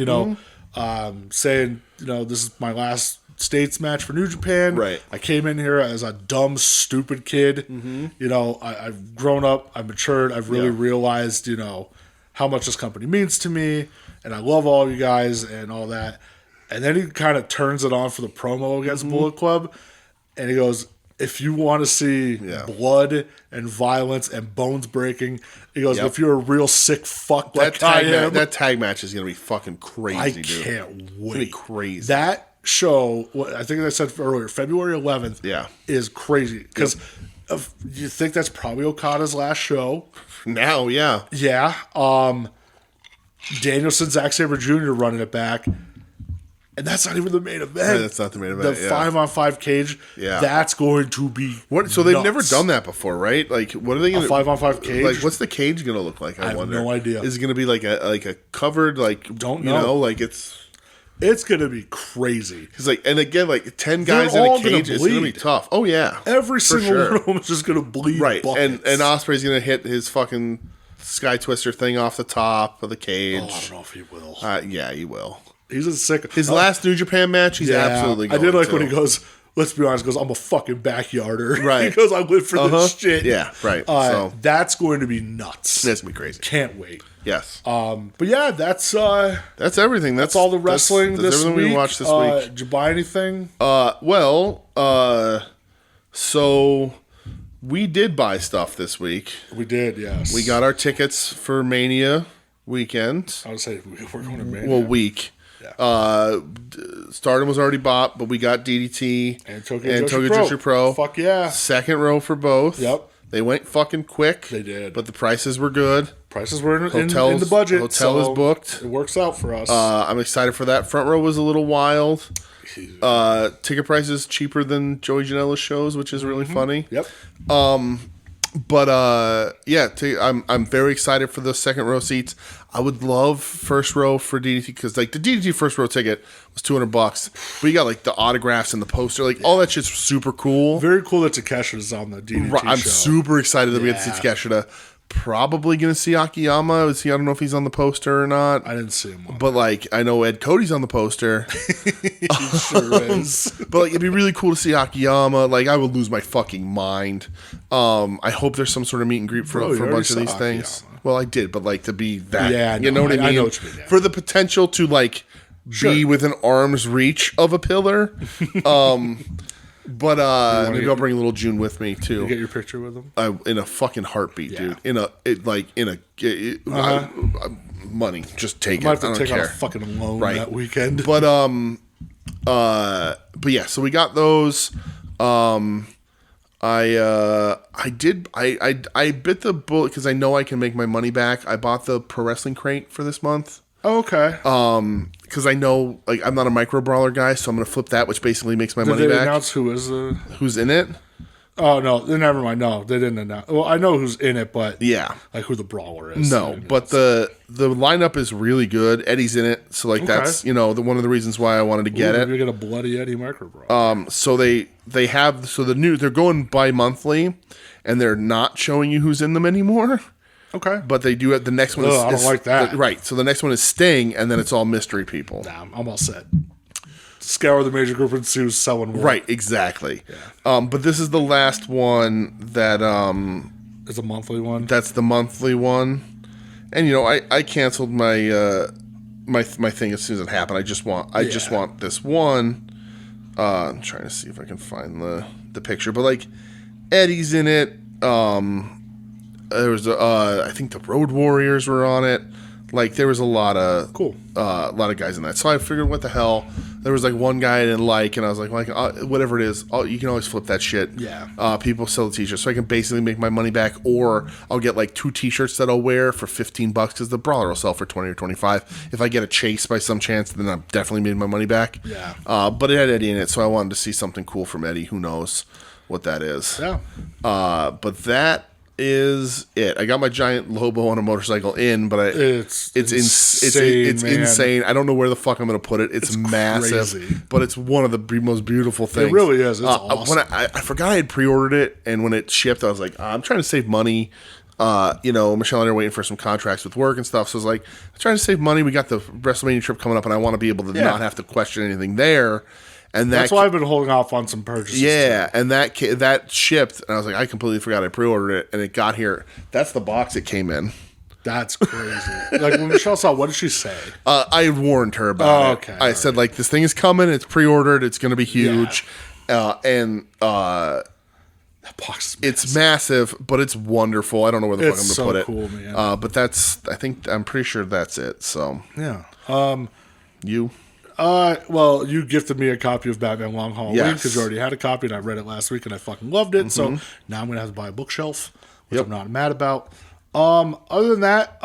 saying, this is my last States match for New Japan. Right. I came in here as a dumb, stupid kid. I've grown up, I've matured, I've really realized, how much this company means to me, and I love all of you guys and all that. And then he kind of turns it on for the promo against Bullet Club, and he goes, if you want to see blood and violence and bones breaking, he goes, if you're a real sick fuck like I am. That tag match is going to be fucking crazy, dude. I can't wait. It's going to be crazy. That show, I think I said earlier, February 11th is crazy. Because you think that's probably Okada's last show. Now, yeah. Yeah. Danielson, Zack Sabre Jr. running it back. And that's not even the main event. Yeah, that's not the main event. The 5-on-5 cage. Yeah. That's going to be So they've never done that before, right? Like, what are they going to... 5-on-5 cage? Like, what's the cage going to look like, I wonder? have no idea. Is it going to be like a covered, Don't know. It's going to be crazy. Because, and again, 10 guys in a cage is going to be tough. Oh, yeah. Every single one of them is just going to bleed. Right. Buckets. And Ospreay's going to hit his fucking Sky Twister thing off the top of the cage. Oh, I don't know if he will. Yeah, he will. He's a sick. His last New Japan match, he's absolutely going I did like when he goes, let's be honest, I'm a fucking backyarder. Right. He goes, I live for this shit. Yeah, right. So that's going to be nuts. That's going to be crazy. Can't wait. Yes. But yeah, that's everything. That's all the wrestling this everything week. we watched this week. Did you buy anything? So we did buy stuff this week. We did, yes. We got our tickets for Mania weekend. I would say we're going to Mania. Well, week. Yeah. Stardom was already bought, but we got DDT and Tokyo Joshi Pro. Fuck yeah. Second row for both. Yep. They went fucking quick. They did. But the prices were good. Prices were in the budget. Hotel is booked. It works out for us. I'm excited for that. Front row was a little wild. Ticket prices cheaper than Joey Janela's shows, which is really funny. Yep. But I'm very excited for the second row seats. I would love first row for DDT because the DDT first row ticket was $200, but you got the autographs and the poster, all that shit's super cool. Very cool that Takeshita's on the DDT show. I'm super excited that we get to see Takeshita. Probably gonna see Akiyama. I don't know if he's on the poster or not. I didn't see him. But I know Ed Cody's on the poster. He sure is. But it'd be really cool to see Akiyama. I would lose my fucking mind. I hope there's some sort of meet and greet for a bunch of these things. Akiyama. Well, I did, but to be that, yeah, you know what I mean? I know what you mean. Yeah. For the potential to be within arm's reach of a pillar. But maybe I'll bring little June with me too. You get your picture with him in a fucking heartbeat, dude. Money, just take it. I might have I to don't take care. out a fucking loan that weekend. But yeah. So we got those. I bit the bullet because I know I can make my money back. I bought the Pro Wrestling Crate for this month. Oh, okay. Because I know I'm not a micro brawler guy, so I'm gonna flip that, which basically makes my money Did they back. announce who's in it? Oh no, never mind. No, they didn't announce. Well, I know who's in it, but yeah, who the brawler is. No, but the lineup is really good. Eddie's in it, so that's one of the reasons why I wanted to get it. You get a bloody Eddie micro brawl. So they're going bi-monthly, and they're not showing you who's in them anymore. Okay. But they do it. The next one I don't like that. Right. So the next one is Sting, and then it's all mystery people. Nah, I'm all set. Scour the major group and see who's selling what. Right, exactly. Yeah. But this is the last one that is a monthly one. That's the monthly one. And I canceled my my thing as soon as it happened. I just want this one. I'm trying to see if I can find the picture. But Eddie's in it. There was I think the Road Warriors were on it. There was a lot of guys in that. So I figured, what the hell? There was one guy I didn't like, and I was whatever it is, you can always flip that shit. Yeah. People sell the t-shirts, so I can basically make my money back, or I'll get 2 t-shirts that I'll wear for $15 because the brawler will sell for $20 or $25. If I get a chase by some chance, then I've definitely made my money back. Yeah. But it had Eddie in it, so I wanted to see something cool from Eddie. Who knows what that is? Yeah. But that is it. I got my giant Lobo on a motorcycle but It's insane, man. insane. I don't know where the fuck I'm going to put it. It's massive, crazy. but it's one of the most beautiful things. It really is. It's awesome. When I forgot I had pre-ordered it, and when it shipped, I was like, I'm trying to save money. Michelle and I are waiting for some contracts with work and stuff. So I was like, I'm trying to save money. We got the WrestleMania trip coming up, and I want to be able to not have to question anything there. And that's why I've been holding off on some purchases. Yeah, and that shipped, and I was like, I completely forgot I pre-ordered it, and it got here. That's the box it came in. That's crazy. Like when Michelle saw, what did she say? I warned her about it. Okay, I said, like, this thing is coming. It's pre-ordered. It's going to be huge. That box is massive. It's massive, but it's wonderful. I don't know where the fuck I'm going to put cool, it. Man. But I'm pretty sure that's it. So yeah. You? Well, you gifted me a copy of Batman Long Halloween because you already had a copy, and I read it last week, and I fucking loved it. So now I'm gonna have to buy a bookshelf, which I'm not mad about. Other than that,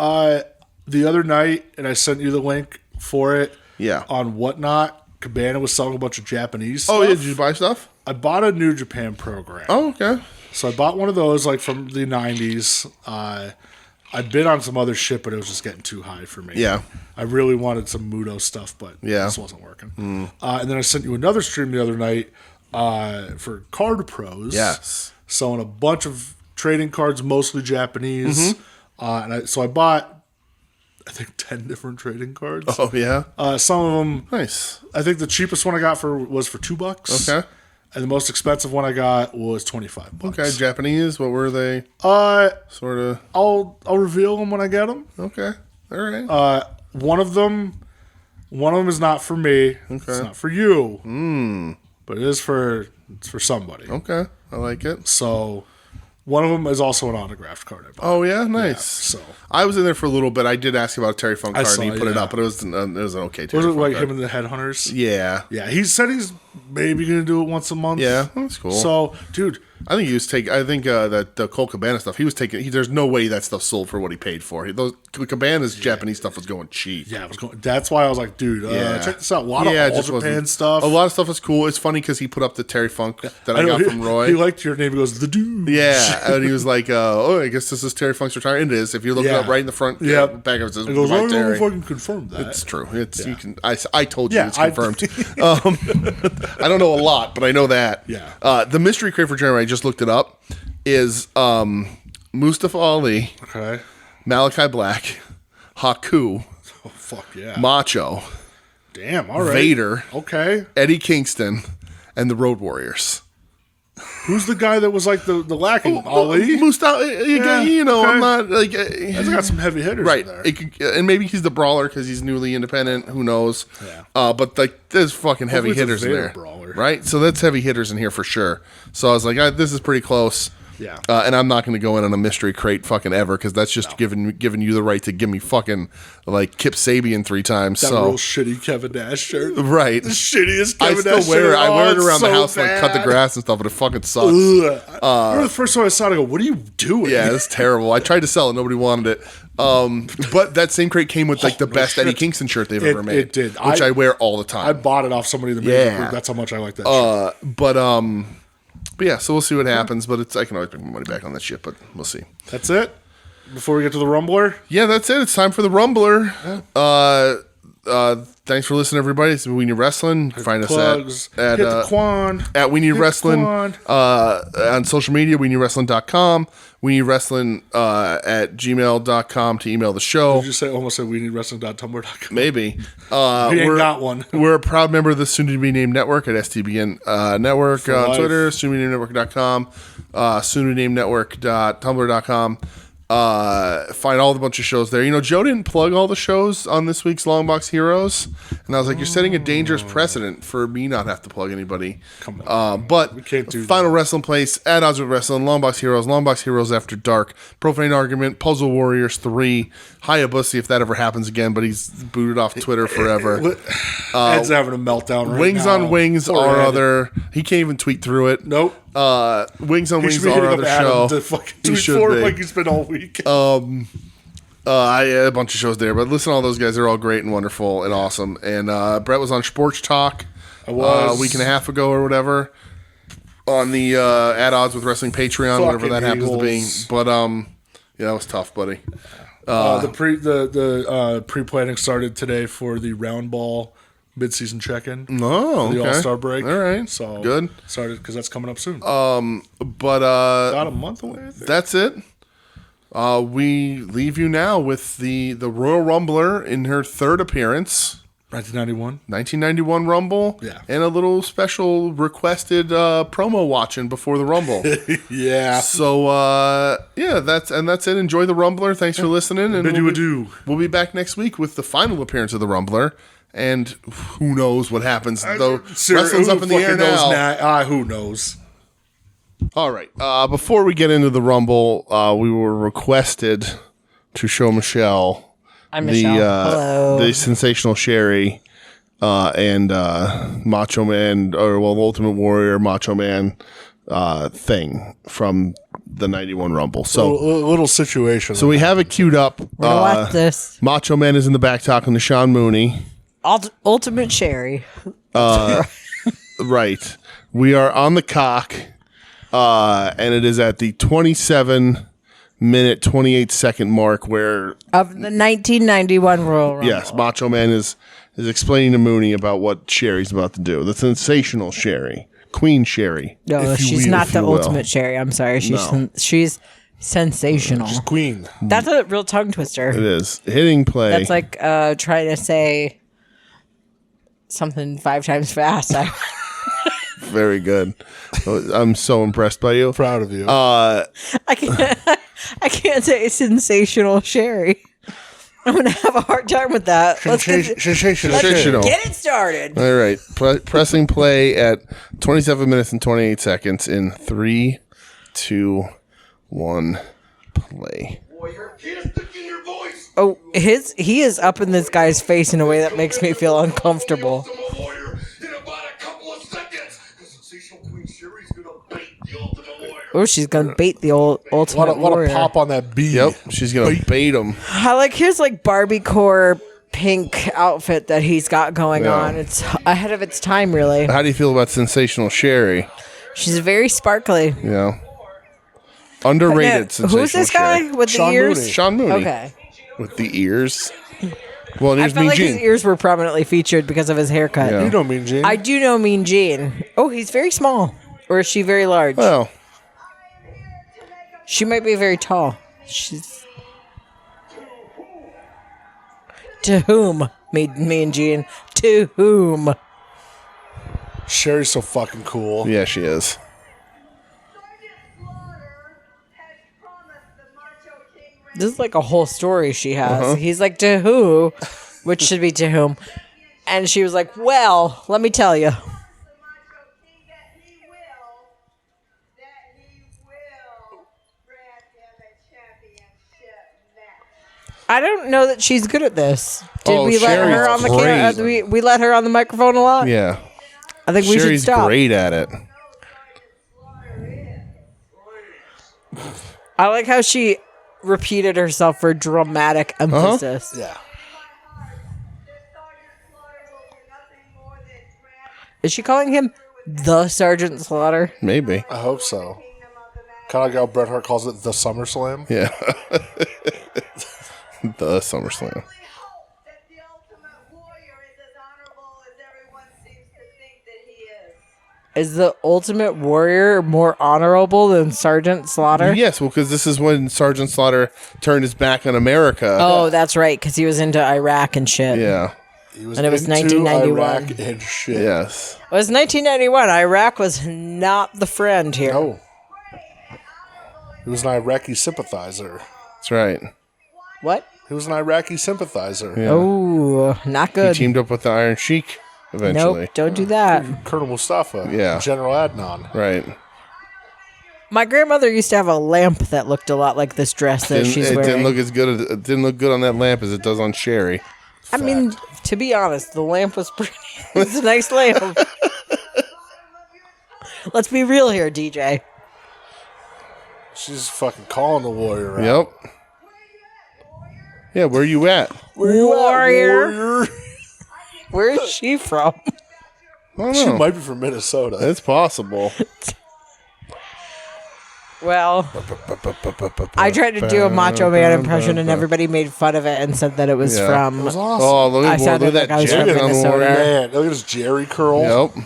the other night, and I sent you the link for it. Yeah. On Whatnot, Cabana was selling a bunch of Japanese stuff. Oh, yeah, did you buy stuff? I bought a New Japan program. Oh, okay. So I bought one of those, like from the 90s. I bid on some other shit, but it was just getting too high for me. Yeah. I really wanted some Muto stuff, but this wasn't working. And then I sent you another stream the other night for Card Pros. Yes. Selling a bunch of trading cards, mostly Japanese. So I bought, I think, 10 different trading cards. Oh, yeah? Some of them... Nice. I think the cheapest one I got was for $2. Okay. And the most expensive one I got was $25. Okay, Japanese. What were they? Sort of. I'll reveal them when I get them. Okay, all right. One of them is not for me. Okay. It's not for you. But it is for somebody. Okay, I like it. So one of them is also an autographed card I bought. Oh yeah, nice. Yeah, so I was in there for a little bit. I did ask about a Terry Funk card, saw, and he put it up, but it was an okay Terry was it Funk like card. him and the Headhunters? Yeah. Yeah, he said he's maybe going to do it once a month. Yeah, that's cool. So, dude, I think that the Cole Cabana stuff, he was taking. There's no way that stuff sold for what he paid for. Those Cabana's Japanese stuff was going cheap. Yeah, it was going. That's why I was like, dude, check this out. A lot of All Japan stuff. A lot of stuff is cool. It's funny because he put up the Terry Funk that I got from Roy. He liked your name. He goes, the dude. Yeah, and he was like, I guess this is Terry Funk's retirement. It is. If you look it up right in the front, back of it says, he goes, I don't know Terry. if I can confirm that. It's true. You can. I told you it's I confirmed. I don't know a lot, but I know that. Yeah. The mystery crate for Jeremy, I just looked it up, is Mustafa Ali, Okay. Malachi Black, Haku, Oh, fuck yeah. Macho, Damn, all right. Vader, Okay. Eddie Kingston, and the Road Warriors. Who's the guy that was like the lacking? Ali? Mustafa, Yeah, I'm okay. not like. He's got some heavy hitters Right, in there. and maybe he's the brawler because he's newly independent. Who knows? Yeah. But like, there's fucking heavy Hopefully it's a hitters in Vader there, brawler. right? So that's heavy hitters in here for sure. So I was like, this is pretty close. Yeah. And I'm not going to go in on a mystery crate fucking ever because that's just giving you the right to give me fucking like Kip Sabian 3 times. That real shitty Kevin Nash shirt. Right, The shittiest I Kevin still Nash wear shirt. it. I wear it Oh, around it's the so house, like cut the bad. grass and stuff, but it fucking sucks. I remember the first time I saw it, I go, what are you doing? Yeah, it's terrible. I tried to sell it, nobody wanted it. But that same crate came with like the best Eddie Kingston shirt they've ever made. It did. Which I wear all the time. I bought it off somebody that made Yeah. the group. That's how much I like that shirt. But yeah, so we'll see what happens. But I can always make my money back on that shit. But we'll see. That's it? Before we get to the Rumbler? Yeah, that's it. It's time for the Rumbler. Thanks for listening, everybody. It's We Need Wrestling. You can find Plugs. us at Hit the Quan. at We Need Hit the Wrestling Quan. on social media. WeNeedWrestling.com. We Need Wrestling at gmail.com to email the show. Did you say almost say WeNeedWrestling.tumblr.com? Maybe. We ain't got one. We're a proud member of the soon to be named network at STBN Network on life. Twitter, soon to be named network.com, soon to be named network.tumblr.com. Find all the bunch of shows there. You know, Joe didn't plug all the shows on this week's Long Box Heroes, and I was like, "You're setting a dangerous precedent for me not have to plug anybody." Come on, but we can't do Final Wrestling Place, At Odds with Wrestling, Long Box Heroes After Dark, Profane Argument, Puzzle Warriors 3, Hayabusa if that ever happens again, but he's booted off Twitter forever. Ed's having a meltdown right Wings now. on Wings, Poor our Ed. other. He can't even tweet through it. Nope. Wings on He Wings, should be our hitting other up Adam show. to fucking He tweet should for him be. like he's been all week. I had a bunch of shows there, but listen to all those guys. They're all great and wonderful and awesome. And Brett was on Sports Talk I was. a week and a half ago or whatever. on the At Odds with Wrestling Patreon, whatever that Fucking happens to be. Eagles. But yeah, that was tough, buddy. The pre-planning started today for the round ball mid-season check-in. Oh, for the okay. All-Star break. All right, So good. Started because that's coming up soon. But About a month away, I think. that's it. We leave you now with the Royal Rumbler in her third appearance. 1991. 1991 Rumble, Yeah. and a little special requested promo watching before the Rumble. Yeah. So yeah, that's it. Enjoy the Rumbler. Thanks for listening, and Bid you adieu. we'll be back next week with the final appearance of the Rumbler, and who knows what happens? Though wrestling's up in the air now. Who knows? All right. Before we get into the Rumble, we were requested to show Michelle. I'm Michelle. Hello. The sensational Sherry and Macho Man, Ultimate Warrior Macho Man thing from the 91 Rumble. So A little situation. we have it queued up. We're gonna watch this. Macho Man is in the back talking to Sean Mooney. Ultimate Sherry. Right. We are on the cock, and it is at the 27-minute, 28-second mark where Of the 1991 Royal Rumble. yes, Macho Man is explaining to Mooney about what Sherry's about to do. The sensational Sherry, Queen Sherry. No, she's not the ultimate Sherry. I'm sorry. She's sensational. Queen. That's a real tongue twister. It is hitting play. That's like trying to say something 5 times fast. Very good. I'm so impressed by you. Proud of you. I can't say sensational Sherry. I'm gonna have a hard time with that. Let's get Sensational. it started. All right. Pressing play at 27 minutes and 28 seconds in 3, 2, 1, play. Oh, he is up in this guy's face in a way that makes me feel uncomfortable. Oh, she's gonna bait the ultimate What warrior. a pop on that beat. Yep. She's going to bait him. I like his like Barbie core pink outfit that he's got going Yeah. on. It's ahead of its time, really. How do you feel about sensational Sherry? She's very sparkly. Yeah. Underrated Now, sensational who's this guy Sherry. with the Sean ears? Mooney. Sean Mooney. Okay. With the ears. Well, and I here's felt Mean like Gene. his ears were prominently featured because of his haircut. Yeah. You know Mean Gene. I do know Mean Gene. Oh, he's very small. Or is she very large? Well, She might be very tall. She's. To whom? Me and Gene. To whom? Sherry's so fucking cool. yeah, she is. This is like a whole story she has. He's like, to who? Which should be to whom? And she was like, well, let me tell you. I don't know that she's good at this. Did Oh, we let Sherry's her on the great. camera? We let her on the microphone a lot? Yeah. I think we should Sherry's stop. great at it. I like how she repeated herself for dramatic emphasis. Yeah. Is she calling him the Sergeant Slaughter? Maybe. I hope so. Kind of like how Bret Hart calls it the SummerSlam. Yeah. The SummerSlam. Is the Ultimate Warrior more honorable than Sergeant Slaughter? Yes, well, because this is when Sergeant Slaughter turned his back on America. Oh, that's right, because he was into Iraq and shit. Yeah. He was And it was into 1991. Iraq and shit. Yes. It was 1991. Iraq was not the friend here. No. He was an Iraqi sympathizer. That's right. What? He was an Iraqi sympathizer. Yeah. Oh, not He good. teamed up with the Iron Sheik eventually. Nope, don't do that. Colonel Mustafa. Yeah. General Adnan. Right. My grandmother used to have a lamp that looked a lot like this dress that she's It wearing. didn't look as good. It didn't look good on that lamp as it does on Sherry. I mean, to be honest, the lamp was pretty. It's a nice lamp. Let's be real here, DJ. She's fucking calling the warrior out. Yep. Yeah, where you at? Warrior. Where is she from? I don't She know. might be from Minnesota. It's possible. Well, I tried to do a Macho Man impression, and everybody made fun of it and said that it was from. It was awesome. Oh, look I at, sounded look at like I was that from jacket on Minnesota. Warrior. Man, look at his Jerry curl. Yep.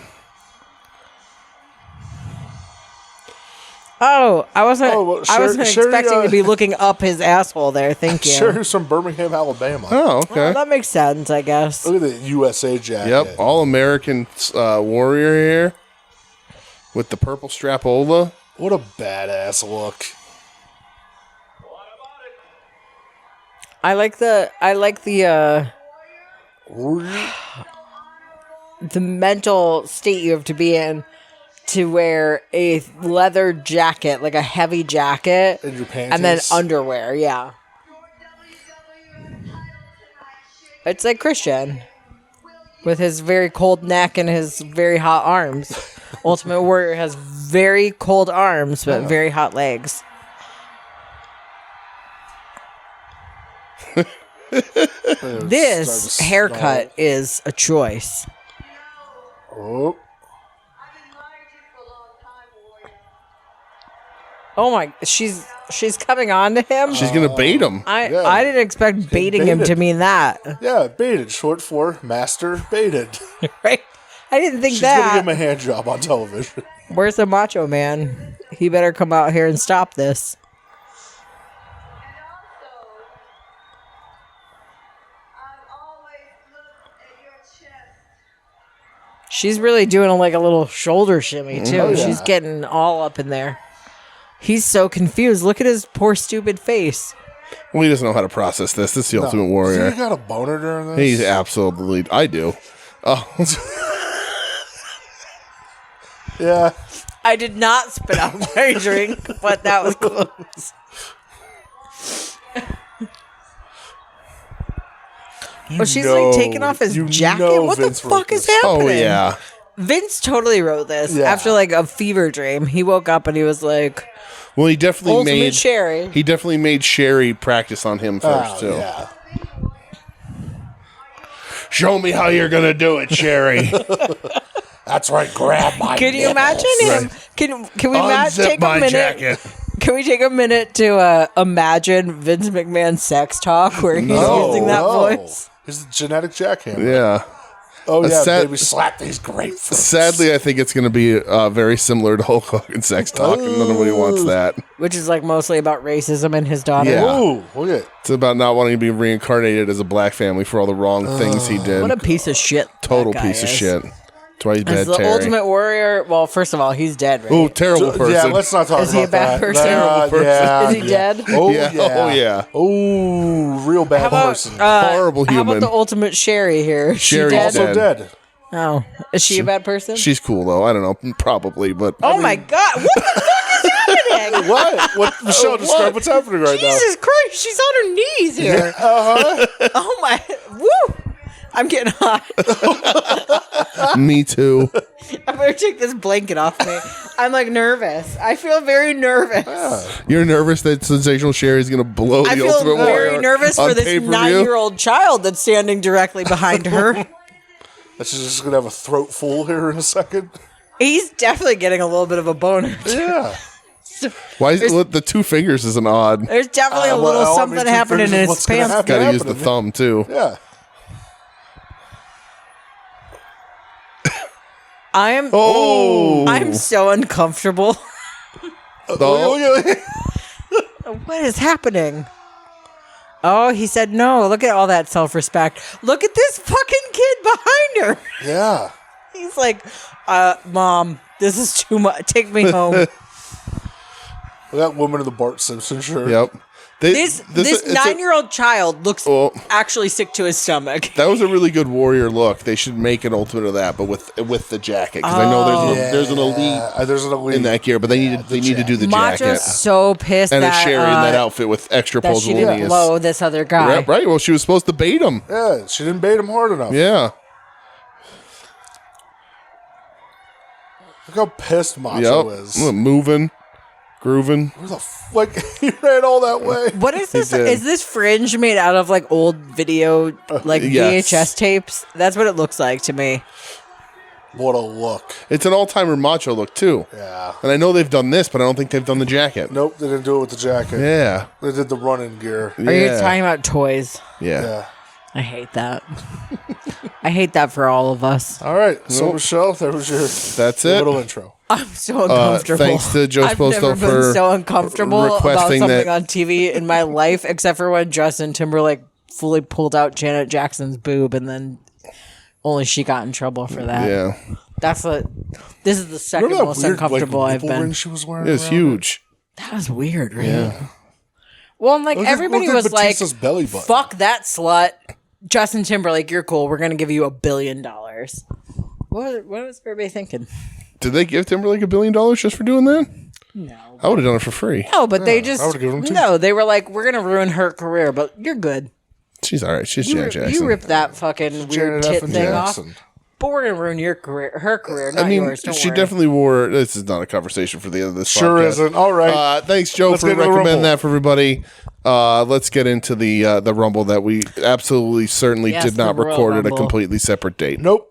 Oh, I wasn't. well, I wasn't Sherry, expecting to be looking up his asshole there. Thank you. Sherry's from Birmingham, Alabama. Oh, okay. Well, that makes sense, I guess. Look at the USA jacket. Yep, all-American Warrior here with the purple strapola. What a badass look. I like the mental state you have to be in to wear a leather jacket, like a heavy jacket, And your panties. and then underwear. Yeah, it's like Christian with his very cold neck and his very hot arms. Ultimate Warrior has very cold arms but very hot legs. This haircut is a choice. Oh, Oh my! She's coming on to him. She's going to bait him. I didn't expect baiting him to baited. mean that. yeah, baited. Short for master baited. Right? I didn't think She's gonna give that. him a hand job on television. Where's the Macho Man? He better come out here and stop this. She's really doing like a little shoulder shimmy too. Oh, yeah. She's getting all up in there. He's so confused. Look at his poor stupid face. Well, he doesn't know how to process this. This is the Ultimate So Warrior. you got a boner during this? He's absolutely... I do. Oh, Yeah. I did not spit out my drink, but that was close. Oh, she's like taking off his jacket. What Vince the wrote fuck is this. happening? oh yeah. Vince totally wrote this Yeah. after like a fever dream. He woke up and he was like, Well, he definitely Ultimate made... Sherry. He definitely made Sherry practice on him first, too. Yeah. Show me how you're going to do it, Sherry. That's right. Grab my. Can you imagine him? Can we Unzip take a my minute? jacket. Can we take a minute to imagine Vince McMahon's sex talk where he's using that voice? He's the genetic jackhammer. Yeah. Oh yeah, sad- baby, slap these grapefruits. Sadly, I think it's going to be very similar to Hulk Hogan's sex talk, and nobody wants that. Which is like mostly about racism and his daughter. Yeah. Ooh, look at. It's about not wanting to be reincarnated as a black family for all the wrong things he did. What a piece of shit. Total that guy piece of is. shit. That's why he's bad, As the Terry. Ultimate Warrior, well, first of all, he's dead, right? Oh, terrible person. Yeah, let's not talk Is about he a bad that. person? Terrible person. Yeah, Is he dead? Oh Yeah. yeah. Oh, yeah. Oh, real bad How about, person. Horrible How about human. the Ultimate Sherry here? Is she Sherry's dead? Also dead. dead. Oh, is she a bad person? She's cool, though. I don't know. Probably, but... Oh my God! What the fuck is happening? What? What? Michelle, describe what's happening right now. Jesus Christ! She's on her knees here. Oh my! Woo! I'm getting hot. Me too. I better take this blanket off me. I'm like nervous. I feel very nervous. You're nervous that Sensational Sherry's going to blow the I feel Ultimate very Warrior nervous on for this pay-per-view? 9-year-old child that's standing directly behind her. She's just gonna have a throat full here in a second. He's definitely getting a little bit of a boner. Yeah. Why is the 2 fingers isn't odd? There's definitely a Well, little I mean, something 2 happening in fingers is his what's gonna pants. happen. Got to use the happening. thumb, too. Yeah. I'm so uncomfortable. The- What is happening? Oh, he said no. Look at all that self-respect. Look at this fucking kid behind her. Yeah. He's like, Mom, this is too much. Take me home. That woman in the Bart Simpson shirt. Yep. This it's a- 9-year-old child looks Well- actually sick to his stomach. That was a really good Warrior look. They should make an Ultimate of that, but with the jacket, because I know there's an elite There's an elite in that gear, but they need to do the Macho's jacket so pissed and a that Sherry in that outfit with extra that she didn't Pozzolinius. blow this other guy. Right. Well, she was supposed to bait him. Yeah, she didn't bait him hard enough. Yeah. Look how pissed Macho is. Moving, grooving. Where the like he ran all that way. What is this? did. Is this fringe made out of like old video, like Yes. VHS tapes? That's what it looks like to me. What a look. It's an all-timer macho look, too. Yeah. And I know they've done this, but I don't think they've done the jacket. Nope, they didn't do it with the jacket. Yeah. They did the running gear. Are you talking about toys? Yeah. Yeah. I hate that. I hate that for all of us. All right. So, Michelle, there was your That's it. little intro. I'm so uncomfortable. Thanks to Joe I've Sposto never for been so uncomfortable about requesting something that- on TV in my life, except for when Justin Timberlake fully pulled out Janet Jackson's boob, and then only she got in trouble for that. Yeah. This is the second Remember that most weird, uncomfortable I've nipple ring been. she was wearing? It was around huge. That was weird, right? Yeah. Well, and like Look at- everybody look at was like, Batista's belly button. "Fuck that slut, Justin Timberlake, you're cool. We're gonna give you $1 billion." What was everybody thinking? Did they give Timberlake $1 billion just for doing that? No. I would have done it for free. No, but they just I would've given him two. no. They were like, "We're gonna ruin her career, but you're good. She's all right. She's You, Janet Jackson. you ripped that fucking weird Janet tit effing thing off, Jackson. but we're gonna ruin your career, her career, not I mean, yours. Don't she worry. definitely wore. This is not a conversation for the end of this. Sure podcast. isn't. All right. Thanks, Joe, Let's for get into the recommending Rumble. that for everybody. Let's get into the Rumble that we absolutely certainly Yes, did not the Royal record at a Rumble. completely separate date. Nope.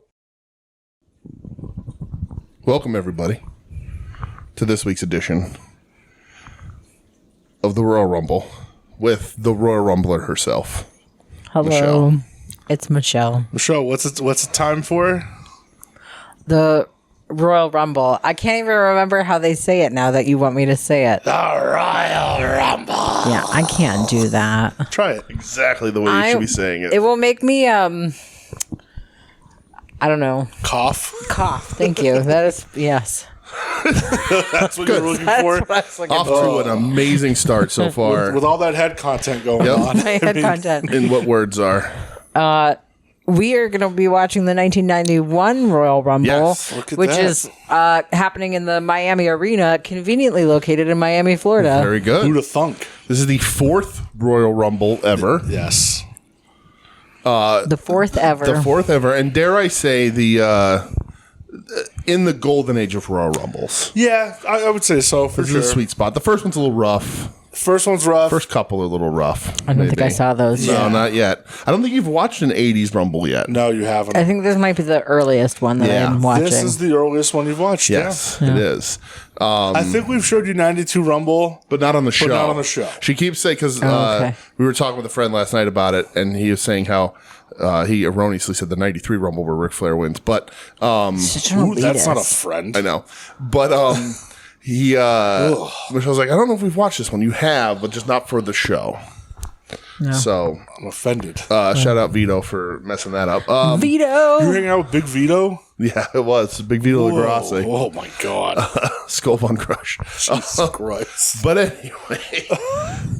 Welcome everybody to this week's edition of the Royal Rumble with the Royal Rumbler herself. Hello, Michelle. it's Michelle. Michelle, what's it time for? The Royal Rumble. I can't even remember how they say it now that you want me to say it. The Royal Rumble. Yeah, I can't do that. Try it. Exactly the way you should be saying it. It will make me I don't know. Cough. Cough. Thank you. That is yes. That's what you're looking That's for. what I was looking Off for. to an amazing start so far. With all that head content going Yep. on. My head content. And what words are? We are going to be watching the 1991 Royal Rumble, Yes. Look at which that. is happening in the Miami Arena, conveniently located in Miami, Florida. Very good. Who'da thunk? This is the 4th Royal Rumble ever. Yes. The fourth ever. The 4th ever. And dare I say, the in the golden age of Royal Rumbles. Yeah, I would say so for This sure. is a sweet spot. The first one's a little rough. First one's rough. First couple are a little rough. I don't think I saw those. No, not yet. I don't think you've watched an 80s Rumble yet. No, you haven't. I think this might be the earliest one that Yeah. I'm watching. This is the earliest one you've watched. Yes, it is. I think we've showed you 92 Rumble. But not on the show. not on the show. She keeps saying, because okay. we were talking with a friend last night about it, and he was saying how he erroneously said the 93 Rumble where Ric Flair wins. But Such an Ooh, that's not a elitist. friend. I know. But he Michelle's like, I don't know if we've watched this one. You have, but just not for the show. So I'm offended. shout out Vito for messing that up. Vito. You hanging out with Big Vito? Yeah, it was Big Vito LaGrasse, Oh my god. Skull Von Crush. Jesus Christ. But anyway,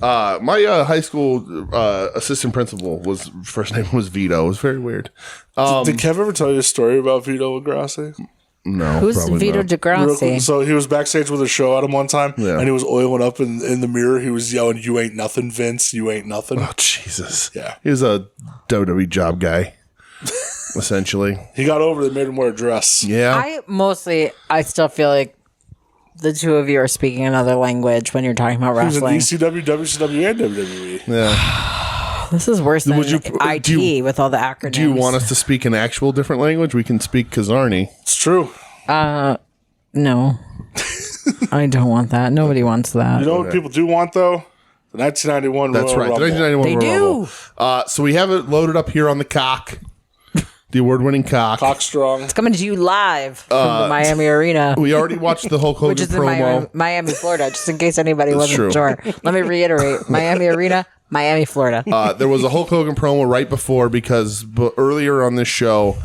my high school assistant principal was first name was Vito. It was very weird. Did Kev ever tell you a story about Vito LaGrasse? No, Who's probably Vito not. Real quick, DeGrassi? so he was backstage with a show at him one time, Yeah. and he was oiling up in the mirror. He was yelling, "You ain't nothing, Vince. You ain't nothing." Oh Jesus! Yeah. he was a WWE job guy, essentially. He got over. They made him wear a dress. Yeah, I still feel like the two of you are speaking another language when you're talking about He was in wrestling. ECW, WCW, and WWE. yeah. This is worse than Would you- IT do you- with all the acronyms. Do you want us to speak an actual different language? We can speak Kazarni. It's true. No. I don't want that. Nobody wants that. You know what people do want though? The 1991 That's Royal right. Rumble. The 1991 They Royal do. Rumble. So we have it loaded up here on the cock, the award-winning cock. Cock strong. Coming to you live from the Miami Arena, We already watched the Hulk Hogan which is in promo. Miami, Florida, just in case anybody wasn't true. sure. Let me reiterate. Miami Arena, Miami, Florida. There was a Hulk Hogan promo right before because earlier on this show,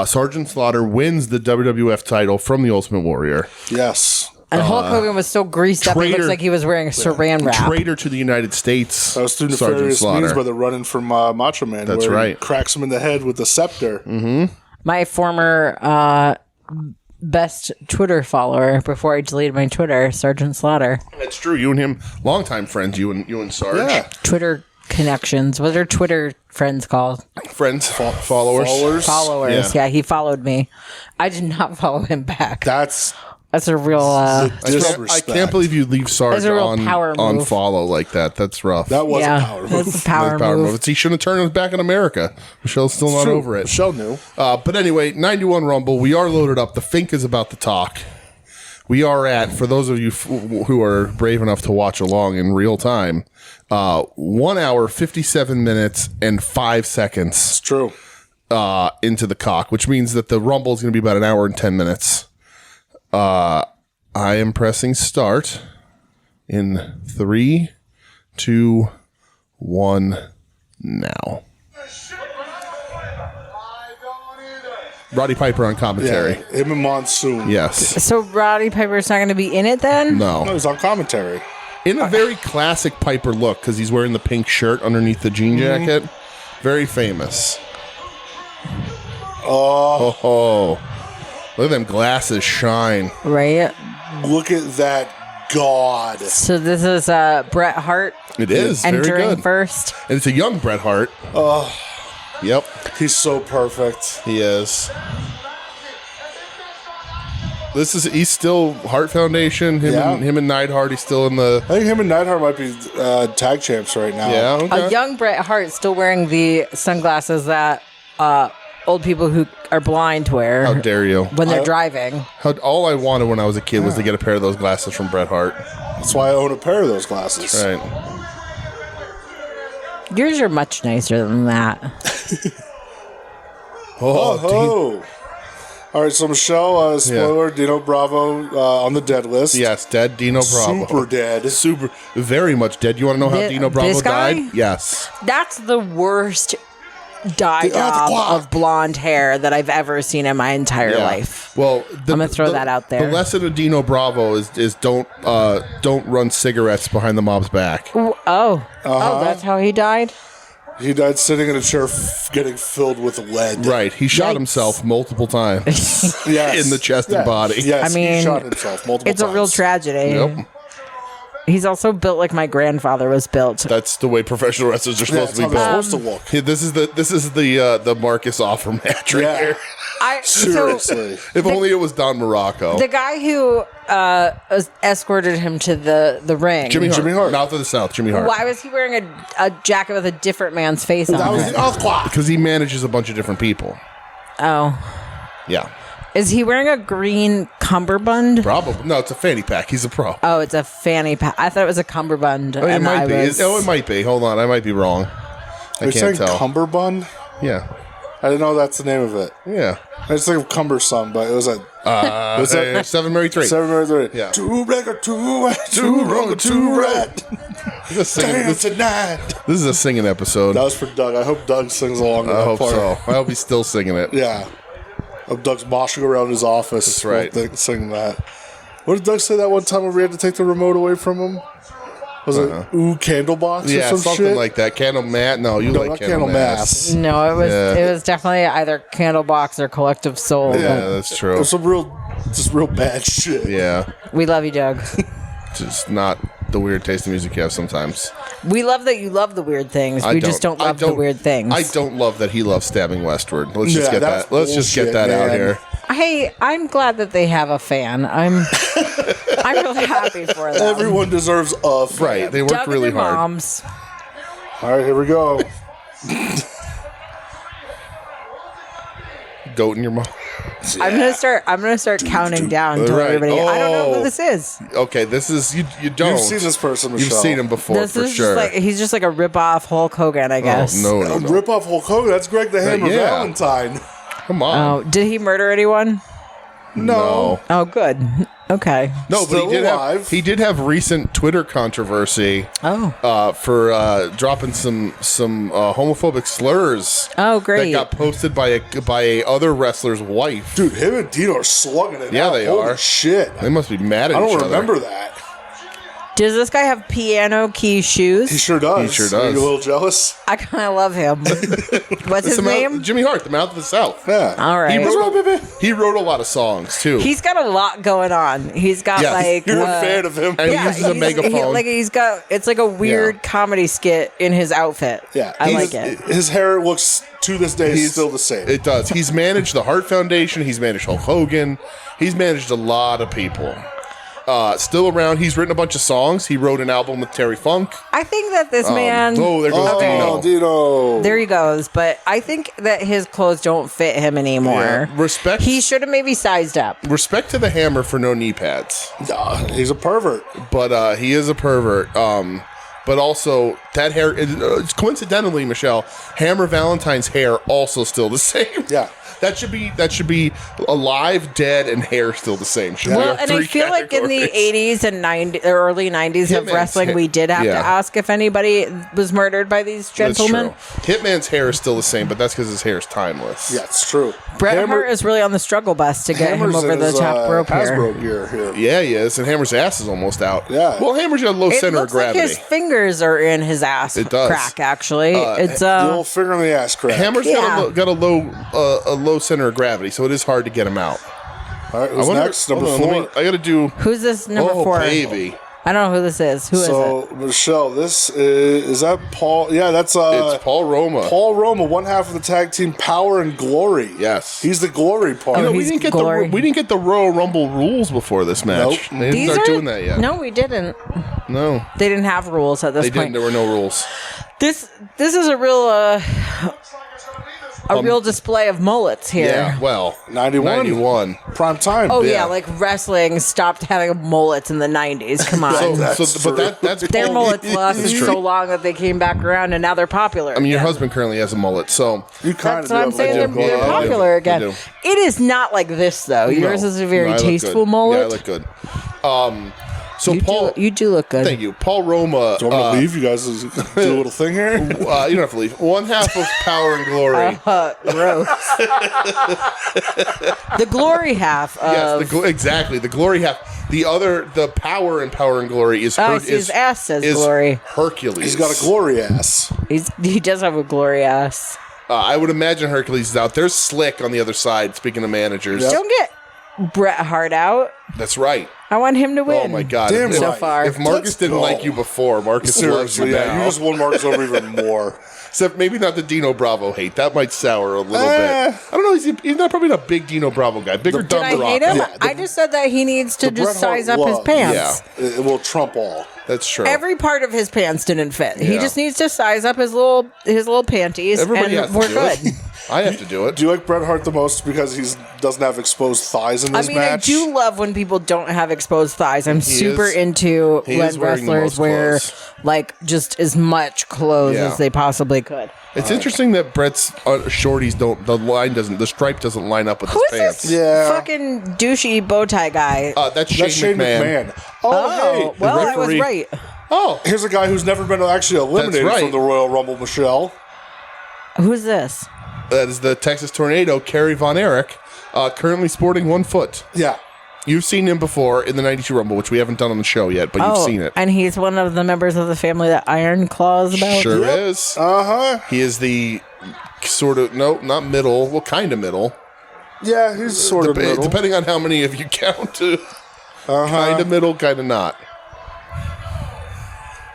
Sergeant Slaughter wins the WWF title from the Ultimate Warrior. Yes. And Hulk Hogan was so greased up, it traitor- looks like he was wearing a saran wrap. Traitor to the United States. That was through Sergeant nefarious means Slaughter. by the running from Macho Man. That's where he right. cracks him in the head with the scepter. My former best Twitter follower before I deleted my Twitter, Sergeant Slaughter. That's true. You and him, longtime friends. You and Sarge. Yeah. Twitter connections. What are Twitter friends called? Friends, followers. Followers. Followers. Yeah. Yeah, he followed me. I did not follow him back. That's That's a real. I Disrespect. can't believe you leave Sarge That's a real on power move. follow like that. That's rough. That was a power move. That's a power move. He shouldn't have turned his back on America. Michelle's still not True. over it. Michelle knew. But anyway, 91 Rumble. We are loaded up. The Fink is about to talk. We are at, for those of you who are brave enough to watch along in real time, 1 hour, 57 minutes, and 5 seconds It's true. into the cock, which means that the Rumble is going to be about an hour and 10 minutes. I am pressing start in 3, 2, 1, now. Roddy Piper on commentary. Yeah, him and Monsoon. Yes. So Roddy Piper's not going to be in it then? No, No. he's on commentary. In a very classic Piper look, because he's wearing the pink shirt underneath the jean jacket. Very famous. Oh. Look at them glasses shine. Right. Look at that god. So this is Bret Hart It is. Very entering good. first. And it's a young Bret Hart. Oh, Yep. he's so perfect. He is. He's still Hart Foundation. Him and Neidhart, he's still in the. I think him and Neidhart might be tag champs right now. Yeah, okay. A young Bret Hart still wearing the sunglasses that old people who are blind wear How dare you? when they're driving. All I wanted when I was a kid was to get a pair of those glasses from Bret Hart. That's why I own a pair of those glasses. Right. Yours are much nicer than that. Oh. All right, so Michelle, spoiler, Dino Bravo on the dead list. Yes, dead Dino Bravo. Super dead. Super, very much dead. You want to know how Thi- Dino Bravo this guy? died? Yes. That's the worst dye job of blonde hair that I've ever seen in my entire life. Well, I'm gonna throw that out there. The lesson of Dino Bravo is don't run cigarettes behind the mob's back. Oh, that's how he died? He died sitting in a chair getting filled with lead. Right. He shot Yikes. himself multiple times Yes. in the chest and body. Yes, I mean, he shot himself multiple It's times. a real tragedy. Yep. He's also built like my grandfather was built. That's the way professional wrestlers are Yeah, supposed that's to how be they're built. supposed to look. Yeah, this is the Marcus Offer match right Yeah. here. So Seriously. If only it was Don Morocco. the guy who escorted him to the ring. Jimmy Hart. Mouth of the South, Jimmy Hart. Why was he wearing a jacket with a different man's face on That was it? the earthquake. Because he manages a bunch of different people. Oh. Yeah. Is he wearing a green cummerbund? Probably. No, it's a fanny pack. He's a pro. Oh, it's a fanny pack. I thought it was a cummerbund. It and might I be. was- It might be. Hold on. I might be wrong. I You're can't saying tell. cummerbund? Yeah. I didn't know that's the name of it. Yeah. I just think of cumbersome, but it was a was that 7 Mary 3. 7 Yeah. Two black or two white, two wrong or two right. This is a singing- Damn this- tonight. This is a singing episode. That was for Doug. I hope Doug sings along to I that hope part. so. I hope he's still singing it. Yeah. I hope Doug's moshing around his office. That's right. while singing that. What did Doug say that one time when we had to take the remote away from him? Was it ooh Candlebox or Yeah, some something shit? like that. Candle Mat. No, you No, like not Candle Mass. Candlemass. No, Yeah. it was definitely either Candlebox or Collective Soul. Yeah, that's It true. was some just real bad shit. Yeah. We love you, Doug. Just not the weird taste of music you have sometimes. We love that you love the weird things. We just don't love the weird things. I don't love that he loves stabbing westward. Let's just Yeah, get that's that. Let's just get bullshit, that out man. here. Hey, I'm glad that they have a fan. I'm really happy for them. Everyone deserves a fan. Right. They worked Doug really and their hard. moms. All right, here we go. Goat in your mouth. I'm gonna start counting down to Right. everybody. I don't know Oh. who this is. Okay, this is you. You don't. You've seen this person, You've Michelle. seen him before This for is sure. just like he's just like a rip off Hulk Hogan, I guess. Oh, no. Rip off Hulk Hogan. That's Greg the Hammer yeah. Valentine. Come on. Oh, did he murder anyone? No. Oh, good. Okay. No, but Still he did alive. have recent Twitter controversy Oh. for dropping some homophobic slurs. Oh, great. That got posted by a other wrestler's wife. Dude, him and Dino are slugging it Yeah, out. they Holy are. shit. They must be mad at I each don't other. remember that. Does this guy have piano key shoes? He sure does. He sure does. Are you a little jealous? I kind of love him. What's his name? Jimmy Hart, the Mouth of the South. Yeah. All right. He wrote a lot of songs too. He's got a lot going on. He's got like You're a fan of him. and he uses a megaphone. he's got it's like a weird comedy skit in his outfit. Yeah. I like it. His hair looks, to this day, still the same. It does. He's managed the Hart Foundation. He's managed Hulk Hogan. He's managed a lot of people. Still around. He's written a bunch of songs. He wrote an album with Terry Funk. I think that this man. Oh, there goes Dino. Dino. There he goes. But I think that his clothes don't fit him anymore. Yeah. Respect. He should have maybe sized up. Respect to the Hammer for no knee pads. He's a pervert. But he is a pervert. But also that hair. Coincidentally, Michelle, Hammer Valentine's hair also still the same. Yeah. That should be alive, dead, and hair still the same. Should be Well, our and I three feel like in the categories. 80s and 90s, early 90s of Hitman's wrestling, we did have to ask if anybody was murdered by these gentlemen. That's true. Hitman's hair is still the same, but that's because his hair is timeless. Yeah, it's true. Bret Hart is really on the struggle bus to get him Hammer's over in the his, top rope here. Hasbro gear here. Yeah, he is, and Hammer's ass is almost out. Yeah. Well, Hammer's got a low It center of looks like gravity. his fingers are in his ass It does. crack, actually. It's The old finger in the ass crack. Hammer's Yeah. got a low center of gravity, so it is hard to get him out. All right, who's next? Number hold on, 4. I got to do. who's this number Oh, 4? baby. I don't know who this is. Who is So, Michelle, this is that Paul? Yeah, that's It's Paul Roma. Paul Roma, one half of the tag team Power and Glory. Yes. He's the glory part. You know, we he's didn't get glory. we didn't get the Royal Rumble rules before this match. Nope. They it? didn't start doing that yet. No, we didn't. No, They didn't have rules at this they point. didn't. There were no rules. This is a real real display of mullets here. Yeah, well, 91. 91. Prime time. Oh yeah, Yeah. like wrestling stopped having mullets in the 90s. Come on. That's Their Paul- mullets lasted It's true. so long that they came back around and now they're popular. I mean, your again. husband currently has a mullet, so You kind That's what I'm saying. They're, Yeah, they're I do. popular I again. do. It is not like this though. Yours is a very No, I look tasteful good. mullet. Yeah, I look good. So you Paul, you do look good. thank you, Paul Roma. Do you want me to leave? You guys do a little thing here? You don't have to leave. One half of Power and Glory. Gross. The glory half of Yes, exactly. The Glory half. The Power and Glory is I see his ass says Glory. Hercules. He's got a glory ass. He does have a glory ass. I would imagine Hercules is out. There's Slick on the other side. Speaking of managers, Don't get Bret Hart out. that's right. I want him to win. Oh my God! Damn if, right. So far. if Marcus Let's didn't go. like you before, Marcus loves you Seriously, yeah. now. You just won Marcus over even more. Except maybe not the Dino Bravo hate. That might sour a little Eh. bit. I don't know. He's not probably not a big Dino Bravo guy. Bigger Did Dumb I Rock. hate him? Yeah, I just said that he needs to the just Bret Hart size up his love. pants. It will trump all. That's true. Every part of his pants didn't fit. He Yeah. just needs to size up his little panties, Everybody has and to we're do good. it. I have to do it. Do you like Bret Hart the most because he doesn't have exposed thighs in I this mean, match? I do love when people don't have exposed thighs. I'm super is- into he when is wearing the wrestlers most wear clothes. like just as much clothes Yeah. as they possibly could. It's interesting that Brett's shorties don't. The stripe doesn't line up with Who's his pants. this Yeah. fucking douchey bow tie guy? That's Shane, That's Shane McMahon. Oh, hey. well, I was referee. right. Oh, Here's a guy who's never been actually eliminated right. from the Royal Rumble, Michelle. Who's this? that is the Texas Tornado, Kerry Von Erich, currently sporting 1 foot. Yeah. You've seen him before in the 92 Rumble, which we haven't done on the show yet, but you've seen it. And he's one of the members of the family that Iron Claw's about. Sure is. Uh-huh. He is the sort of, no, not middle, well, kind of middle. Yeah, he's sort of middle. Depending on how many of you count. Kind of middle, kind of not.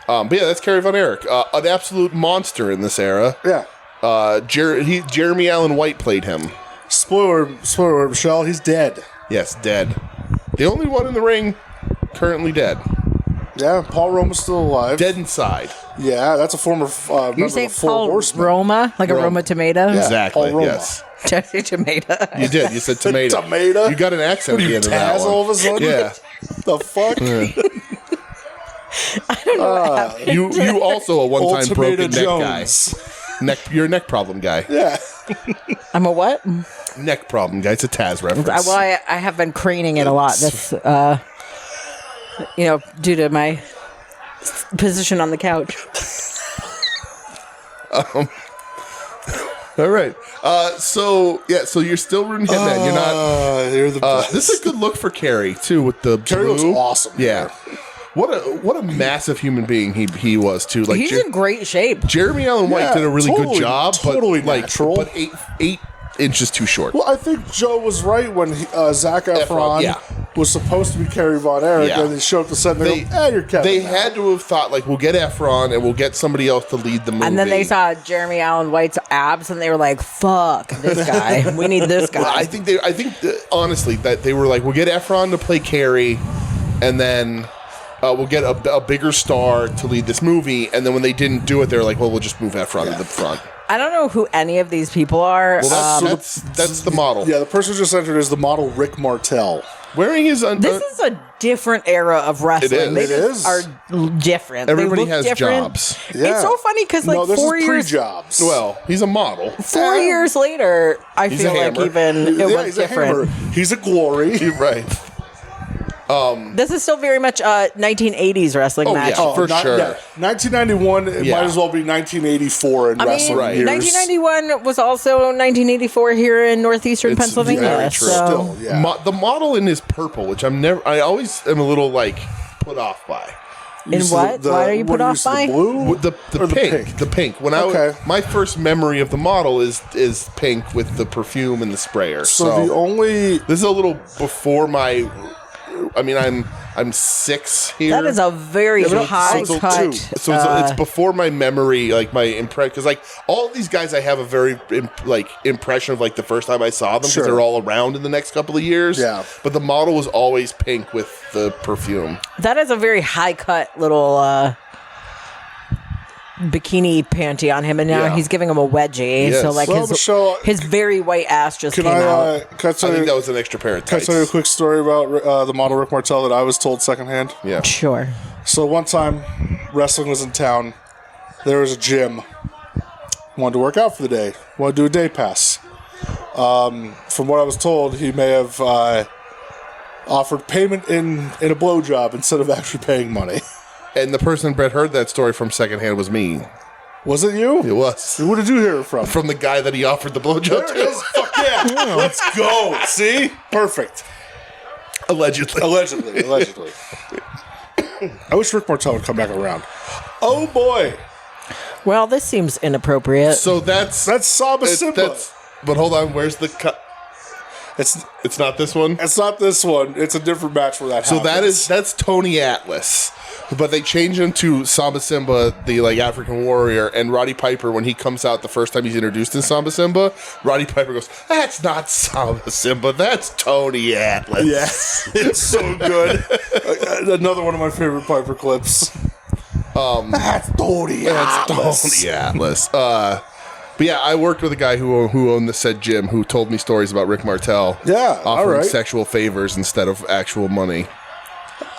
But yeah, that's Kerry Von Erich. An absolute monster in this era. Yeah. Jeremy Allen White played him. Spoiler, Michelle, he's dead. Yes, dead. The only one in the ring currently dead. Yeah, Paul Roma's still alive. Dead inside. Yeah, that's a former member You of say the Four Paul Horsemen. Roma? Like a Roma tomato? Yeah. Exactly, Paul Roma. yes. Did I say tomato? You did. You said tomato. Tomato? You got an accent What are at the you, end of that Taz one. all of a sudden? Yeah. The fuck? I don't know what happened. You also a Old one-time Tomato broken neck Jones. guy. You're a neck problem guy. Yeah. I'm a what? Neck problem guy. It's a Taz reference. Well, I have been craning it a lot. That's, due to my position on the couch. All right. So you're still rooting Hitman. You're not. You're the best. This is a good look for Kerry too, with the Kerry blue. looks awesome. Yeah. What a massive human being he was too. Like He's in great shape. Jeremy Allen White Yeah, did a really totally- good job, totally but natural. but 8 inches too short. Well, I think Joe was right when Zac Efron yeah. was supposed to be Kerry Von Erich, Yeah. and they showed up to set and they go, you're Kevin. They now." had to have thought like, we'll get Efron and we'll get somebody else to lead the movie. And then they saw Jeremy Allen White's abs, and they were like, "Fuck this guy. We need this guy." Well, I think honestly that they were like, we'll get Efron to play Carrie, and then we'll get a bigger star to lead this movie. And then when they didn't do it, they were like, well, we'll just move Efron to the front. I don't know who any of these people are. Well, that's the model. Yeah, the person who just entered is the model Rick Martel. Wearing his This is a different era of wrestling. It They is. just are different. Everybody they look has different. jobs. Yeah. It's so funny because like no, this 4 is years, pre-jobs. Well, he's a model. 4 years later, I He's feel a like hammer. even it was he's a different. hammer. He's a glory. You're right. This is still very much a 1980s wrestling Oh, match. yeah. For sure. 1991, it Yeah. might as well be 1984 in I mean, wrestling Right. years. 1991 was also 1984 here in northeastern It's Pennsylvania. very true. So Still, yeah. The model in his purple, which I always am a little like put off by. in what? Why are you put off by? The blue? With the Or the pink, pink? the pink. When Okay. my first memory of the model is pink with the perfume and the sprayer. So the only this is a little before my. I mean, I'm 6 here. That is a very but high so cut. two. So it's before my memory, like my impression, because like all of these guys, I have a very impression of like the first time I saw them because Sure. they're all around in the next couple of years. Yeah. But the model was always pink with the perfume. That is a very high cut little bikini panty on him, and now Yeah. he's giving him a wedgie. Yes. So like Well, Michelle, his very white ass just can came I out. can I I tell think you, that was an extra pair of can I tights. tell you a quick story about the model Rick Martel that I was told secondhand? Yeah. Sure. So one time, wrestling was in town. There was a gym. Wanted to work out for the day. Wanted to do a day pass. From what I was told, he may have offered payment in a blowjob instead of actually paying money. And the person Brett heard that story from secondhand was me. Was it you? It was. Who did you hear it from? From the guy that he offered the blowjob There it is. to. Fuck yeah. Let's go. See? Perfect. Allegedly. Allegedly. I wish Rick Martel would come back around. Oh boy. Well, this seems inappropriate. So that's Saba Simba. But hold on, where's the cut? It's not this one. It's not this one. It's a different match where that So happens. that's Tony Atlas, but they changed him to Samba Simba, the like African warrior, and Roddy Piper. When he comes out the first time he's introduced in Samba Simba, Roddy Piper goes, "That's not Samba Simba, that's Tony Atlas." Yes, it's so good. Another one of my favorite Piper clips. That's Tony Atlas. Tony Atlas. But yeah, I worked with a guy who owned the said gym who told me stories about Rick Martel. Yeah, all offering right. sexual favors instead of actual money.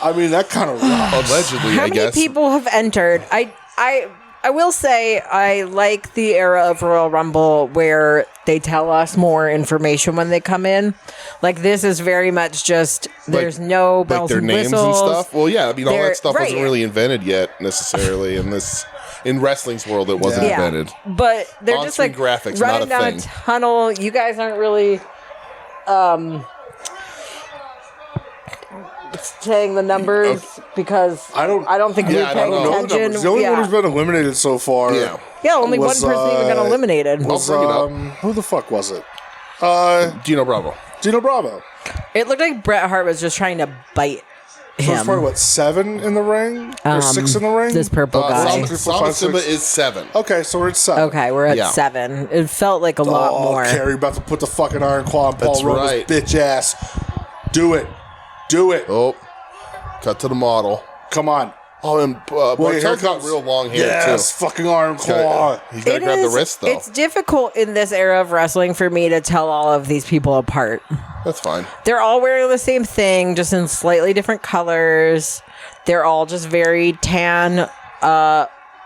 I mean, that kind of rocks. Allegedly, How I many guess. people have entered? I will say I like the era of Royal Rumble where they tell us more information when they come in. Like this is very much just there's no bells their and names whistles. and stuff. Well, yeah, I mean, all They're- that stuff wasn't right. really invented yet necessarily in wrestling's world. It wasn't Yeah, invented. but they're just On-screen like graphics, running not a down thing. a tunnel. You guys aren't really saying the numbers because I don't think we're I paying don't know the attention. numbers. The only one who's been eliminated so far. Yeah. Yeah, only one was, person even got eliminated. Was, bring it up. who the fuck was it? Dino Bravo. Dino Bravo. It looked like Bret Hart was just trying to bite So him. it's probably, what, 7 in the ring? Or 6 in the ring? This purple guy. Samba Simba is 7. Okay, so we're at 7. Okay, we're at Yeah. 7. It felt like a lot more. Carrie about to put the fucking iron claw on Paul That's Roman's right. bitch ass. Do it. Do it. Oh, cut to the model. Come on. Oh, and Wait, here Martel's it got comes. real long hair Yes, too. fucking iron claw. He's got to It grab the is- wrist though. It's difficult in this era of wrestling for me to tell all of these people apart. That's fine. They're all wearing the same thing, just in slightly different colors. They're all just very tan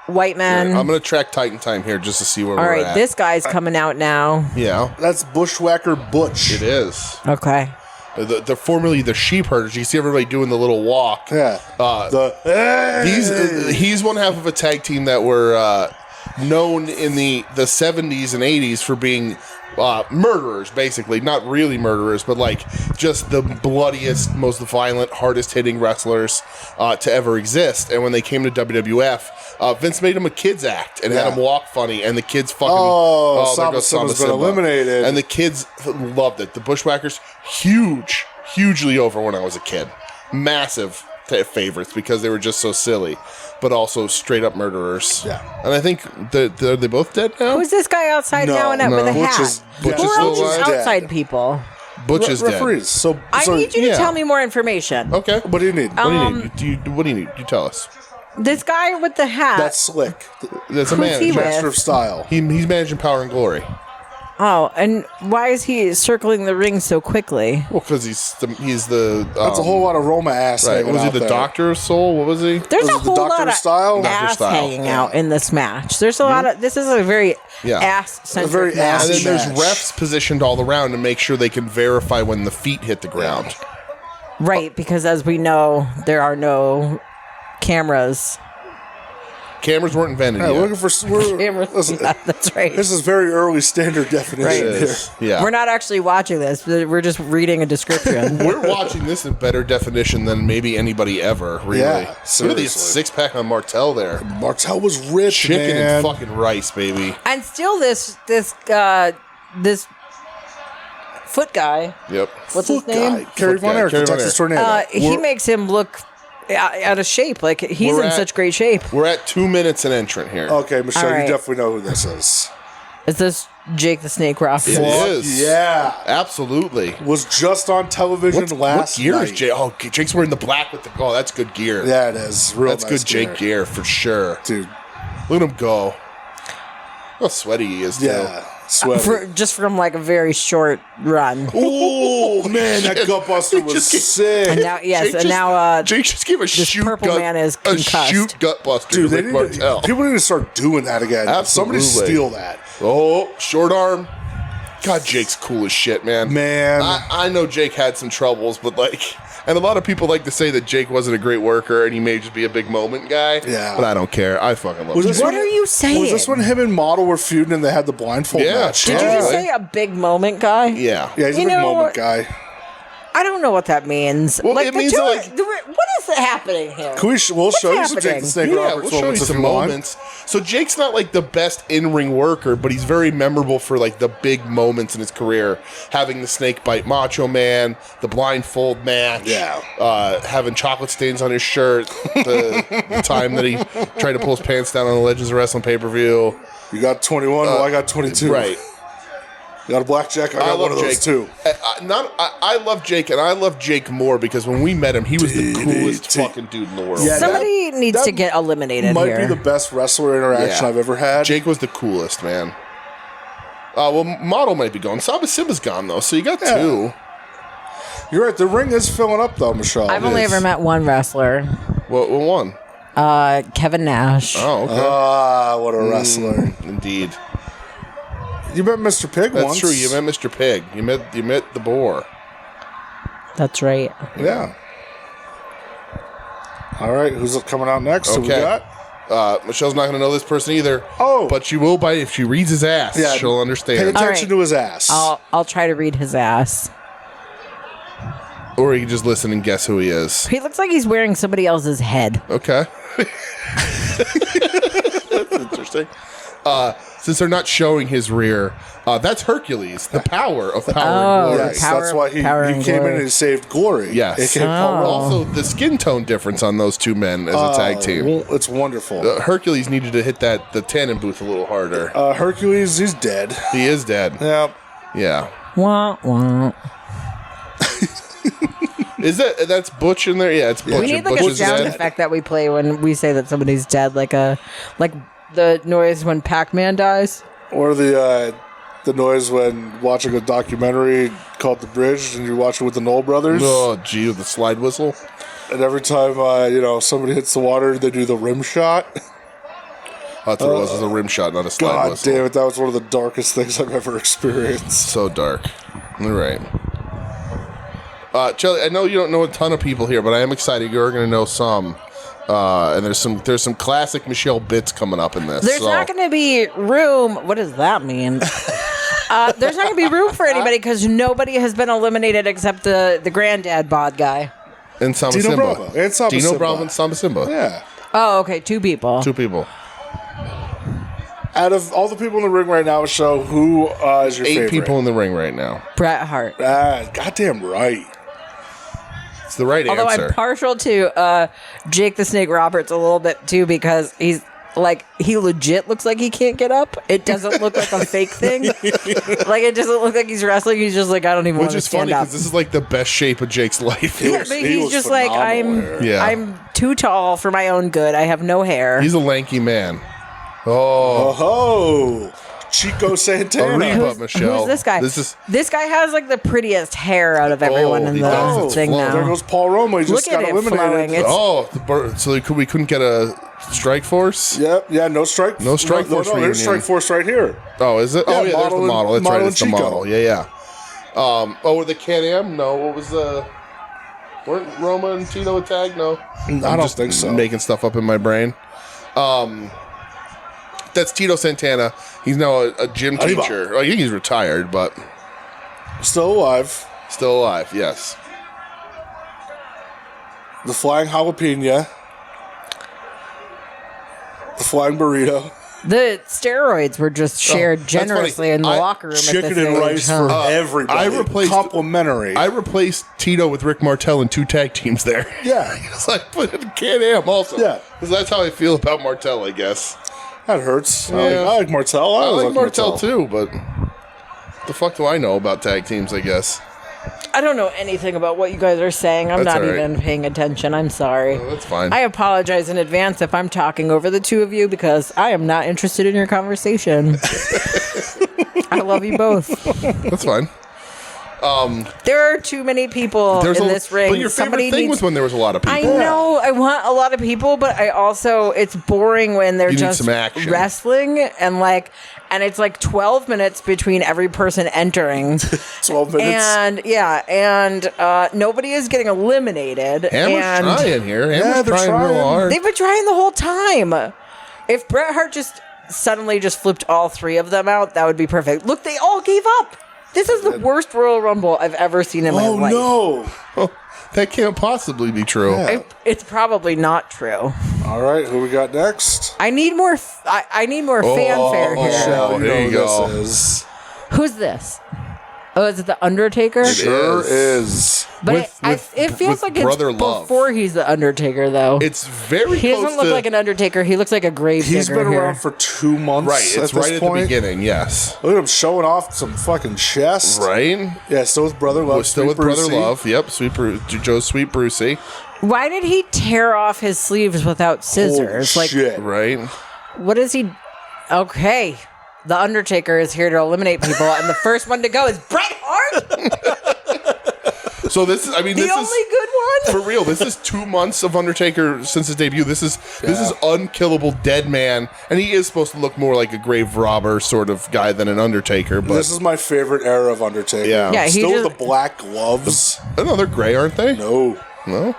white men. I'm gonna track Titan Time here just to see where all we're right, at. this guy's coming out now. Yeah, That's Bushwhacker Butch. it is. Okay. They're formerly the sheep herders. You can see everybody doing the little walk. Yeah. He's one half of a tag team that were known in the 70s and 80s for being murderers, basically. Not really murderers, but like just the bloodiest, most violent, hardest hitting wrestlers to ever exist. And when they came to WWF, Vince made him a kids act and had him walk funny, and the kids fucking there goes Sama's been eliminated, and the kids loved it. The Bushwhackers, hugely over when I was a kid, massive favorites because they were just so silly, but also straight up murderers. Yeah, and I think are they both dead now? Who's this guy outside now and with a hat? Butch Who is are all still these alive? outside people? Butch is dead. referees. So I need you to tell me more information. Okay. What do you need? What do you need? You tell us. This guy with the hat. That's Slick. That's a Who's he manager. with? Master of Style. He's managing Power and Glory. Oh, and why is he circling the ring so quickly? Well, because he's the. That's a whole lot of Roma ass. Right. hanging Was he out the there. Doctor of Soul? What was he? There's Was a it the whole Doctor lot of Style? of Doctor ass Style, hanging yeah. out in this match. There's a lot of. This is a very ass-centric very match. And then there's match. refs positioned all around to make sure they can verify when the feet hit the ground. Right, because as we know, there are no cameras. Cameras weren't invented Hey, yet. we're looking for. Cameras. Listen, That's right. this is very early standard definition Right. It here. is. Yeah. We're not actually watching this. We're just reading a description. We're watching this in better definition than maybe anybody ever, really. Yeah, Look at the seriously. six-pack on Martel there. Martel was rich, Chicken man. and fucking rice, baby. And still, this foot guy. Yep. What's his Foot name? guy. Kerry Von guy, Erich, the Kerry Von Texas Erich. Tornado. He makes him look out of shape. Like he's We're in at- such great shape. We're at 2 minutes an entrant here. Okay, Michelle, All right. you definitely know who this is. Is this Jake the Snake Roberts? It is. Yeah. Absolutely. Was just on television last what gear night. is Jake? Oh, Jake's wearing the black with the... Oh, that's good gear. Yeah, it is. Real That's nice good Jake gear for sure. Dude, Look at him go. Look how sweaty he is, too. yeah. Sweaty. Just from like a very short run. Oh, man, that gutbuster was just get- sick. And now, yes, Jake and just- now Jake just gave a shoot purple gut, man is a concussed. shoot gut buster Dude, to they Rick need to, Martel. people need to start doing that again. Absolutely. Somebody steal that. Oh, short arm. God, Jake's cool as shit, man. Man. I know Jake had some troubles, but like, and a lot of people like to say that Jake wasn't a great worker and he may just be a big moment guy. Yeah. But I don't care. I fucking love Was Jake. this What when- are you saying? Was this when him and Model were feuding and they had the blindfold Yeah. match? Did you Yeah. just say a big moment guy? Yeah. Yeah, he's a You big know moment what? guy. I don't know what that means. Well, like it the means two, like- what is happening here? We'll show you some Jake happening? the Snake Yeah, Roberts we'll show you moments if some you want. moments. So Jake's not like the best in-ring worker, but he's very memorable for like the big moments in his career. Having the snake bite Macho Man, the blindfold match, Yeah. Having chocolate stains on his shirt, the time that he tried to pull his pants down on the Legends of Wrestling pay-per-view. You got 21, well, I got 22. Right. You got a blackjack, I got one of those too. I love Jake, and I love Jake more because when we met him, he was the coolest DDT. fucking dude in the world. Yeah, Somebody needs that to get eliminated Might here. be the best wrestler interaction Yeah. I've ever had. Jake was the coolest, man. Well, Model might be gone. Saba Simba's gone, though, so you got two. You're right. The ring is filling up, though, Michelle. I've only ever met one wrestler, What one? Kevin Nash. Oh, okay. Ah, what a wrestler. Indeed. You met Mr. Pig That's once. true. You met Mr. Pig. You met the boar. That's right. Yeah. All right, who's coming out next? Who we Okay. got? Michelle's not going to know this person either. Oh. But she will if she reads his ass. Yeah, She'll Pay understand. attention right. to his ass. I'll try to read his ass. Or you can just listen and guess who he is. He looks like he's wearing somebody else's head. Okay. That's interesting. Since they're not showing his rear, that's Hercules, the power of power and glory. Yes, Power- that's why he power came and in glory. and he saved Glory. Yes. AKA Paul Rudd. Also, the skin tone difference on those two men as a tag team. Well, it's wonderful. Hercules needed to hit the tannin booth a little harder. Hercules, he's dead. He is dead. Yep. Yeah. Wah, wah. Is that's Butch in there? Yeah, it's Butch. We need like Butch a is sound dead. effect that we play when we say that somebody's dead, like the noise when Pac-Man dies. Or the noise when watching a documentary called The Bridge and you watch it with the Knoll brothers. Oh, gee, with the slide whistle. And every time somebody hits the water, they do the rim shot. I thought it was a rim shot, not a slide God whistle. damn it, that was one of the darkest things I've ever experienced. So dark. All right. Charlie, I know you don't know a ton of people here, but I am excited. You're going to know some. And there's some classic Michelle bits coming up in this. There's not going to be room. What does that mean? There's not going to be room for anybody because nobody has been eliminated except the granddad bod guy. And Samba Dino Simba. Bravo. And Samba Dino Simba. Bravo and Samba Simba. Yeah. Oh, okay. 2 people. 2 people. Out of all the people in the ring right now, Michelle, who is your 8 favorite? people in the ring right now. Bret Hart. Goddamn right. It's the right Although answer. I'm partial to Jake the Snake Roberts a little bit too because he's like he legit looks like he can't get up. It doesn't look like a fake thing. Like it doesn't look like he's wrestling. He's just like I don't even want Which to is funny stand up. because this is like the best shape of Jake's life. Yeah, but He he's was just like phenomenal here. Yeah. I'm too tall for my own good. I have no hair. He's a lanky man. Oh, Oh, Chico Santana. Arriba, Michelle. Who's this guy? This guy has like the prettiest hair out of everyone in he the does. It's thing flowing. There now. goes Paul Roma. He just Look at got it eliminated. flowing. oh, so we couldn't get a strike force? Yep. Yeah. No strike. No strike force No, there's reunion. strike force right here. Oh, is it? Yeah, Oh, yeah, there's the model model. and- That's right, model it's the and Chico. model. Yeah. Oh, the Can-Am? No. What was the... Weren't Roma and Tito a tag? No. I don't think so. Making stuff up in my brain. That's Tito Santana. He's now a gym Arriba. teacher. I think he's retired, but Still alive. still alive, yes. The flying jalapeno. The flying burrito. The steroids were just shared that's funny. generously in the I- locker room. Chicken at this and age, rice huh? for everybody. I replaced- complimentary. I replaced Tito with Rick Martel in 2 tag teams there. yeah, Because I put in Can-Am also. Yeah. Because that's how I feel about Martel, I guess. that hurts. Yeah. I like Martel. I always like Martel too, but the fuck do I know about tag teams, I guess? I don't know anything about what you guys are saying. I'm That's not all right. even paying attention. I'm sorry. Oh, that's fine. I apologize in advance if I'm talking over the two of you because I am not interested in your conversation. I love you both. That's fine. There are too many people in this ring. But your favorite thing was when there was a lot of people. I know I want a lot of people, but I also it's boring when they're You need just some action. wrestling and it's like 12 minutes between every person entering. 12 minutes. And nobody is getting eliminated. Hammer's and trying here. Hammer's they're trying real trying. hard. they've been trying the whole time. If Bret Hart just suddenly just flipped all 3 of them out, that would be perfect. Look, they all gave up. This is the worst Royal Rumble I've ever seen in my Oh life. no! Oh, that can't possibly be true. Yeah. It's probably not true. All right, who we got next? I need more. I need more fanfare here. Michelle. You here know you who go. This is. Who's this? Oh, is it the Undertaker? Sure is. is. But it feels with like it's Brother Love. before he's the Undertaker, though. It's very He close doesn't look to... like an Undertaker. He looks like a grave He's digger been here. around for 2 months. Right, it's at right this at point. the beginning, yes. Look at him showing off some fucking chest. Right? Yeah, still with Brother Love. We're still Sweet with Brother Brucey. Love. Yep, Joe's Sweet Brucey. Why did he tear off his sleeves without scissors? Holy Like, shit. Right? what is he? Okay, the Undertaker is here to eliminate people, and the first one to go is Bret Hart, So this is, I mean, the this only is... good one. For real, this is 2 months of Undertaker since his debut. This is unkillable dead man, and he is supposed to look more like a grave robber sort of guy than an Undertaker. But This is my favorite era of Undertaker. Yeah. Yeah, he Still with just- the black gloves. oh, no, they're gray, aren't they? No. No,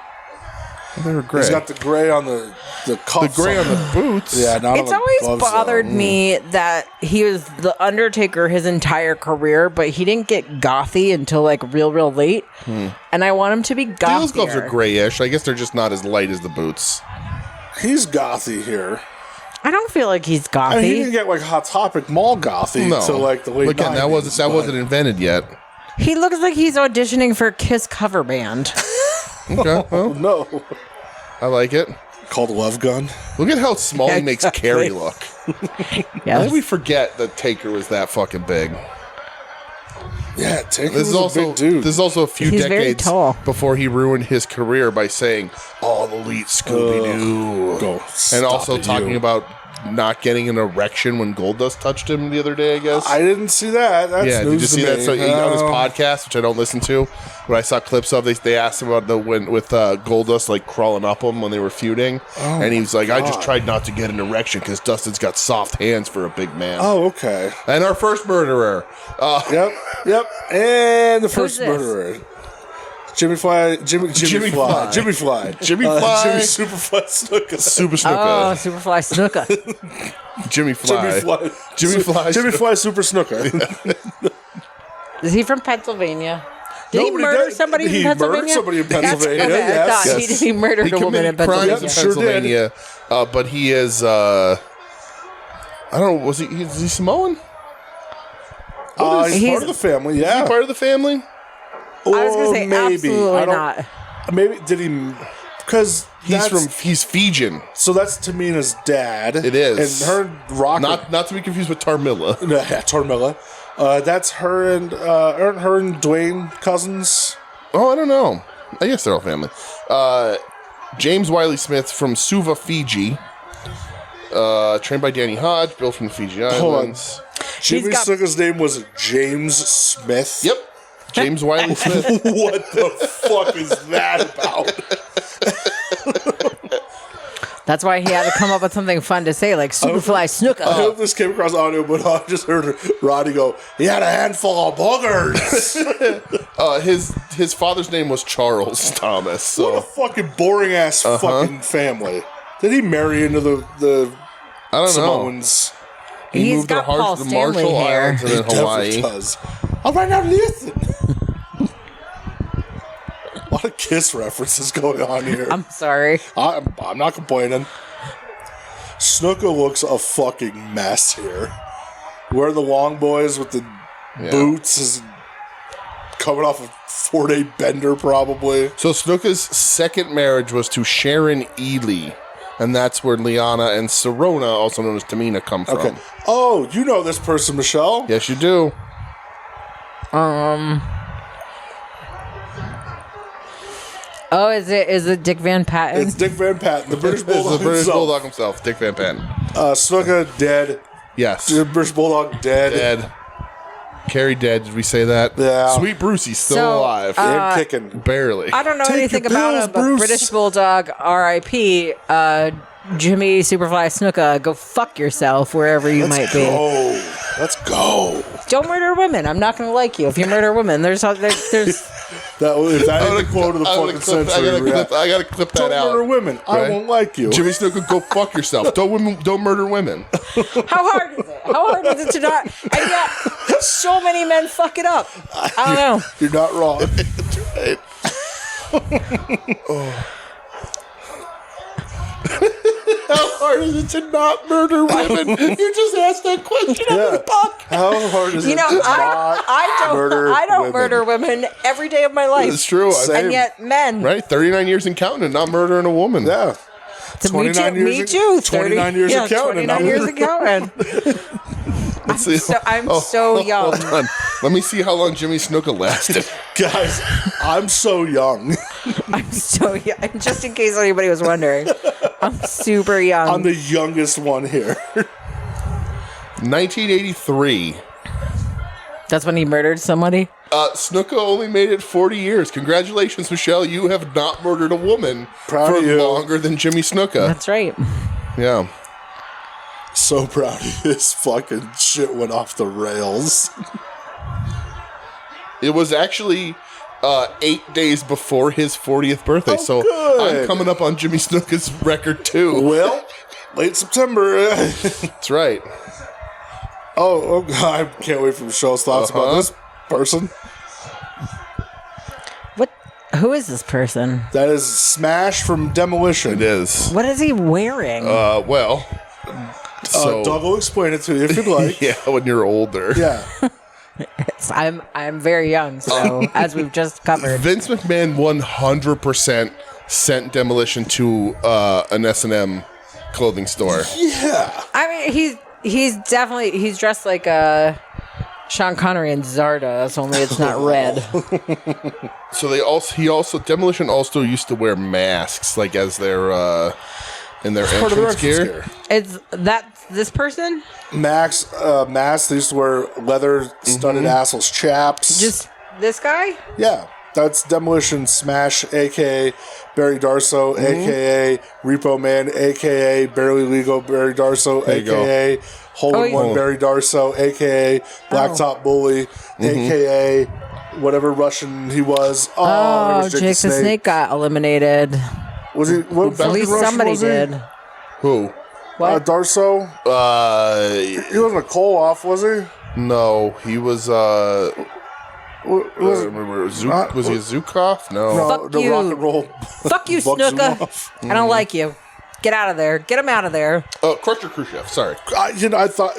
they were gray. He's got the gray on the the cuffs. gray on the boots. Yeah, not It's on the always gloves, bothered though. me that he was the Undertaker his entire career, but he didn't get gothy until like real late. And I want him to be gothy. Those gloves are grayish. I guess they're just not as light as the boots. He's gothy here. I don't feel like he's gothy. I mean, he didn't get like Hot Topic mall gothy No, until like the late Again, 90s. that wasn't invented yet. He looks like he's auditioning for Kiss cover band. Okay, well, No. I like it. Called Love Gun. Look at how small he makes Exactly. Carrie look. I Yes. think we forget that Taker was that fucking big. Yeah, Taker This was is also a big dude. this is also a few He's very decades tall. before he ruined his career by saying "All Elite Scooby Doo," Go. and also Stop it, talking you. about not getting an erection when Goldust touched him the other day. I guess. I didn't see that. That's yeah, did you news see to that me. so, on his Oh. podcast, which I don't listen to? But I saw clips of. They asked him about with Goldust like crawling up him when they were feuding, and he was like, "I just tried not to get an erection because Dustin's got soft hands for a big man." Oh, okay. And our first murderer. Yep. And the first this? murderer. Jimmy Fly. Jimmy Jimmy Fly. Jimmy Fly. Jimmy Fly. Jimmy Superfly Snuka. Super Snooker. Oh, Superfly Snuka. Jimmy Fly. Jimmy Fly Super Snuka. Is he from Pennsylvania? Did he murder somebody in He Pennsylvania? murdered somebody in Pennsylvania. Okay, Yes. I thought Yes. he murdered a woman in Pennsylvania. crimes in Sure did. Pennsylvania, but he is. I don't know. Is he Samoan? He's part of the family. Is Yeah. he part of the family? I was going to say maybe. absolutely I don't- not. Maybe did he? Because He's Fijian. So that's Tamina's dad. It is. and her rock. Not to be confused with Tarmilla. Yeah, Tormilla. That's her and aren't her and Dwayne cousins? Oh, I don't know. I guess they're all family. James Wiley Smith from Suva, Fiji. Trained by Danny Hodge, built from the Fiji Islands. Jimmy got- Snuka's name was James Smith. Yep. James Wiley Smith. What the fuck is that about? That's why he had to come up with something fun to say, like Superfly I Snuka. hope this came across audio, but I just heard Roddy go, he had a handful of boogers. His father's name was Charles Thomas. What a So fucking boring ass fucking family. Did he marry into the I don't know. Samoans? He He's moved to got Paul the Stanley Marshall hair. Islands and then Hawaii. Definitely does. All right, now listen. A lot of Kiss references going on here. I'm sorry. I'm not complaining. Snuka looks a fucking mess here. Where the long boys with the boots is coming off a 4-day bender, probably. So Snuka's second marriage was to Sharon Ely, and that's where Liana and Serona, also known as Tamina, come from. Okay. Oh, you know this person, Michelle. Yes, you do. Oh, is it Dick Van Patten? It's Dick Van Patten, the British It's the Bulldog British himself. Bulldog himself, Dick Van Patten. Snuka dead. Yes. The British Bulldog dead. Dead. Carrie dead, did we say that? Yeah. Sweet Brucey's still So, alive. And kicking. Barely. I don't know Take anything your about pills, him, but Bruce. British Bulldog, R.I.P. Jimmy Superfly Snuka, go fuck yourself wherever you might be. Let's go. Don't murder women. I'm not going to like you if you murder women. There's That is the quote of the fucking century. I gotta clip that Don't out. murder women. I Right? won't like you. Jimmy Snuka, go fuck yourself. Don't murder women. How hard is it? How hard is it to not? And yet, so many men fuck it up. I don't know. You're not wrong. How hard is it to not murder women? You just asked that question on the podcast. How hard is You it know, to not I don't murder women every day of my life. It's true. And yet, men. Right? 39 years and counting and not murdering a woman. Yeah. To me 29 too. Me years- too. 29 years of counting. 29 years of counting. Let's see. I'm so young. Hold on. Let me see how long Jimmy Snuka lasted. Guys, I'm so young. I'm so young. Just in case anybody was wondering, I'm super young. I'm the youngest one here. 1983. That's when he murdered somebody. Snuka only made it 40 years. Congratulations, Michelle. You have not murdered a woman Proud for of you. longer than Jimmy Snuka. That's right. Yeah. So proud of this fucking shit went off the rails. It was actually 8 days before his 40th birthday. Oh, so good. I'm coming up on Jimmy Snuka's record, too. Well, late September. That's right. Oh, God, I can't wait for Michelle's thoughts about this person. What? Who is this person? That is Smash from Demolition. It is. What is he wearing? Well. So, Doug will explain it to you if you'd like. yeah, when you're older. Yeah. I'm very young, so as we've just covered. Vince McMahon 100% sent Demolition to an S&M clothing store. Yeah. I mean, he's dressed like Sean Connery and Zardoz, only it's not red. So Demolition also used to wear masks, like as their in their Part of their entrance gear. gear. Is that this person? Max, they used to wear leather studded assholes chaps. Just this guy? Yeah. That's Demolition Smash, a.k.a. Barry Darso, a.k.a. Repo Man, a.k.a. Barely Legal Barry Darso, There you go. a.k.a. Hole in One Barry Darso, a.k.a. Blacktop Bully, a.k.a. whatever Russian he was. There Oh, was Jake the Snake got eliminated. Was he? What At Belgian least Russian somebody was he? did. Who? What? Darso. He wasn't a Koloff, was he? No, he was. Was Was he a Zukov? No. Fuck the you. rock and roll. Fuck you, Bugs him Snuka. off. I don't like you. Get out of there. Get him out of there. Oh, Crusher Khrushchev. Sorry. I thought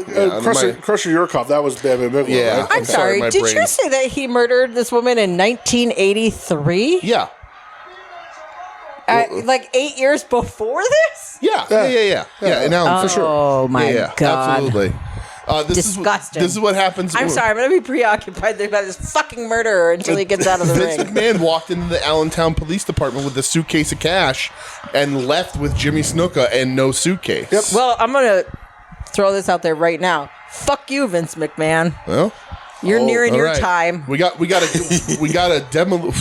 Crusher Yurkov. That was Bam Bam Bigelow. Yeah. Right? I'm sorry. my Did brain. you say that he murdered this woman in 1983? Yeah. Like 8 years before this? Yeah. In Allen, for sure. Oh my God. Absolutely. This Disgusting. This is what happens. I'm sorry. I'm going to be preoccupied by this fucking murderer until he gets out of the Vince ring. McMahon walked into the Allentown Police Department with a suitcase of cash and left with Jimmy Snuka and no suitcase. Yep. Well, I'm going to throw this out there right now. Fuck you, Vince McMahon. Well, You're nearing all your right. time. We got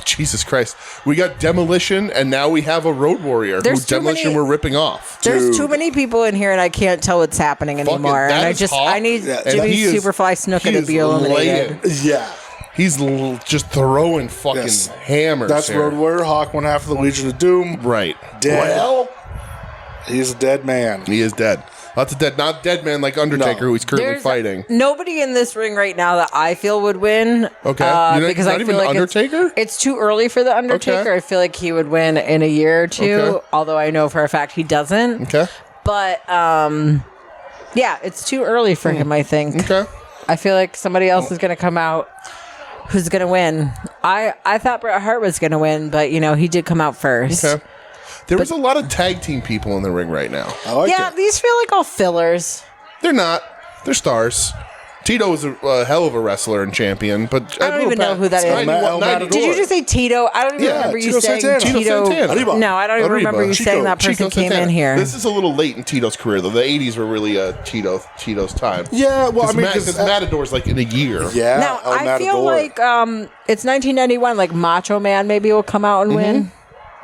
Jesus Christ. We got Demolition, and now we have a Road Warrior There's who too Demolition many- we're ripping off. There's too many people in here, and I can't tell what's happening Fucking- anymore. that And is Hawk, I need and Jimmy he is- Superfly Snuka he to is be eliminated. laying. Yeah. He's just throwing fucking Yes. hammers. That's here. Road Warrior. Hawk, one half of the Legion of Doom. Right. Dead. Well, He's a dead man. he is dead. That's a dead, not dead man like Undertaker, No. who he's currently There's fighting. nobody in this ring right now that I feel would win. Okay. You're not- because not I even feel like Undertaker? It's too early for the Undertaker. Okay. I feel like he would win in a year or two. Okay. Although I know for a fact he doesn't. Okay. But yeah, it's too early for him. I think. Okay. I feel like somebody else is going to come out who's going to win. I thought Bret Hart was going to win, but he did come out first. Okay. There was a lot of tag team people in the ring right now. I like Yeah, it. these feel like all fillers. They're not. They're stars. Tito is a hell of a wrestler and champion, but I don't even know who that is. El Matador. Did you just say Tito? I don't even Yeah, remember you Tito saying Santana. Tito. Tito Santana. Arriba. No, I don't even remember you saying that person Chico came Santana. in here. This is a little late in Tito's career, though. The 80s were really Tito's time. Yeah, well, I mean, because Matador's like in a year. Yeah. Now, El I feel Matador. like it's 1991, like Macho Man maybe will come out and win.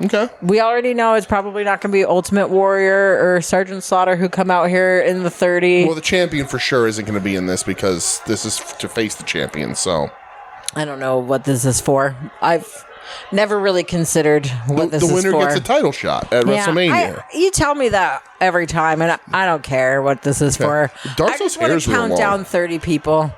Okay. We already know it's probably not going to be Ultimate Warrior or Sergeant Slaughter who come out here in the 30. Well, the champion for sure isn't going to be in this because this is to face the champion, so. I don't know what this is for. I've never really considered what this The is winner for. gets a title shot at WrestleMania. You tell me that every time, and I don't care what this is for. Darso's I just want hair's to real count long. down 30 people.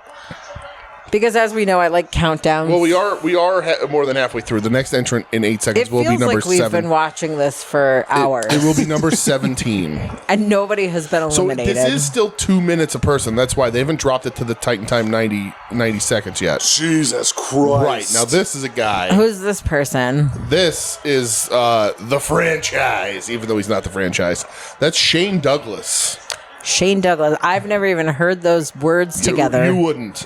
Because as we know, I like countdowns. Well, we are more than halfway through. The next entrant in 8 seconds It will be feels number like we've 7. been watching this for hours. It will be number 17. And nobody has been So eliminated. this is still 2 minutes a person. That's why they haven't dropped it to the Titan time 90 seconds yet. Jesus Christ. Right. Now this is a guy. Who's this person? This is the franchise, even though he's not the franchise. That's Shane Douglas. Shane Douglas. I've never even heard those words together. You wouldn't.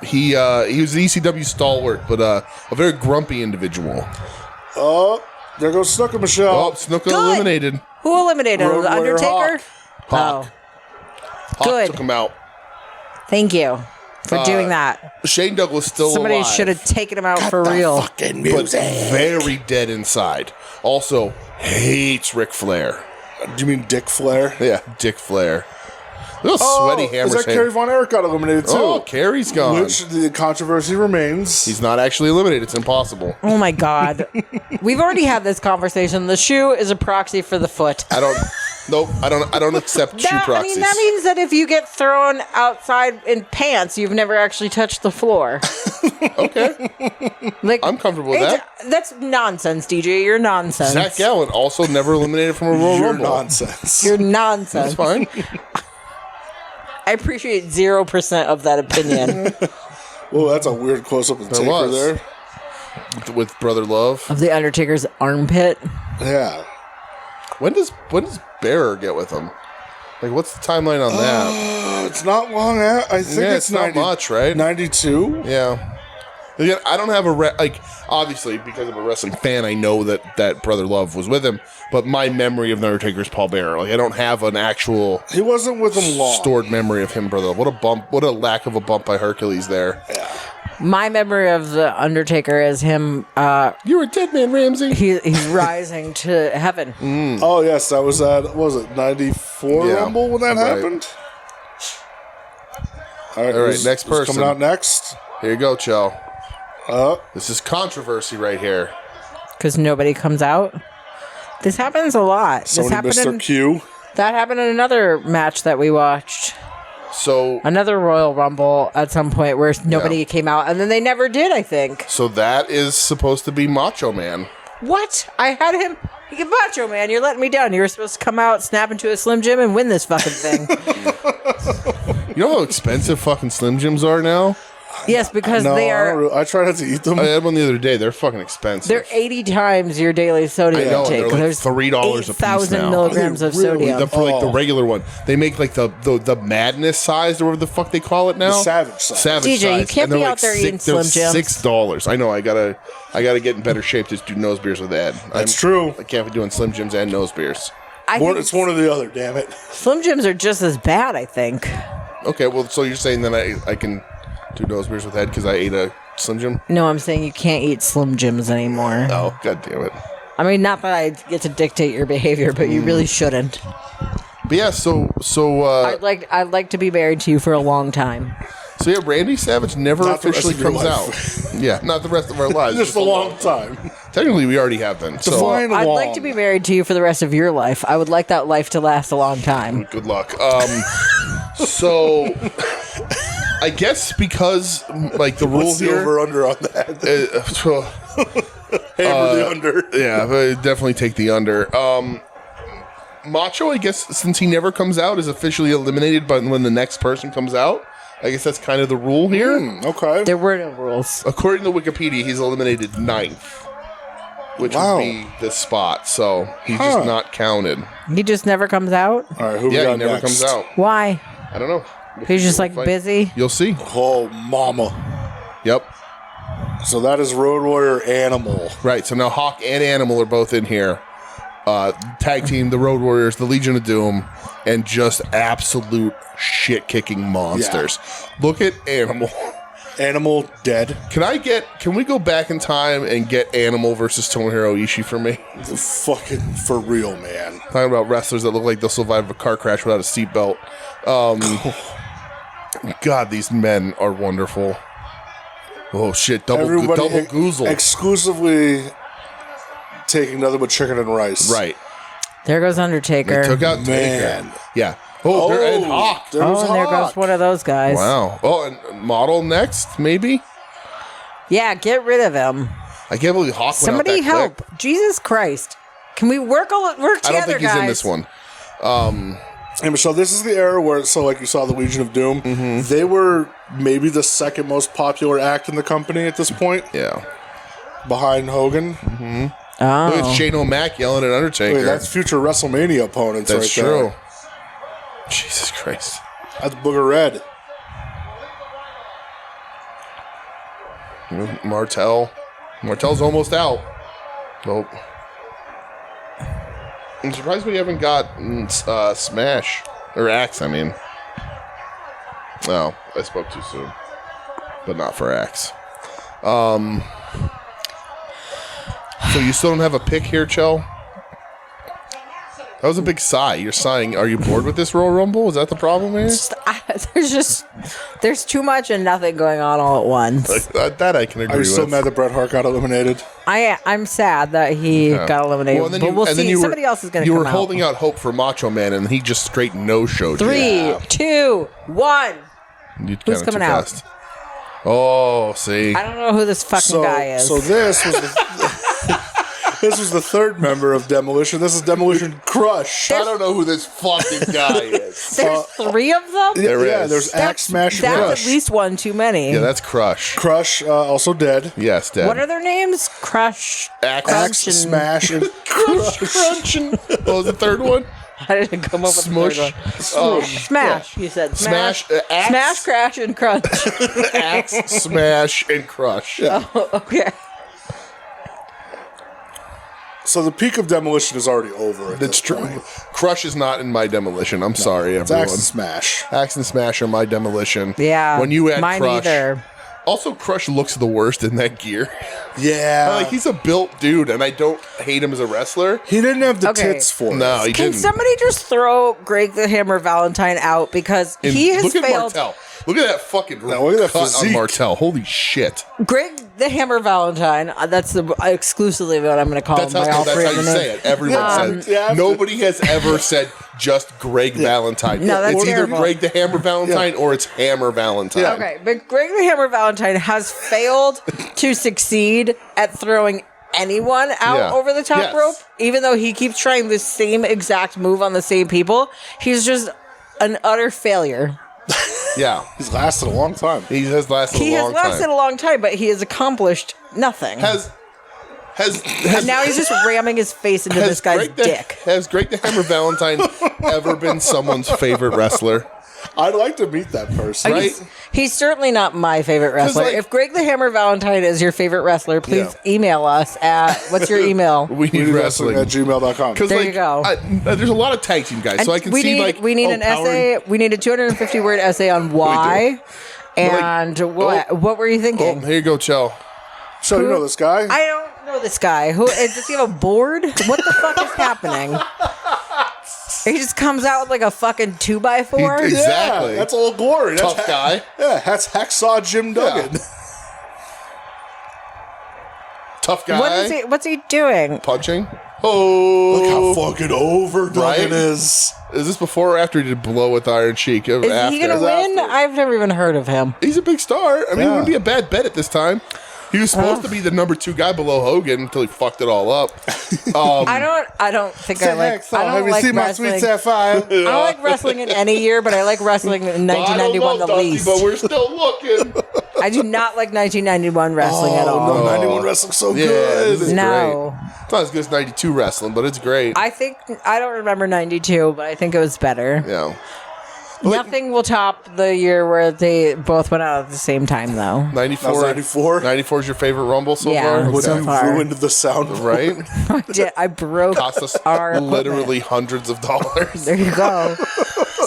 He was an ECW stalwart, but a very grumpy individual. Oh, there goes Snooker Michelle. Oh, Snuka eliminated. Who eliminated him? Road The Warrior Undertaker? Hawk. Hawk Good. took him out. Thank you for doing that. Shane Douglas still Somebody alive. should have taken him out for real. Fucking but music. very dead inside. Also hates Ric Flair. Do you mean Dick Flair? Yeah, Dick Flair. Little sweaty hammers. Is that Kerry Von Erich got eliminated too? Oh, Kerry's gone. Which the controversy remains. He's not actually eliminated. It's impossible. Oh my God. We've already had this conversation. The shoe is a proxy for the foot. I don't accept shoe proxies. that means that if you get thrown outside in pants, you've never actually touched the floor. Okay. Like I'm comfortable with that. That's nonsense, DJ. You're nonsense. Zach Gallen also never eliminated from a Royal You're Rumble. nonsense. You're nonsense. That's fine. I appreciate 0% of that opinion Whoa, that's a weird close up of Taker was. there. With Brother Love. of the Undertaker's armpit. Yeah. When does Bearer get with him? Like, what's the timeline on that? It's not long out. I think Yeah, it's it's not 90 much, right? 92. Yeah. Again, I don't have obviously because I'm a wrestling fan, I know that Brother Love was with him, but my memory of the Undertaker is Paul Bearer. Like, I don't have an actual He wasn't with him long. stored memory of him, Brother Love. What a bump! What a lack of a bump by Hercules there. My memory of the Undertaker is him. You're a dead man, Ramsey. He's rising to heaven. Oh, yes. That was at, what was it, 94 Yeah. Rumble when that Right. happened? All right, All right, next who's person. coming out next? Here you go, Cho. This is controversy right here. Because nobody comes out. This happens a lot. Somebody missed their cue. That happened in another match that we watched. So Another Royal Rumble at some point where nobody came out, and then they never did, I think. So that is supposed to be Macho Man. What? I had him... Macho Man, you're letting me down. You were supposed to come out, snap into a Slim Jim, and win this fucking thing. You know how expensive fucking Slim Jims are now? Yes, because No, they are... I try not to eat them. I had one the other day. They're fucking expensive. They're 80 times your daily sodium I know, intake. they're like There's $3 a piece 8,000 now. milligrams of sodium. For like the regular one. They make like the madness size or whatever the fuck they call it now. The savage size. Savage DJ, size. you can't And they're be out there eating they're Slim Jims. $6. I know. I gotta get in better shape to do nose beers with Ed. That's true. I can't be doing Slim Jims and nose beers. I think It's one or the other, damn it. Slim Jims are just as bad, I think. Okay, well, so you're saying then I can do nose beers with Ed because I ate a Slim Jim? No, I'm saying you can't eat Slim Jims anymore. Oh, god damn it. I mean, not that I get to dictate your behavior, but you really shouldn't. But yeah, so I'd like to be married to you for a long time. so yeah, Randy Savage never Not the rest officially of your comes out. Yeah, not the rest of our lives. Just a long time. Technically, we already have been. So Define I'd long. like to be married to you for the rest of your life. I would like that life to last a long time. good luck. So I guess because like the rule What's the here. over-under on that? Hammer the under. Yeah, but definitely take the under. Macho, I guess, since he never comes out, is officially eliminated. But when the next person comes out, I guess that's kind of the rule here. Okay. There were no rules. According to Wikipedia, he's eliminated 9th, which Wow. would be this spot. So he's just not counted. He just never comes out? All right, who we Yeah, got he never next? comes out. Why? I don't know. He's just like Fight. busy? You'll see. Oh, mama. Yep. So that is Road Warrior Animal. Right. So now Hawk and Animal are both in here. Tag team, the Road Warriors, the Legion of Doom, and just absolute shit-kicking monsters. Look at Animal. Animal dead. Can we go back in time and get Animal versus Tomohiro Ishii for me? Fucking for real, man. Talking about wrestlers that look like they'll survive a car crash without a seatbelt. God, these men are wonderful. Oh shit! Double goozle. Exclusively taking nothing but chicken and rice. Right. There goes Undertaker. Took out Man. Taker. Yeah. Oh, there and Hawk. There's Oh, and there Hawk. goes one of those guys. Wow. Oh, and Model next, maybe? Yeah, get rid of him. I can't believe Hawk went Somebody out that help. quick. Jesus Christ. Can we work together, I don't think he's guys? in this one. Hey, Michelle, this is the era where, so like you saw the Legion of Doom, they were maybe the second most popular act in the company at this point, Yeah. behind Hogan. Look at Shane O'Mac yelling at Undertaker. Wait, that's future WrestleMania opponents That's right true. there. Jesus Christ. That's Booger Red. Martel's almost out. Nope. I'm surprised we haven't got Smash. Or Axe, I mean. Oh, I spoke too soon. But not for Axe. So you still don't have a pick here, Chell? That was a big sigh. You're sighing. Are you bored with this Royal Rumble? Is that the problem here? There's too much and nothing going on all at once. That I can agree Are you with. still mad that Bret Hart got eliminated? I'm sad that he got eliminated, Well, and then but you- we'll and then see. you were- Somebody else is going to You come were out. holding out hope for Macho Man, and he just straight no-showed you. 3, 2, 1. You Who's kinda coming too out? fast. Oh, see. I don't know who this fucking guy is. So this was the this was the third member of Demolition. This is Demolition Crush. I don't know who this fucking guy is. There's 3 of them? There yeah, is. there's Axe Smash and That's Crush. at least one too many. Yeah, that's Crush. Crush, also dead. Yes, Dad. What are their names? Crush. Axe, Axe, and- Smash, and Crunch, and what was the third one? I didn't come up with Smush. the third one. Smash. You said smash. Axe, Smash, crash, and crunch. Axe, Smash, and Crush. Okay. So the peak of Demolition is already over. That's true. Crush is not in my Demolition. I'm sorry, It's everyone. Axe and Smash. Axe and Smash are my Demolition. Yeah. When you add mine Crush. either. Also, Crush looks the worst in that gear. Yeah. Like, he's a built dude, and I don't hate him as a wrestler. He didn't have the Okay. tits for it. No, he Can didn't. somebody just throw Greg the Hammer Valentine out because And he has look at failed. Martel. Look at that fucking look at that cut on physique. Martel. Holy shit. Greg the Hammer Valentine. That's exclusively what I'm going to call That's him. how, that's how you say it. Everyone says Yeah, nobody has ever said just Greg Valentine. No, that's it's either terrible. Greg the Hammer Valentine or it's Hammer Valentine. Yeah. Okay, but Greg the Hammer Valentine has failed to succeed at throwing anyone out over the top Yes. rope, even though he keeps trying the same exact move on the same people. He's just an utter failure. Yeah. He's lasted a long time. He has lasted He a has long lasted time. a long time, but he has accomplished nothing. Has And now he's just ramming his face into this guy's dick. Has Greg the Hammer Valentine ever been someone's favorite wrestler? I'd like to meet that person. Right? He's certainly not my favorite wrestler. like- If Greg the Hammer Valentine is your favorite wrestler, please email us at, what's your email? We need wrestling. at gmail.com. Because There you go. there's a lot of tag team guys, so I can we see need, we need an essay. We need a 250 word essay on why. And what were you Oh, thinking? here you go, Chell. So you know this guy? I don't know this guy. Who does he have a board? What the fuck is happening? He just comes out with like a fucking 2x4. Exactly. Yeah, that's old glory. Tough That's guy. Yeah, that's Hacksaw Jim Duggan. Tough guy. What's he doing? Punching. Look Oh. how fucking over Duggan Right? is. Is this before or after he did Blow with Iron Sheik? Is he gonna win? I've never even heard of him. He's a big star. I mean, it Yeah. wouldn't be a bad bet at this time. He was supposed to be the number 2 guy below Hogan until he fucked it all up. I don't think I like. I Have don't you like seen my wrestling. sweet sapphire? I don't like wrestling in any year, but I like wrestling in 1991 the Dusty, least. but we're still looking. I do not like 1991 wrestling at Oh, all. no, 91 wrestling's so Yeah, good. this is No. great. It's not as good as 92 wrestling, but it's great. I think I don't remember 92, but I think it was better. Yeah. Nothing will top the year where they both went out at the same time, though. 94. That was 94? 94 is your favorite Rumble so Yeah. far? Would Would So have far. ruined the sound. Right? I broke Cost us our literally hundreds of dollars. There you go.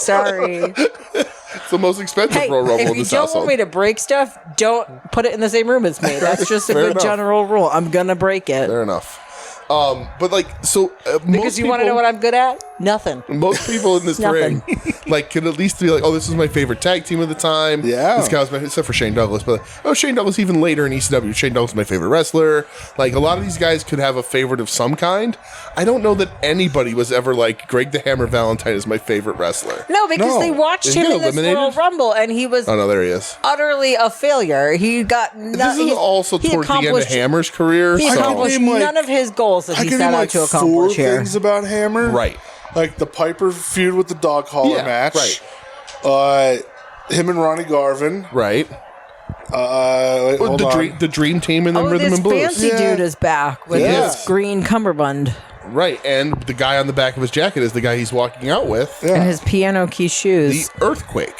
Sorry. It's the most expensive Hey, Royal Rumble if in you this don't household. want me to break stuff, don't put it in the same room as me. That's just a Fair good enough. general rule. I'm gonna break it. Fair enough. But like, so Because you want to know what I'm good at? Nothing. most people in this ring, Nothing. like, can at least be like, oh, this is my favorite tag team of the time. Yeah. This guy was my, except for Shane Douglas, but oh, Shane Douglas even later in ECW. Shane Douglas is my favorite wrestler. Like, a lot of these guys could have a favorite of some kind. I don't know that anybody was ever like, Greg the Hammer Valentine is my favorite wrestler. No, because No. they watched Did he him get in this eliminated? Royal Rumble, and he was Oh no, there he is. utterly a failure. He got This is also towards the end of Hammer's career. He So. accomplished name, like- none of his goals that I he can set name out like to 4 accomplish here. things about Hammer. Right. Like the Piper feud with the dog collar Yeah, match. right. Him and Ronnie Garvin. Right. Wait, hold on. The dream team and then Oh, Rhythm this and Blues. fancy Yeah. dude is back with Yeah. his green cummerbund Right, and the guy on the back of his jacket is the guy he's walking out with. and his piano key The shoes. Earthquake.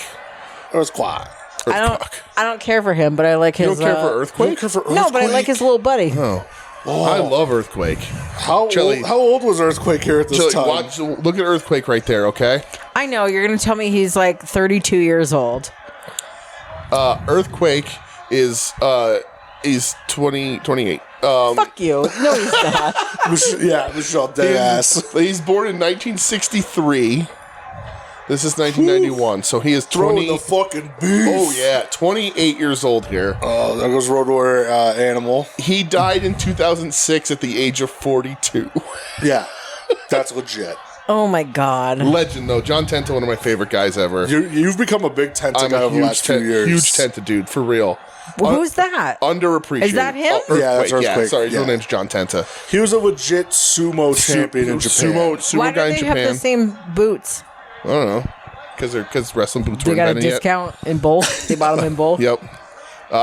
It was quiet. I don't care for him, but I like You his. don't care for I Earthquake? don't care for No, but I like his little buddy. Oh. I love Earthquake. How Chili. old was Earthquake here at this Chili, time? look at Earthquake right there, okay? I know you're gonna tell me he's like 32 years old. Earthquake is 28. Fuck you. No, he's not. Michelle dead ass. He's born in 1963. This is 1991, so he is Throwing 20. the fucking beef. Oh yeah, 28 years old here. Oh, there goes Road Warrior Animal. He died in 2006 at the age of 42. Yeah, that's legit. Oh my god. Legend though, John Tenta, one of my favorite guys ever. You've become a big Tenta I'm guy a over the last 2 years. huge Tenta dude for real. Well, who's that? Underappreciated. Is that him? Oh, Yeah, that's Earthquake. Earthquake, Sorry, his real yeah. name's John Tenta. He was a legit sumo champion in Japan. Sumo Why guy do in they have Japan. the same boots? I don't know, because wrestling boots They weren't got a invented yet. discount in both. They bought them in both. Yep.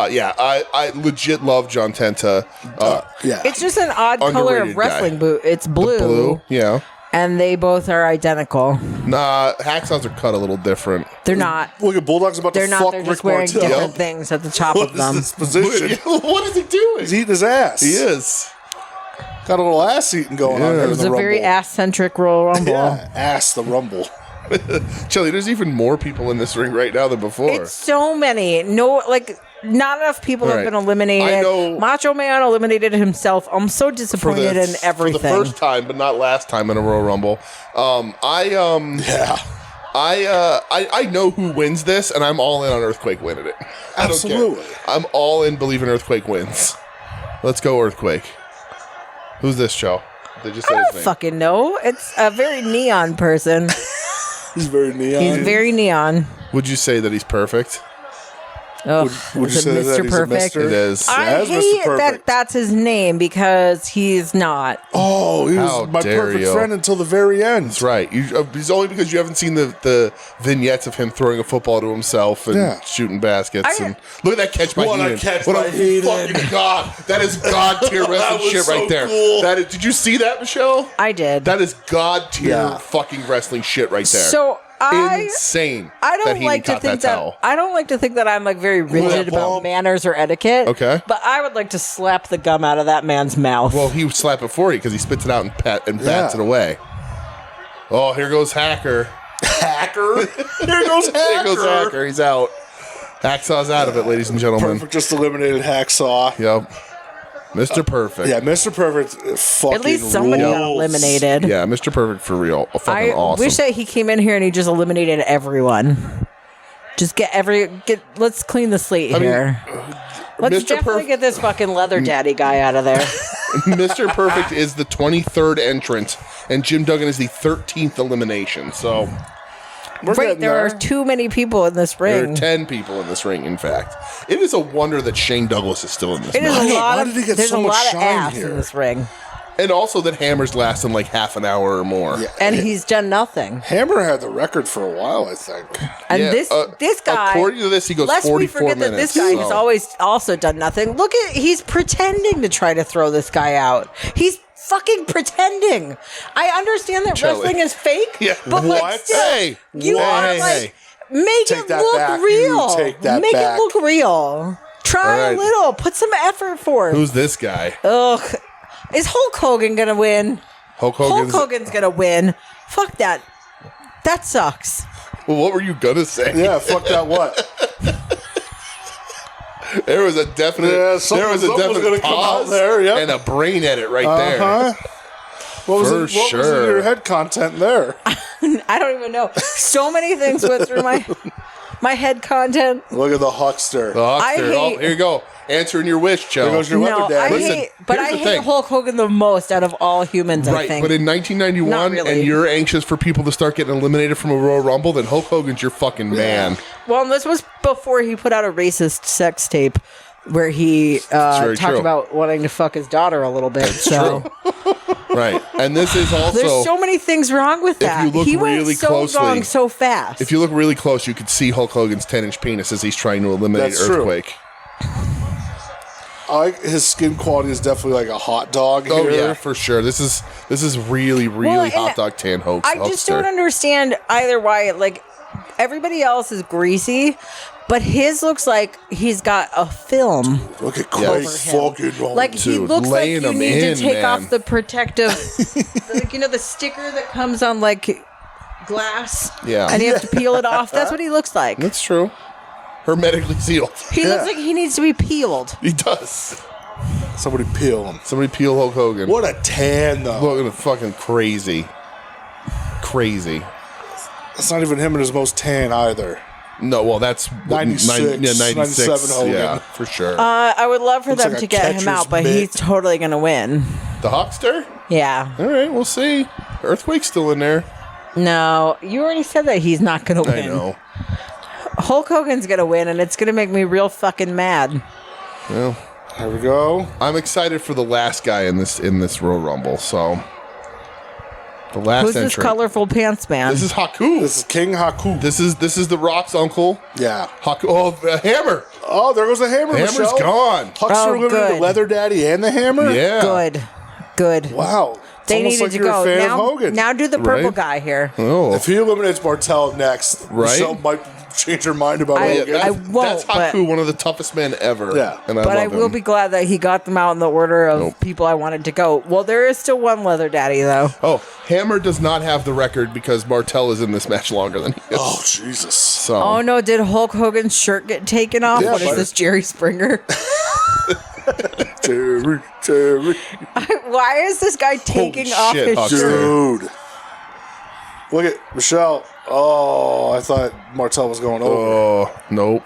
Yeah, I legit love John Tenta. Yeah. It's just an odd color Underrated of wrestling guy. boot. It's blue, Blue, yeah. and they both are identical. Nah, Hacksaws are cut a little different. They're not. Look at Bulldog's about They're to not. fuck They're Rick just wearing Martel. different things at the top What of is them. this position? What is he doing? He's eating his ass. He is. Got a little ass eating going on here It in was the a very Rumble. ass-centric Royal Rumble. Yeah, ass the Rumble. Chili, there's even more people in this ring right now than before. It's so many. No, like not enough people have Right. been eliminated. I know- Macho Man eliminated himself. I'm so disappointed in everything. For the first time, but not last time in a Royal Rumble. Yeah. I know who wins this, and I'm all in on Earthquake winning it. I don't care. Absolutely. I'm all in believing Earthquake wins. Let's go, Earthquake. Who's this, Joe? They just I said his don't name. fucking know. It's a very neon person. He's very neon. He's very neon. Would you say that he's perfect? Oh, Would you is say it that Mr. he's a Perfect? Mr.? It is. I Yeah, it's Mr. hate that Perfect. that's his name because he's not. Oh, he How was my dare perfect you. friend until the very end. That's right. It's only because you haven't seen the vignettes of him throwing a football to himself and Yeah. shooting baskets. I- And look at that catch by What a Heenan. catch What by a Heenan. fucking god! That is god tier That wrestling was shit so right there. cool. Did you see that, Michelle? I did. That is god tier Yeah. fucking wrestling shit right there. So insane. I that don't Heenan like to caught think that that towel. I don't like to think that I'm like very rigid about bump. manners or etiquette. Okay. But I would like to slap the gum out of that man's mouth. Well, he would slap it for you because he spits it out and bats it away. Oh, here goes Hacker. Hacker. Here goes Hacker. There goes Hacker. He's out. Hacksaw's out of it, ladies and gentlemen. Perfect just eliminated Hacksaw. Yep. Mr. Perfect. Yeah, Mr. Perfect fucking At least somebody got rules. eliminated. Yeah, Mr. Perfect for real. Fucking I awesome. wish that he came in here and he just eliminated everyone. Just let's clean the slate here. Let's Mr. definitely get this fucking leather daddy guy out of there. Mr. Perfect is the 23rd entrant, and Jim Duggan is the 13th elimination. So We're Right, getting there are too many people in this there ring. are 10 people in this ring, in fact. It is a wonder that Shane Douglas is still in this It is match. a lot Why of did he get there's so a much lot of shine ass here? in this ring, And also that Hammer's lasting like half an hour or more. Yeah. and he's done nothing. Hammer had the record for a while, I think. And Yeah, this guy, according to this, he goes lest we 44 forget minutes. that this guy has so- always also done nothing. Look at he's pretending to try to throw this guy out. He's fucking pretending. I understand that Charlie. wrestling is fake, Yeah. but like What? still, Hey, you hey, are hey, like hey. make Take it that look back. real. You take that make back. it look real. Try All right. a little. Put some effort forth. Who's this guy? Ugh. Is Hulk Hogan gonna win? Hulk Hulk Hogan's gonna win. Fuck that. That sucks. Well, what were you going to say? Yeah, fuck that what? There was a definite, Yeah, something was gonna come out pause there, yep. and a brain edit right there. Huh? What was For it? What was in sure. your head content there? I don't even know. So many things went through my head content. Look at the huckster. The Huckster. I hate- Oh, here you go. Answering your wish, Joe. There goes your No, leather I daddy. Listen, hate, but I here's the hate thing. Hulk Hogan the most out of all humans. I Right, think. but in 1991, Not really. and you're anxious for people to start getting eliminated from a Royal Rumble, then Hulk Hogan's your fucking man. Well, and this was before he put out a racist sex tape where he very talked true. about wanting to fuck his daughter a little bit. So Right, and this is also there's so many things wrong with that. you look He went really so closely- wrong so fast. if you look really close, you could see Hulk Hogan's 10-inch penis as he's trying to eliminate That's true. Earthquake. I like his skin quality is definitely like a hot dog Oh here. yeah, for sure. This is really Well, and hot dog tan Hulk. I just don't understand either why. Like everybody else is greasy, but his looks like he's got a film. Look at Yeah. Clay Over him. fucking rolling. Like he Dude, looks like laying you him need in, to take man. off the protective, like the sticker that comes on like glass. Yeah. and you have to peel it off. That's what he looks like. That's true. Hermetically sealed. He looks like he needs to be peeled. He does. Somebody peel him. Somebody peel Hulk Hogan. What a tan though. Looking fucking crazy. Crazy. That's not even him in his most tan either. No, well, that's 96, 96. 97 Hogan. Yeah, for sure. I would love for Looks them like to a get him catcher's out, but mitt. he's totally gonna win. the Huckster? Yeah. All right, we'll see. Earthquake's still in there. No, you already said that he's not gonna win. I know. Hulk Hogan's gonna win, and it's gonna make me real fucking mad. Well, Here we go. I'm excited for the last guy in this Royal Rumble. So the last Who's this entrant. colorful pants man? This is Haku. This is King Haku. This is the Rock's uncle. Yeah. Haku. Oh, the Hammer. Oh, there goes the hammer. Hammer's Michelle. gone. Huckster Oh, eliminated good. the leather daddy and the hammer. Yeah. Good. Wow. It's They almost needed like to you're go. a fan Now, of Hogan. now do the purple Right. guy here. Oh. If he eliminates Martel next, Right. Michelle might change her mind about I- Hogan. I won't, That's Haku, one of the toughest men ever. Yeah. and But I love will him. be glad that he got them out in the order of people I wanted to go. Well, there is still one leather daddy though. Oh, Hammer does not have the record because Martel is in this match longer than he is. Oh, Jesus. So Oh no, did Hulk Hogan's shirt get taken off? Yeah, What is but- this, Jerry Springer? Terry. Why is this guy taking Holy off shit, his Huckster. shirt? Dude. Look at Michelle. Oh, I thought Martel was going over. Oh, nope.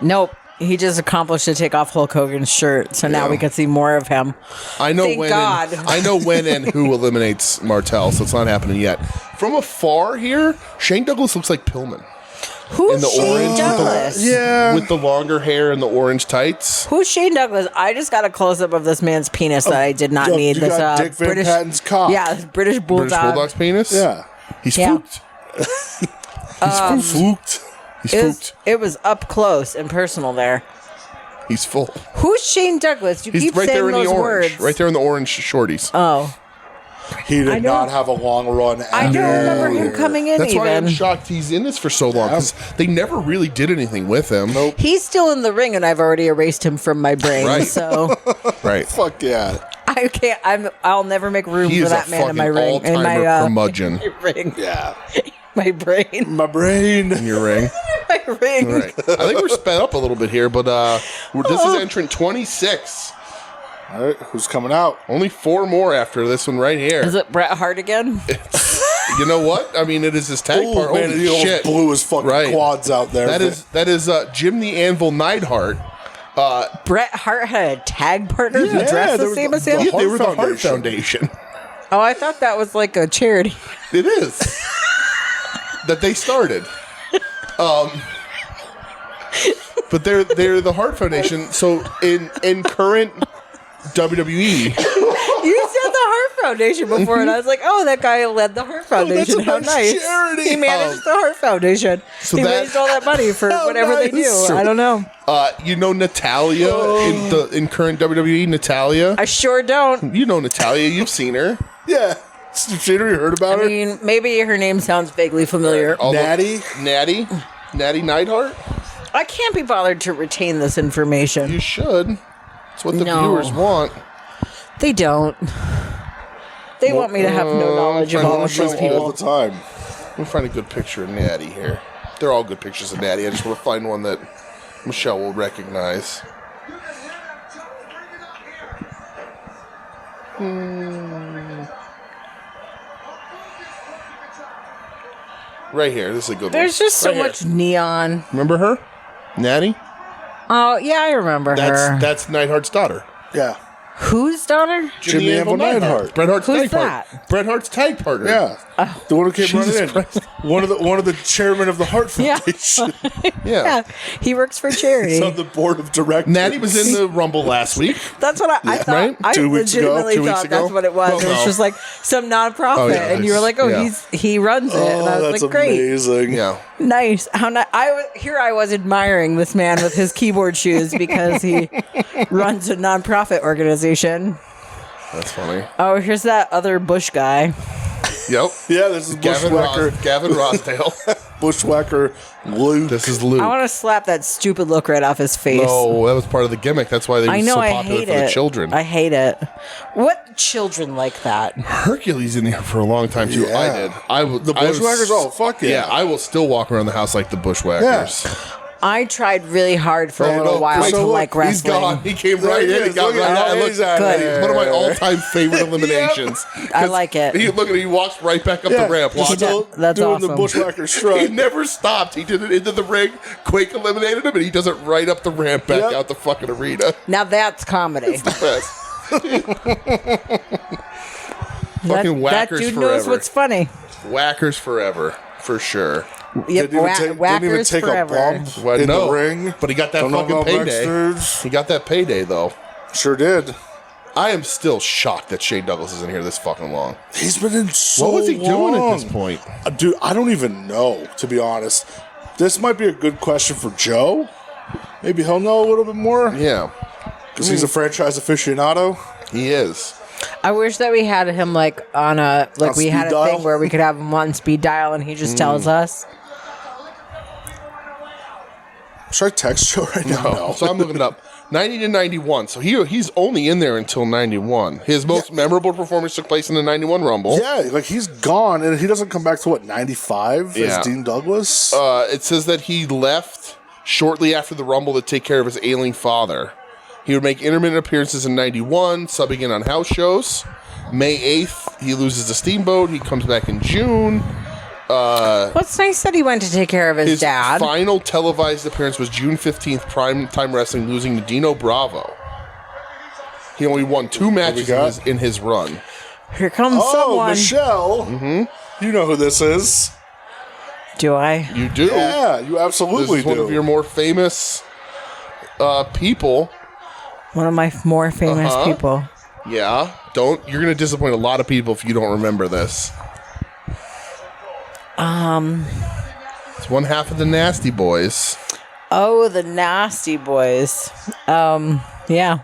Nope. He just accomplished to take off Hulk Hogan's shirt, so now we can see more of him. I know Thank when. God. I know when and who eliminates Martel, so it's not happening yet. From afar here, Shane Douglas looks like Pillman. Who's In the Shane orange, Douglas? Yeah. With the longer hair and the orange tights. Who's Shane Douglas? I just got a close up of this man's penis that I did not need. You This got Dick Van British Patten's cock. Yeah, this British bulldog. British Bulldog's penis? Yeah. He's Yeah. spooked. He's spooked. He's spooked. It was up close and personal there. He's full. Who's Shane Douglas? You He's keep right saying there in those the orange. words. Right there in the orange shorties. Oh, He I did don't- not have a long run. I don't remember him anywhere. coming in That's why I'm even. shocked he's in this for so long, because they never really did anything with him. Nope. He's still in the ring, and I've already erased him from my brain. Right. So Right. Fuck yeah. I can't. I'll never make room He for is a that man in my fucking ring. In all-timer my curmudgeon. ring. Yeah. My brain. My brain. In your ring. My ring. Right. I think we're sped up a little bit here, but this is entrant 26. All right. Who's coming out? Only 4 more after this one right here. Is it Bret Hart again? You know what? I mean, it is his tag Oh, part. man, Holy he almost shit. blew his fucking Right. quads out there. That is Jim the Anvil Neidhart. Bret Hart had a tag partner who Yeah, dressed there the was same the- as him? the Yeah, they were the Hart Hart Foundation. Oh, I thought that was like a charity. It is. That they started. But they're the Hart Foundation. So in current WWE, You said the Hart Foundation before, and I was like, oh, that guy led the Hart Foundation. a How nice nice. charity. He managed the Hart Foundation. So he that- raised all that money for How whatever they nice. do. I don't know. you know Natalia in current WWE, Natalia. I sure don't. You know Natalia. You've seen her. Yeah. Cheater, you heard about I her? mean, maybe her name sounds vaguely familiar. Natty? Natty Neidhart. I can't be bothered to retain this information. You should. It's what the No. viewers want. They don't. They want me to have no knowledge of all of Show these all people. the time. Let me find a good picture of Natty here. They're all good pictures of Natty. I just want to find one that Michelle will recognize. Right here. This is a good There's one. just so Right here. much neon. Remember her? Natty? Oh, yeah, I remember her. That's Neidhart's daughter. Yeah. Whose daughter? Jimmy Anvil Neidhart. Bret Hart's Who's tag partner. that? Bret Hart's tag partner. Yeah. The one who came Jesus running in. Christ. One of the chairman of the Hart Yeah. Foundation. Yeah. Yeah, he works for charity. He's on the board of directors. Natty was in the Rumble last week. That's what I thought. right? I 2 weeks ago, legitimately 2 weeks thought ago? that's what it was. Well, It was no. just like some nonprofit, Oh, yeah, and you were like, "Oh, yeah. he runs it," and I Oh, was that's like, "Great, amazing. Yeah. nice." How nice! Here I was admiring this man with his keyboard shoes because he runs a nonprofit organization. That's funny. Oh, here's that other Bush guy. Yep. Yeah, this is Gavin Rossdale. Bushwhacker Luke. This is Luke. I want to slap that stupid look right off his face. No, that was part of the gimmick. That's why they were I know. so I popular hate for it. the children. I hate it. What children like that? Hercules in there for a long time too. Yeah. I did. I would. The Bushwhackers? Oh, fuck yeah. I will still walk around the house like the Bushwhackers. I tried really hard for a Oh, little no, while wait, to so look, like wrestling. He's gone. He came There right he in. He is. got Look right at out. how Look, he's at Good. it. one of my all-time favorite eliminations. I like it. He look at he walks right back up the ramp. Watch He it. does. That's doing awesome. the Bushwhacker He strut. never stopped. He did it into the ring. Quake eliminated him, and he does it right up the ramp back Yep. out the fucking arena. Now that's comedy. Best. that whackers dude forever. knows what's funny. Whackers forever, for sure. Yep, Didn't even whackers take forever. a bump Well, in no, the ring. but he got that Don't know fucking about payday. backstage. He got that payday, though. Sure did. I am still shocked that Shane Douglas is in here this fucking long. He's been in so What was he doing at this long. point? Dude, I don't even know, to be honest. This might be a good question for Joe. Maybe he'll know a little bit more. Yeah, Because he's a franchise aficionado. he is. I wish that we had him like on a On we had speed a dial? thing where we could have him on speed dial and he just tells us. Should I text Joe right now? No. So I'm looking it up. 90 to 91. So he's only in there until 91. His most memorable performance took place in the 91 Rumble. Yeah, like he's gone, and he doesn't come back to what, 95 Yeah. as Dean Douglas? It says that he left shortly after the Rumble to take care of his ailing father. He would make intermittent appearances in 91, subbing in on house shows. May 8th, he loses the Steamboat. He comes back in June. What's nice that he went to take care of his dad. final televised appearance was June 15th, Primetime Wrestling, losing to Dino Bravo. He only won 2 matches in his run. Here comes someone. Michelle. Mm-hmm. You know who this is. Do I? You do. Yeah, you absolutely This is one of your more famous people. One of my more famous people. Yeah. You're going to disappoint a lot of people if you don't remember this. It's one half of the Nasty Boys. Oh, the Nasty Boys. Yeah.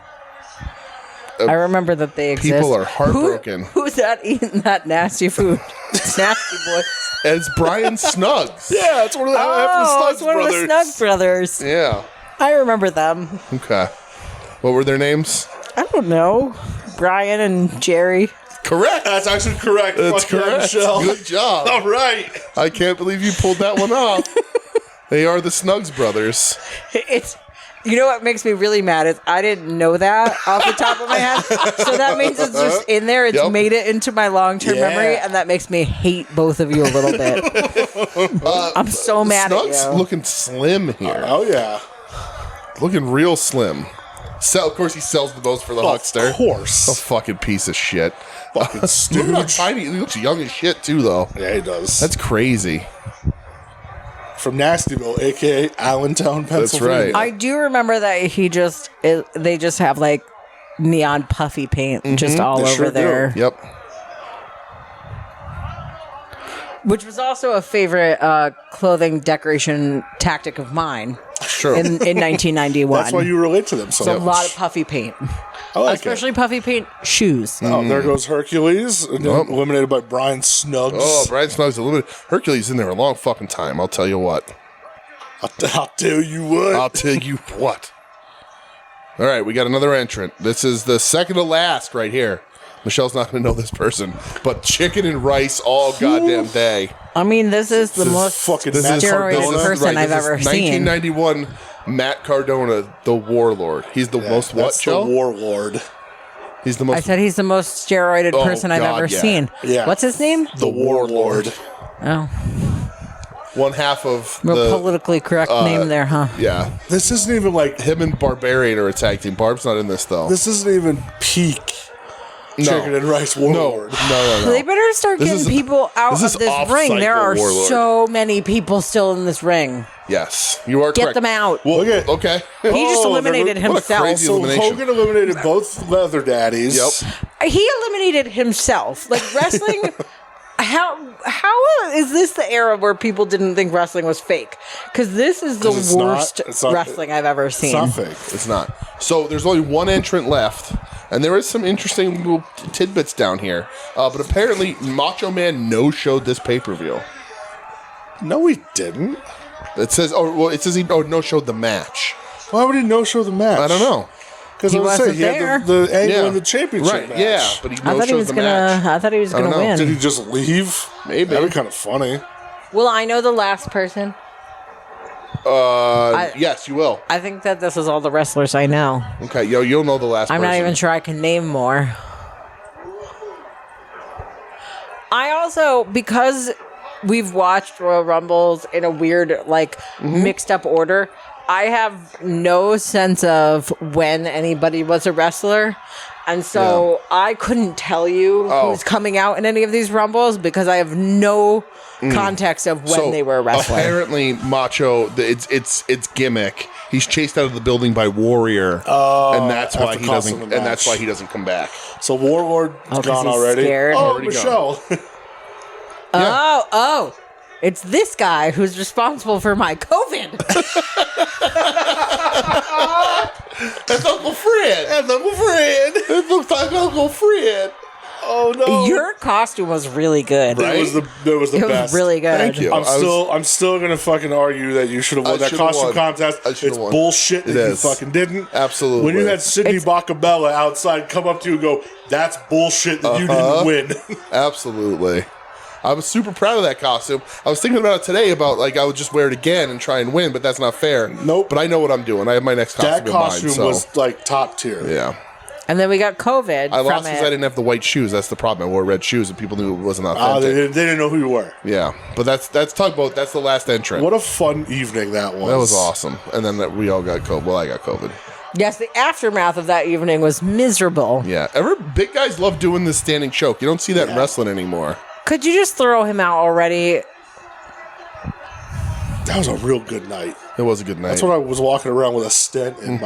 I remember that they exist. People are heartbroken. Who's that eating that nasty food? Nasty Boys. And it's Brian Snuggs. Yeah, it's one of the, It's one of the Snug brothers. Yeah. I remember them. Okay. What were their names? I don't know. Brian and Jerry. Correct. That's actually correct. That's Fuck yeah, correct. Michelle. Good job. All right. I can't believe you pulled that one off. They are the Snuggs brothers. You know what makes me really mad is I didn't know that off the top of my head. So that means it's just in there. It's made it into my long-term memory, and that makes me hate both of you a little bit. I'm so mad Snuggs at you. looking slim here. Oh, yeah. Looking real slim. Of course, he sells the most for the Huckster. Of course. A fucking piece of shit. Fucking Look stooge. at how tiny. He looks young as shit, too, though. Yeah, he does. That's crazy. From Nastyville, a.k.a. Allentown, Pennsylvania. right. I do remember that they just have like neon puffy paint just all They over sure do. there. Yep. Which was also a favorite clothing decoration tactic of mine Sure. in 1991. That's why you relate to them so It's a much. lot of puffy paint. I like Especially puffy paint shoes. it. Oh, there goes Hercules, and then eliminated by Brian Snuggs. Oh, Brian Snuggs a little bit. Hercules in there a long fucking time. I'll tell you what. I'll tell you what. I'll tell you what. All right, we got another entrant. This is the second to last right here. Michelle's not going to know this person, but chicken and rice all goddamn day. I mean, this is the most fucking steroided Cardona. person I've this is ever seen. 1991 Matt Cardona, the Warlord. He's the most what, That's Joe? the warlord. He's the most I said he's the most steroided Oh, person I've God, ever yeah. seen. Yeah. What's his name? The warlord. Oh, one half of real the politically correct name there, huh? yeah. This isn't even like. Him and Barbarian are a tag team. Barb's not in this though. This isn't even peak chicken and rice warlord. No. They better start This getting is- people out this of is this off-cycle ring. There are Warlord. so many people still in this ring. Yes, you are Get correct. them out. Well, Look at- okay. He just Oh, eliminated they're- what a himself. crazy So elimination. Hogan eliminated both leather daddies. Yep. He eliminated himself. Like wrestling. How is this the era where people didn't think wrestling was fake? Because this is the 'Cause it's not- worst it's not- wrestling I've ever It's seen. not fake. It's not. So there's only one entrant left, and there is some interesting little tidbits down here. But apparently, Macho Man no-showed this pay-per-view. No, he didn't. It says, he no-showed the match. Why would he no-show the match? I don't know. Because He I was saying wasn't he had there. the angle Yeah. in the championship Right? match. Yeah, but he I thought he no-showed was the gonna. match. I thought he was I don't gonna know. win. Did he just leave? Maybe. That'd be kind of funny. Well, I know the last person. Yes, you will. I think that this is all the wrestlers I know. Okay, you'll know the last. I'm not person. even sure I can name more. I also, because we've watched Royal Rumbles in a weird, like, mixed up order, I have no sense of when anybody was a wrestler. And so I couldn't tell you who's coming out in any of these Rumbles because I have no context of when they were a wrestler. Apparently, Macho, it's gimmick. He's chased out of the building by Warrior, and that's why after he costing doesn't. the And that's match. why he doesn't come back. So Warlord is 'cause gone he's already. scared. Oh, Already Michelle. Oh, it's this guy who's responsible for my COVID. That's Uncle Fred. And Uncle Fred. It looks like Uncle Fred. Oh no. Your costume was really good. Right? It was the It was best. really good. Thank you. I'm still gonna fucking argue that you should have won I that should've costume won. contest. I should've It's won. bullshit that It you is. fucking didn't. Absolutely. When you had Sidney Bacabella outside come up to you and go, "That's bullshit that you didn't win." Absolutely. I was super proud of that costume. I was thinking about it today about, like, I would just wear it again and try and win, but that's not fair. Nope. But I know what I'm doing. I have my next costume That costume in mind. So. was like top tier. Yeah. And then we got COVID. I lost from because it. I didn't have the white shoes. That's the problem. I wore red shoes, and people knew it wasn't authentic. They didn't know who you were. Yeah, but that's Tugboat. That's the last entrant. What a fun evening that was. That was awesome. And then we all got COVID. Well, I got COVID. Yes, the aftermath of that evening was miserable. Yeah, big guys love doing this standing choke. You don't see that in wrestling anymore. Could you just throw him out already? That was a real good night. It was a good night. That's when I was walking around with a stent in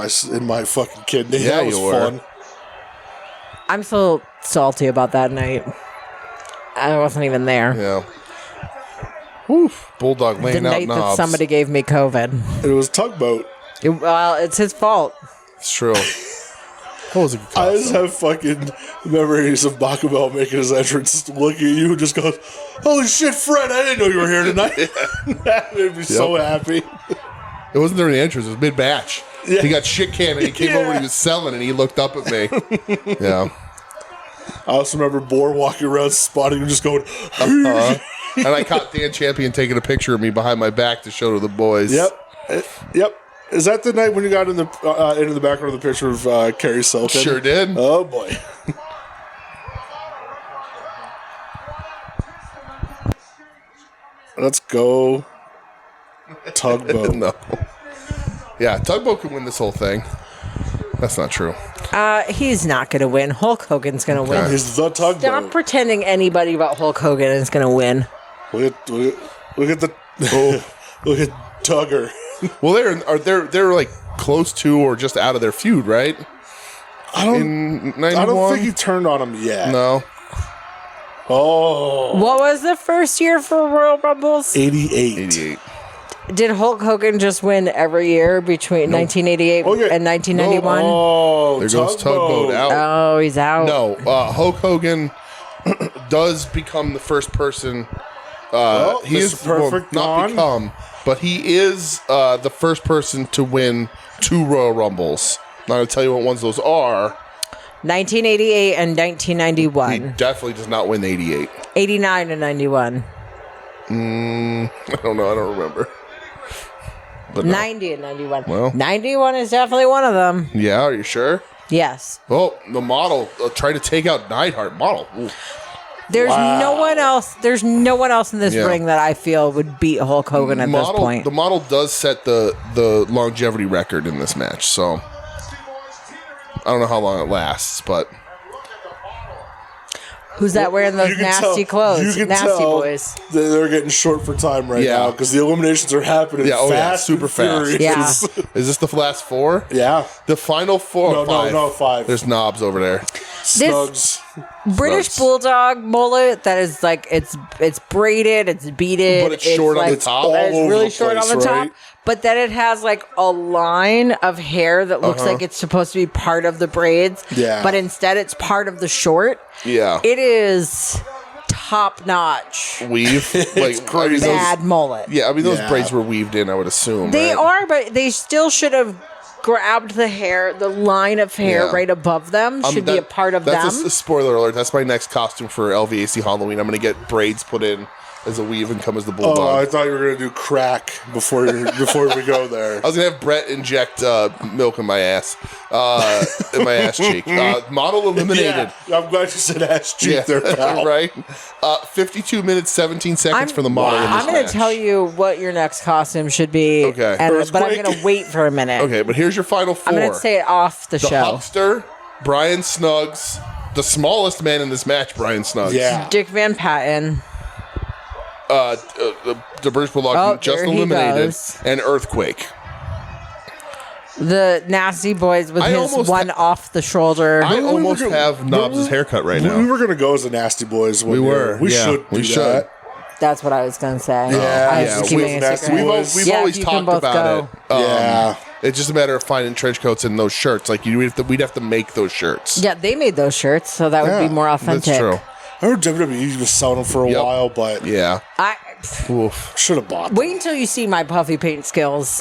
my fucking kidney. Yeah, that was you were. fun. I'm so salty about that night. I wasn't even there. Yeah. Oof. Bulldog The laying out night that knobs. somebody gave me COVID. It was Tugboat. Well, it's his fault. It's true. What was it? I just have fucking memories of Bakabel making his entrance, looking at you, and just goes, "Holy shit, Fred! I didn't know you were here tonight." That made me so happy. It wasn't during the entrance. It was mid-batch. Yeah. He got shit canned, and he came over and he was selling, and he looked up at me. Yeah. I also remember Boar walking around, spotting him, just going, And I caught Dan Champion taking a picture of me behind my back to show to the boys. Yep. Is that the night when you got into the background of the picture of Kerry Silken? Sure did. Oh boy. Let's go, Tugboat. No. Yeah, Tugboat can win this whole thing. That's not true. He's not going to win. Hulk Hogan's going to win. He's the Tugboat. Stop pretending anybody about Hulk Hogan is going to win. Look at the look at Tugger. Well, they're like close to or just out of their feud, right? I don't In 91? I don't think he turned on him yet. No. Oh, What was the first year for Royal Rumbles? 88. 88. Did Hulk Hogan just win every year between 1988 Okay. and 1991? Oh, There goes Tugboat out. Oh, he's out. No, Hulk Hogan does become the first person. He is Mr. Perfect not gone. become, but he is the first person to win 2 Royal Rumbles. Not gonna tell you what ones those are. 1988 and He 1991. definitely does not win 88. 89 and 91. I don't know. I don't remember. But no. 90 and 91. Well. 91 is definitely one of them. Yeah, are you sure? Yes. Oh, the model tried to take out Neidhart. Model. Ooh. There's no one else. There's no one else in this Yeah. ring that I feel would beat Hulk Hogan at this point. The model does set the longevity record in this match, so I don't know how long it lasts, but Who's that wearing those You can nasty tell- clothes? you can Nasty tell boys. that they're getting short for time right Yeah. now because the eliminations are happening fast, super and fast. furious. Yeah. Is this the last 4? Yeah. The final 4. No, 5. There's knobs over there. Snugs. British Snugs. Bulldog mullet that is like it's braided, it's beaded, But it's short on the like, top. all It's over really the short on place, the top. right? But then it has like a line of hair that looks like it's supposed to be part of the braids. Yeah. But instead it's part of the short. Yeah. It is top notch. Weave. Like, crazy. Bad mullet. Yeah, I mean, those Yeah. braids were weaved in, I would assume. They right? are, but they still should have grabbed the hair, the line of hair Yeah. right above them should be a part of them. That's a spoiler alert. That's my next costume for LVAC Halloween. I'm going to get braids put in as a weave and come as the Oh, bulldog. I thought you were going to do crack before we go there. I was gonna have Brett inject milk in my ass, in my ass cheek. Model eliminated. Yeah, I'm glad you said ass cheek there, pal. right. 52 minutes 17 seconds for the model. In this I'm going to match. tell you what your next costume should be. Okay. But I'm Earthquake. going to wait for a minute. Okay, but here's your final 4. I'm going to say it off the the show. Huckster, Brian Snuggs, the smallest man in this match, Brian Snuggs. Yeah. Dick Van Patten. The British Bulldog Oh, who just there he eliminated, goes. and Earthquake. The Nasty Boys with I his almost one off the shoulder. I we almost were- have Knobs' haircut right We now. were going to go as the Nasty Boys. One We year. were. We Yeah, should. we do should. that. That's what I was going to say. Yeah, I was yeah, just keeping with it Nasty secret. Boys. We've Yeah, always you can talked both about go. it. Yeah. It's just a matter of finding trench coats and those shirts. Like we'd have to make those shirts. Yeah, they made those shirts, so that would Yeah, be more authentic. That's true. I heard WWE was selling them for a Yep. while, but Yeah. Oof. should have bought them. Wait until you see my puffy paint skills.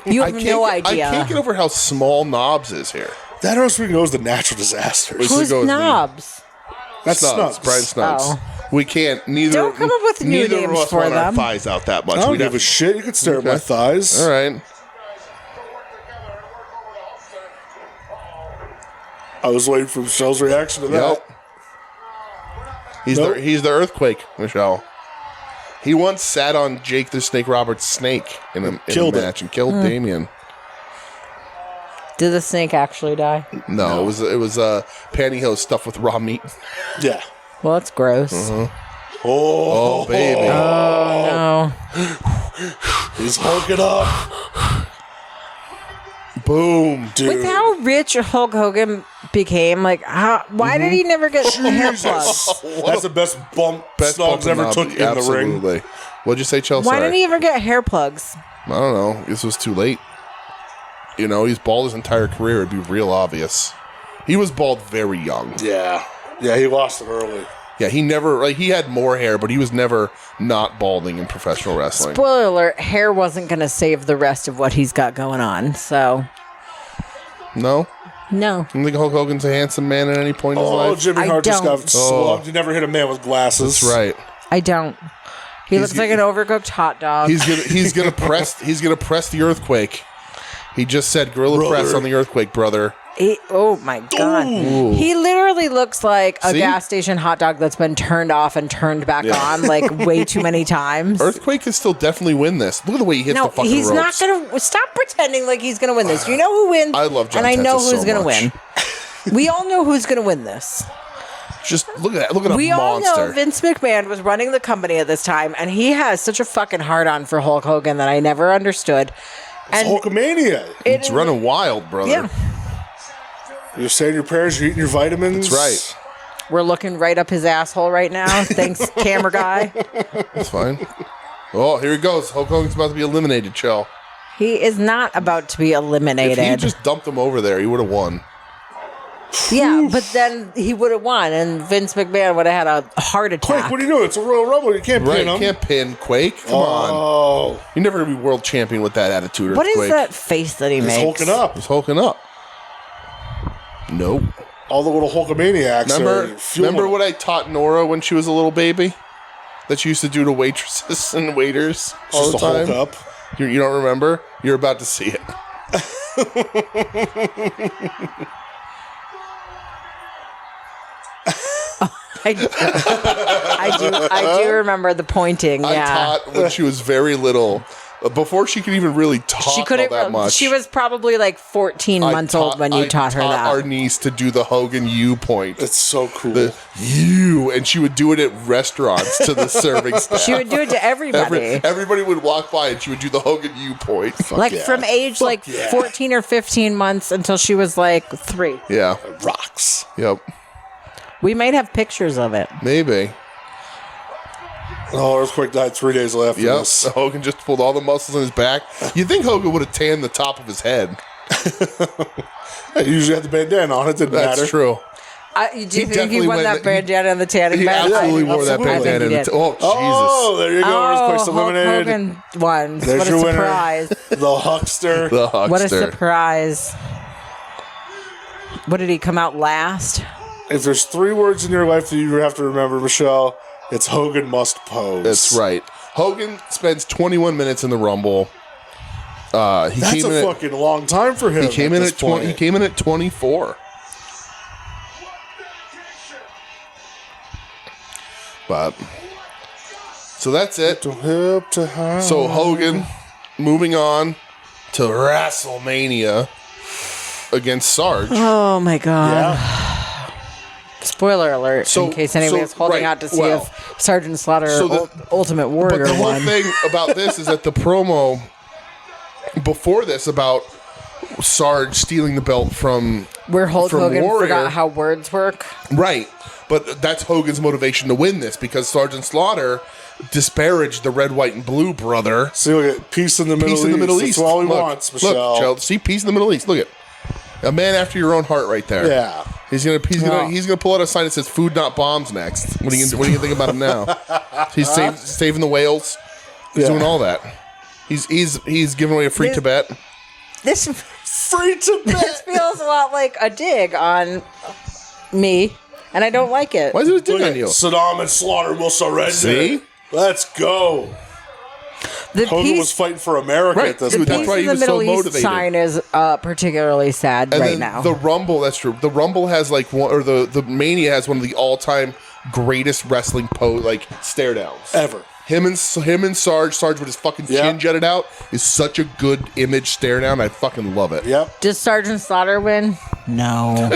You have no idea. I can't get over how small Knobs is here. That or else we can go as the Natural Disasters. Who's- Who's goes the- knobs? That's Snugs, Snugs. Brian Snugs. Oh. We can't. Neither. Don't come up with new neither names of us for want our them. thighs out that much. I don't We'd give have- a shit. You can stare at my Okay. thighs. All right. I was waiting for Michelle's reaction to that. Yep. He's the earthquake, Michelle. He once sat on Jake the Snake Roberts' snake in a match and killed Damien. Did the snake actually die? No, it was pantyhose stuffed with raw meat. Yeah. Well, that's gross. Oh, baby. Oh, no. He's hulking up. Boom, Dude. With how rich Hulk Hogan became, like, why did he never get hair plugs? That's the best bump Snugs ever took in the ring. What'd you say, Chelsea? Why didn't he ever get hair plugs? I don't know. This was too late. You know, he's bald his entire career. It'd be real obvious. He was bald very young. Yeah. Yeah, he lost it early. Yeah, he never, he had more hair, but he was never not balding in professional wrestling. Spoiler alert, hair wasn't going to save the rest of what he's got going on, so. No? No. You don't think Hulk Hogan's a handsome man at any point in his life? Jimmy Hart just don't. got slugged. He never hit a man with glasses. That's right. I don't. He looks like an overcooked hot dog. He's gonna press the earthquake. He just said gorilla press on the earthquake, brother. Oh my God. Ooh. He literally looks like a See? gas station hot dog that's been turned off and turned back on like way too many times. Earthquake can still definitely win this. Look at the way he hits the fucking he's ropes. not going to. Stop pretending like he's going to win this. You know who wins. I love John and I know Tenta who's so going to much. win. We all know who's going to win this. Just look at that. Look at We a all monster. know Vince McMahon was running the company at this time, and he has such a fucking hard-on for Hulk Hogan that I never understood. It's Hulkamania. It's running wild, brother. Yeah. You're saying your prayers, you're eating your vitamins. That's right. We're looking right up his asshole right now. Thanks, camera guy. That's fine. Oh, here he goes. Hulk Hogan's about to be eliminated, Chell. He is not about to be eliminated. If he just dumped him over there, he would have won. Yeah, but then he would have won, and Vince McMahon would have had a heart attack. Quake, what are you doing? It's a Royal Rumble. You can't Right, pin you him. can't pin Quake. Come on. Oh. You're never going to be world champion with that attitude. What is Quake. that face that he He's makes? hulking up. He's hulking up. Nope. All the little Hulkamaniacs Remember what I taught Nora when she was a little baby? That she used to do to waitresses and waiters all Just the to time? Hulk up. You don't remember? You're about to see it. I do remember the pointing. I Yeah, taught when she was very little. Before she could even really talk she all couldn't. that much. She was probably like 14 months old when you taught her that. Our niece to do the Hogan U point. It's so cool. The U, and she would do it at restaurants to the serving staff. She would do it to everybody. Everybody would walk by, and she would do the Hogan U point. Like from age 14 or 15 months until she was like 3. Yeah. Rocks. Yep. We might have pictures of it. Maybe. Oh, Earthquake died 3 days after Yep. this. Hogan just pulled all the muscles in his back. You'd think Hogan would have tanned the top of his head. He usually had the bandana on. It didn't matter. That's true. Do you think definitely he won went- that bandana on the tanning He bed? absolutely wore that absolutely. bandana. I think he did. Oh, Jesus. Oh, there you go. Earthquake's Hulk eliminated. Hogan won. There's What a your winner. surprise. The Huckster. The huckster. What a surprise. What did he come out last? If there's 3 words in your life that you have to remember, Michelle, it's Hogan must pose. That's right. Hogan spends 21 minutes in the Rumble. That's a fucking long time for him. He came in this at 20. point. He came in at 24. But so that's it. Hip to high. So Hogan moving on to WrestleMania against Sarge. Oh my God. Yeah. Spoiler alert, So- in case anybody is holding right, out to see well, if Sergeant Slaughter so Ultimate But Warrior the whole won. thing about this is that the promo before this about Sarge stealing the belt from Where Hulk from Hogan Warrior. forgot how words work. Right. But that's Hogan's motivation to win this because Sergeant Slaughter disparaged the red, white, and blue brother. See, look at peace in the Middle Peace East. in the Middle East. That's all he Look, wants, Michelle. Look, Michelle, see, peace in the Middle East. Look at a man after your own heart, right there. Yeah. He's gonna pull out a sign that says "Food, not bombs." Next, what do you think about him now? He's saving the whales. He's doing all that. He's giving away a free Tibet. This Free Tibet. this feels a lot like a dig on me, and I don't like it. Why is it a dig Look on at you? Saddam and Slaughter will surrender. See? Let's go. The Hogan was fighting for America Right. at this Dude, point. that's why he the was so Middle East motivated. sign is particularly sad And right then now. the Rumble, that's true. The Rumble has like one, or the Mania has one of the all-time greatest wrestling stare downs Ever. Him and Sarge with his fucking chin jutted out is such a good image stare down. I fucking love it. Yep. Does Sergeant Slaughter win? No.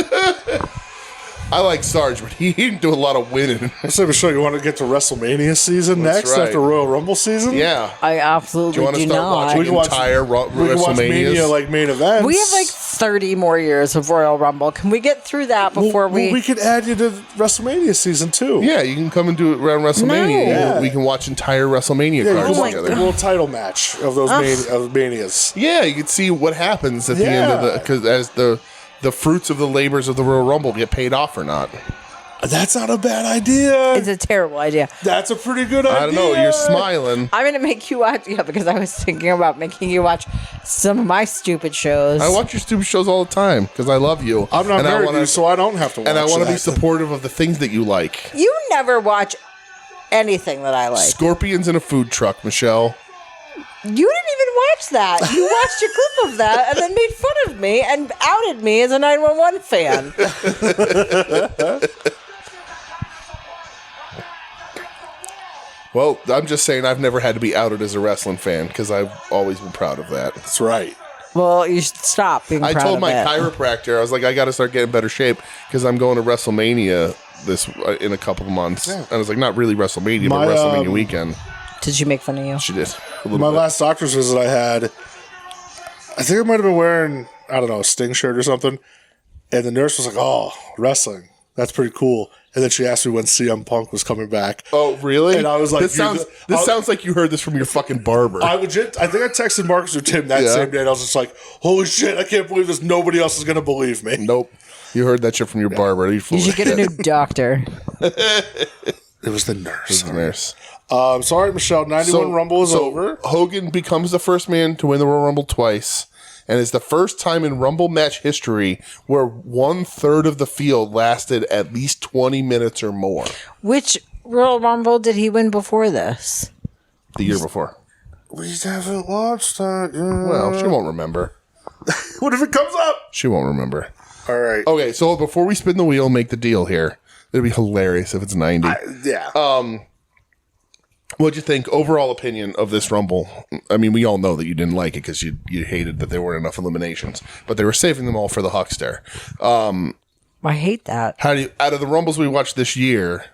I like Sarge, but he didn't do a lot of winning. So, Michelle, you want to get to WrestleMania season That's next right. after Royal Rumble season? Yeah. I absolutely Do you want to do start not. watching We can watch- entire We can watch Mania WrestleManias? main events. We have like 30 more years of Royal Rumble. Can we get through that before we could add you to WrestleMania season 2. Yeah, you can come and do it around WrestleMania. No. Yeah. We can watch entire WrestleMania Yeah, you cards can watch together. the world title match of those of Manias. Yeah, you can see what happens at the end of Yeah. because as the fruits of the labors of the Royal Rumble get paid off or not. That's not a bad idea. It's a terrible idea. That's a pretty good idea. I don't know. You're smiling. I'm going to make you watch, because I was thinking about making you watch some of my stupid shows. I watch your stupid shows all the time because I love you. I'm not and I married to wanna- you, so I don't have to watch and I want to be that. supportive of the things that you like. You never watch anything that I like. Scorpions in a food truck, Michelle. You didn't even watch that. You watched a clip of that and then made fun of me and outed me as a 911 fan. Well, I'm just saying I've never had to be outed as a wrestling fan because I've always been proud of that. That's right. Well, you should stop being I proud told of my it. chiropractor, I was like, I got to start getting in better shape because I'm going to WrestleMania in a couple of months. And I was like, not really WrestleMania, My, but WrestleMania weekend. Did she make fun of you? She did. A My little bit. last doctor's visit I had, I think I might have been wearing, I don't know, a Sting shirt or something. And the nurse was like, oh, wrestling. That's pretty cool. And then she asked me when CM Punk was coming back. Oh, really? And I was like, this sounds like you heard this from your fucking barber. I think I texted Marcus or Tim that same day, and I was just like, holy shit, I can't believe this. Nobody else is going to believe me. Nope. You heard that shit from your barber. You should get a new doctor. It was the nurse. nurse. Sorry, Michelle. 91 Rumble is over. Hogan becomes the first man to win the Royal Rumble twice, and is the first time in Rumble match history where 1/3 of the field lasted at least 20 minutes or more. Which Royal Rumble did he win before this? The year before. We haven't watched that yet. Well, she won't remember. What if it comes up? She won't remember. All right. Okay, so before we spin the wheel, make the deal here. It'd be hilarious if it's 90. Yeah. What'd you think? Overall opinion of this Rumble? I mean, we all know that you didn't like it because you hated that there weren't enough eliminations, but they were saving them all for the Huckster. I hate that. How do you, out of the Rumbles we watched this year,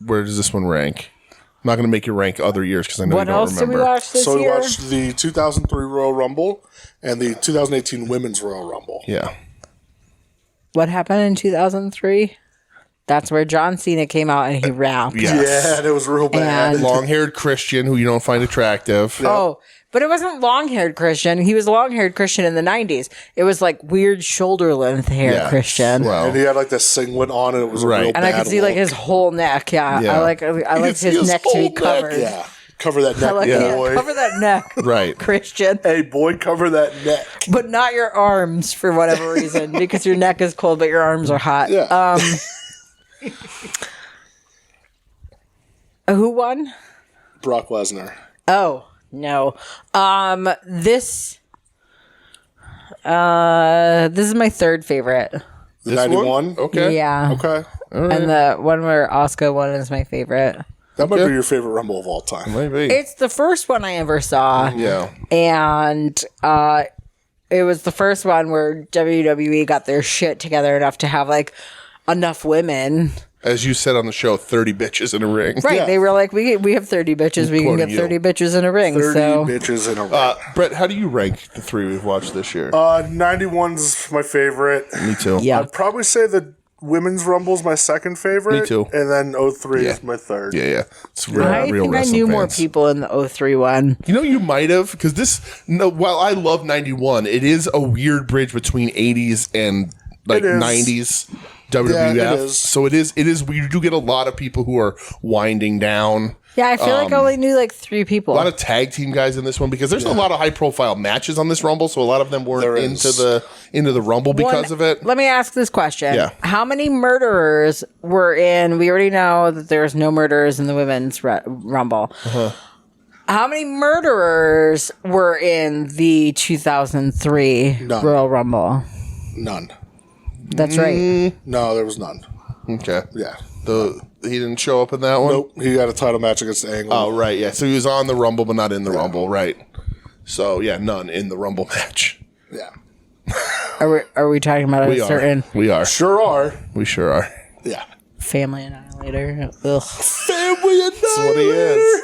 where does this one rank? I'm not going to make you rank other years because I know What you don't else remember. did we watch this So we year? watched the 2003 Royal Rumble and the 2018 Women's Royal Rumble. Yeah. What happened in 2003? That's where John Cena came out and he rapped. Yes. Yeah, and it was real bad. And- Long-haired Christian who you don't find attractive. Oh, but it wasn't long-haired Christian. He was long-haired Christian in the 90s. It was like weird shoulder-length hair Yeah. Christian. Well, And he had like this singlet on, and it was a Right. real And I bad could see like look. his whole neck. Yeah, Yeah. I like could see his his neck to be whole neck. covered. Yeah, cover that neck, I like boy. cover that neck, right. Christian, Hey, boy, cover that neck. but not your arms for whatever reason because your neck is cold but your arms are hot. Yeah. Who won? Brock Lesnar. Oh no. This is my third favorite. The This 91? one? Okay. Yeah. Okay. And the one where Asuka won is my favorite. That might Okay. be your favorite Rumble of all time. Maybe. It's the first one I ever saw. Yeah. And it was the first one where WWE got their shit together enough to have like enough women. As you said on the show, 30 bitches in a ring. Right. Yeah. They were like, we have 30 bitches. We can Quoting get you. 30 bitches in a ring. 30 So bitches in a row. Brett, how do you rank the three we've watched this year? 91's my favorite. Me too. yeah. I'd probably say the Women's Rumble's my second favorite. Me too. And then 03 Yeah. is my third. Yeah. It's real, I real think I wrestling knew more fans. people in the 03 one. You know, you might have, because while I love 91, it is a weird bridge between 80s and like It is. 90s WWF. Yeah, it is. So it is weird. You do get a lot of people who are winding down. Yeah, I feel like I only knew like 3 people. A lot of tag team guys in this one because there's a lot of high profile matches on this Rumble, so a lot of them weren't There into is. the Rumble because of it. Let me ask this question. Yeah. How many murderers were in? We already know that there's no murderers in the women's Rumble. How many murderers were in the 2003 None. Royal Rumble? None. That's right. No, there was none. Okay. Yeah. He didn't show up in that one? Nope. He got a title match against Angle. Oh, right. Yeah. So he was on the Rumble, but not in the Rumble. Right. So, yeah, none in the Rumble match. Yeah. Are we talking about We a are. certain We are. Sure are. We sure are. Yeah. family annihilator? Ugh. Family Annihilator. That's what he is.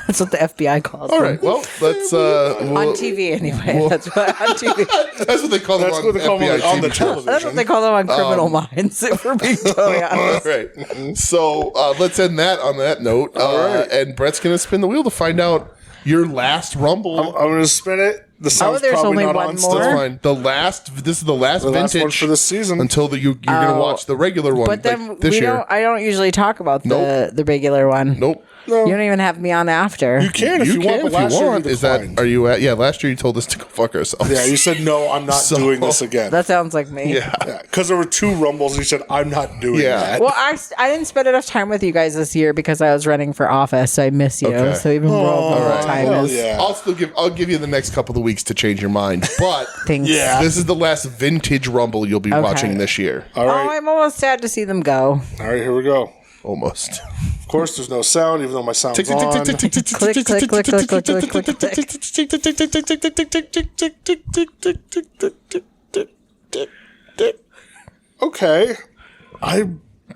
That's what the FBI calls All them. right. Well, let's. On TV, anyway. That's what on TV. That's what they call them That's on what they call FBI them on the TV shows. television. That's what they call them on Criminal Minds. If we're being totally All honest. right. So let's end that on that note. right. And Brett's going to spin the wheel to find out your last Rumble. I'm going to spin it. The sound's there's probably only not one on more? That's still. fine. This is the last The last vintage one for the season. until you're going to watch the regular one. But then like this year. I don't usually talk about the regular one. Nope. No. You don't even have me on after. You can if you, want, but last year you Is that? declined. Are you at? Yeah. Last year you told us to go fuck ourselves. Yeah, you said, no, I'm not So- doing this again. That sounds like me. Yeah. Because there were 2 Rumbles, and you said, I'm not doing Yeah. that. Well, I didn't spend enough time with you guys this year because I was running for office, so I miss you. Okay. So even more All right. time Hell is yeah. I'll give you the next couple of weeks to change your mind. But things. Yeah. this is the last vintage Rumble you'll be watching this year. All Oh, right. I'm almost sad to see them go. All right, here we go. Almost. Of course, there's no sound, even though my sound's Tick, tick, tick, on. tick, tick, tick, tick, Click, tick, click, tick, click, tick, click, tick, click, tick, click, tick, tick, tick, tick, tick, tick, tick, tick, tick, tick, tick, tick, tick, tick, tick, tick, tick, tick. Okay. I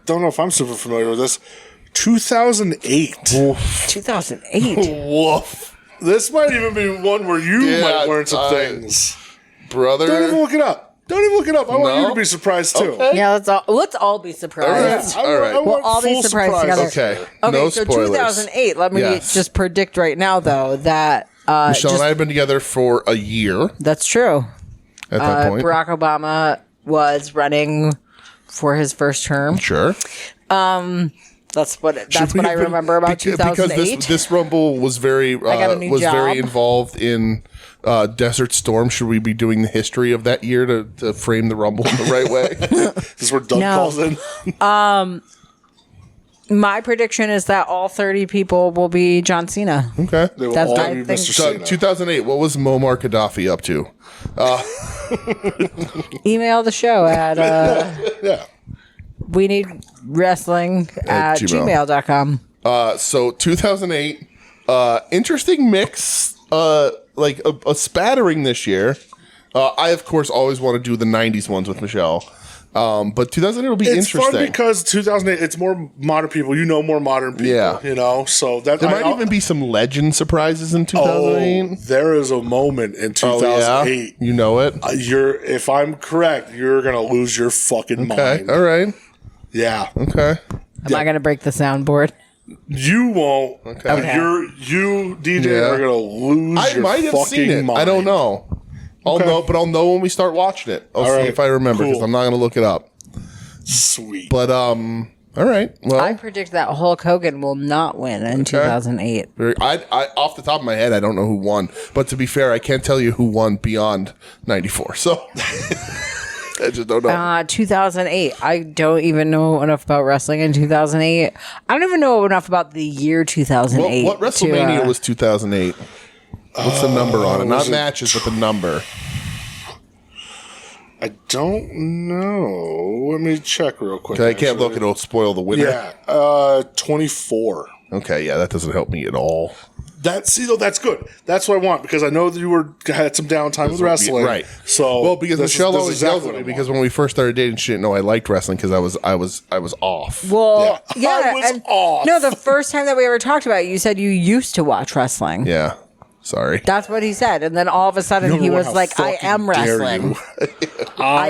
don't know if I'm super familiar with this. 2008. 2008. Woof. This might even be one where you Yeah, might learn some I- things. Brother. Don't even look it up. Don't even look it up. I want you No? to be surprised, too. Okay. Yeah, let's all be surprised. All right. I want We'll all be full surprised surprise. together. Okay. Okay, No so spoilers. 2008. Let me Yes. just predict right now, though, that Michelle and I have been together for a year that's true. at that point. Barack Obama was running for his first term. Sure. That's what Should we I have been- remember about because 2008. this Rumble was very got a new was very job. involved in Desert Storm. Should we be doing the history of that year to frame the Rumble in the right way? This is where Doug No. calls in. My prediction is that all 30 people will be John Cena. Okay. They will That's all my be thing. Mr. So, Cena. 2008. What was Muammar Gaddafi up to? Email the show at Yeah. WeNeedWrestling at Gmail. gmail.com. So 2008. Interesting mix. Like a spattering this year. I of course always want to do the 90s ones with Michelle. But 2008 will be It's interesting. fun because 2008, it's more modern people. You know more modern people. Yeah. You know? So that There might even be some legend surprises in 2008. there is a moment in Oh, 2008. You know it. If I'm correct, you're gonna lose your fucking Okay. mind. All right. Yeah, Okay. Am I going to break the soundboard? you won't. Okay. But you DJ Yeah. are gonna lose. I your might have fucking seen it. mind. I don't know. I'll know, but I'll know when we start watching it. I'll see right. if I remember because Cool. I'm not going to look it up. Sweet. But all right. Well, I predict that Hulk Hogan will not win in 2008. I off the top of my head, I don't know who won. But to be fair, I can't tell you who won beyond '94. So I just don't know. 2008. I don't even know enough about wrestling in 2008. I don't even know enough about the year 2008. What WrestleMania to, was 2008? What's the number on it? Not was it- matches, but the number. I don't know. Let me check real quick. I can't look; it'll spoil the winner. Yeah, 24. Okay, yeah, that doesn't help me at all. That's good. That's what I want because I know that you had some downtime with wrestling, Right. So Well, because this Michelle is always exactly yells what at me I because want. when we first started dating, she didn't know I liked wrestling because I was off. Well, Yeah. I was off. No, the first time that we ever talked about it, you said you used to watch wrestling. Yeah, sorry. That's what he said. And then all of a sudden he Number one, was how like, I fucking am dare wrestling. you. I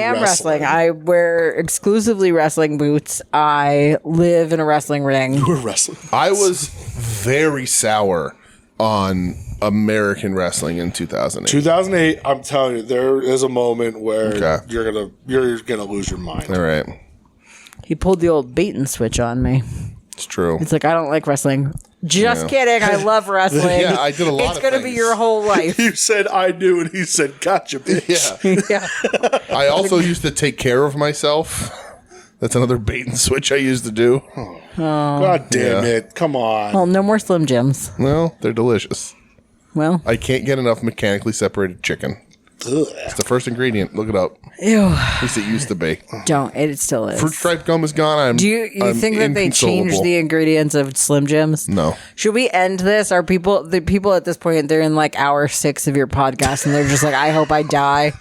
am wrestling. I wear exclusively wrestling boots. I live in a wrestling ring. We're wrestling. I was very sour on American wrestling in 2008. 2008. I'm telling you, there is a moment where Okay. you're gonna lose your mind. All right, He pulled the old bait and switch on me. it's true. It's like, I don't like wrestling. Just Yeah. kidding. I love wrestling. Yeah, I did a lot It's of going to be things. your whole life. You said I do, and he said, "Gotcha, bitch." Yeah, Yeah. I also used to take care of myself. That's another bait and switch I used to do. God damn it. Come on. Well, no more Slim Jims. Well, they're delicious. Well, I can't get enough mechanically separated chicken. Ugh. It's the first ingredient. Look it up. ew. At least it used to be. Don't. It still is. Fruit stripe gum is gone. Do you think that they changed the ingredients of Slim Jims? No. Should we end this? Are the people at this point, they're in like hour 6 of your podcast and they're just like, I hope I die.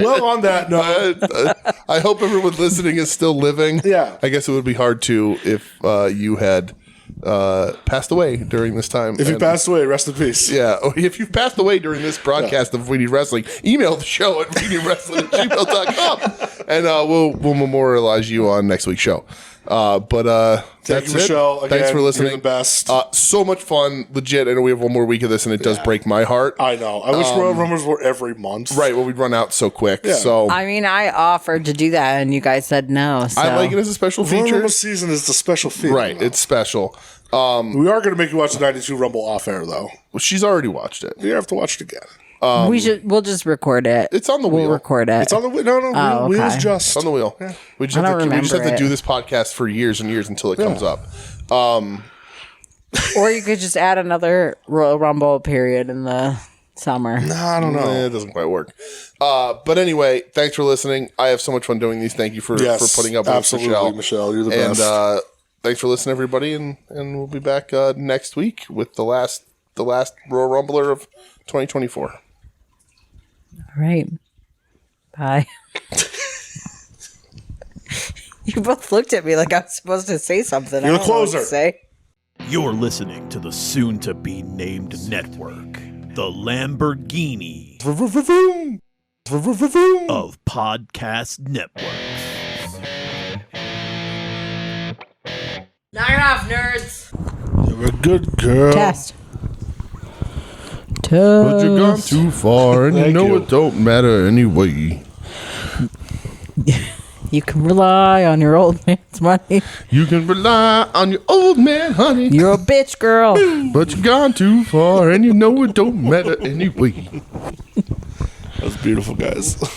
Well, on that note, I hope everyone listening is still living. Yeah. I guess it would be hard to if you had passed away during this time. if you passed away, rest in peace. Yeah, if you've passed away during this broadcast of We Need Wrestling, email the show at WeNeedWrestling@gmail.com, and we'll memorialize you on next week's show. Thank That's you, Michelle. it. Thanks for Again, listening. you're the best. So much fun, legit. I know we have one more week of this, and it does break my heart. I know. I wish Royal Rumbles were every month. Right, well, we'd run out so quick. Yeah. So I mean, I offered to do that and you guys said no. So. I like it as a special Royal feature. Rumble season is the special feature. Right, it's special. We are going to make you watch the 92 Rumble off air, though. Well, she's already watched it. You have to watch it again. We'll just record it. It's on the wheel. We'll record it. It's on the no, Oh, wheels okay. just It's on the wheel. We just I have don't to. We just have remember to do it. this podcast for years and years until it comes up. Or you could just add another Royal Rumble period in the summer. No, I don't know. It doesn't quite work. But anyway, thanks for listening. I have so much fun doing these. Thank you for putting up with us, absolutely, Michelle. You're the best. And thanks for listening, everybody. And we'll be back next week with the last Royal Rumbler of 2024. All right. Bye. You both looked at me like I was supposed to say something. You're I the don't know what to closer. say. You're listening to the soon-to-be-named network, the Lamborghini of podcast networks. Knock it off, nerds. You're a good girl. Test. But you've gone too far, and you Thank know you. it don't matter anyway. You can rely on your old man's money. You can rely on your old man, honey. You're a bitch, girl. But you've gone too far, and you know it don't matter anyway. That was beautiful, guys.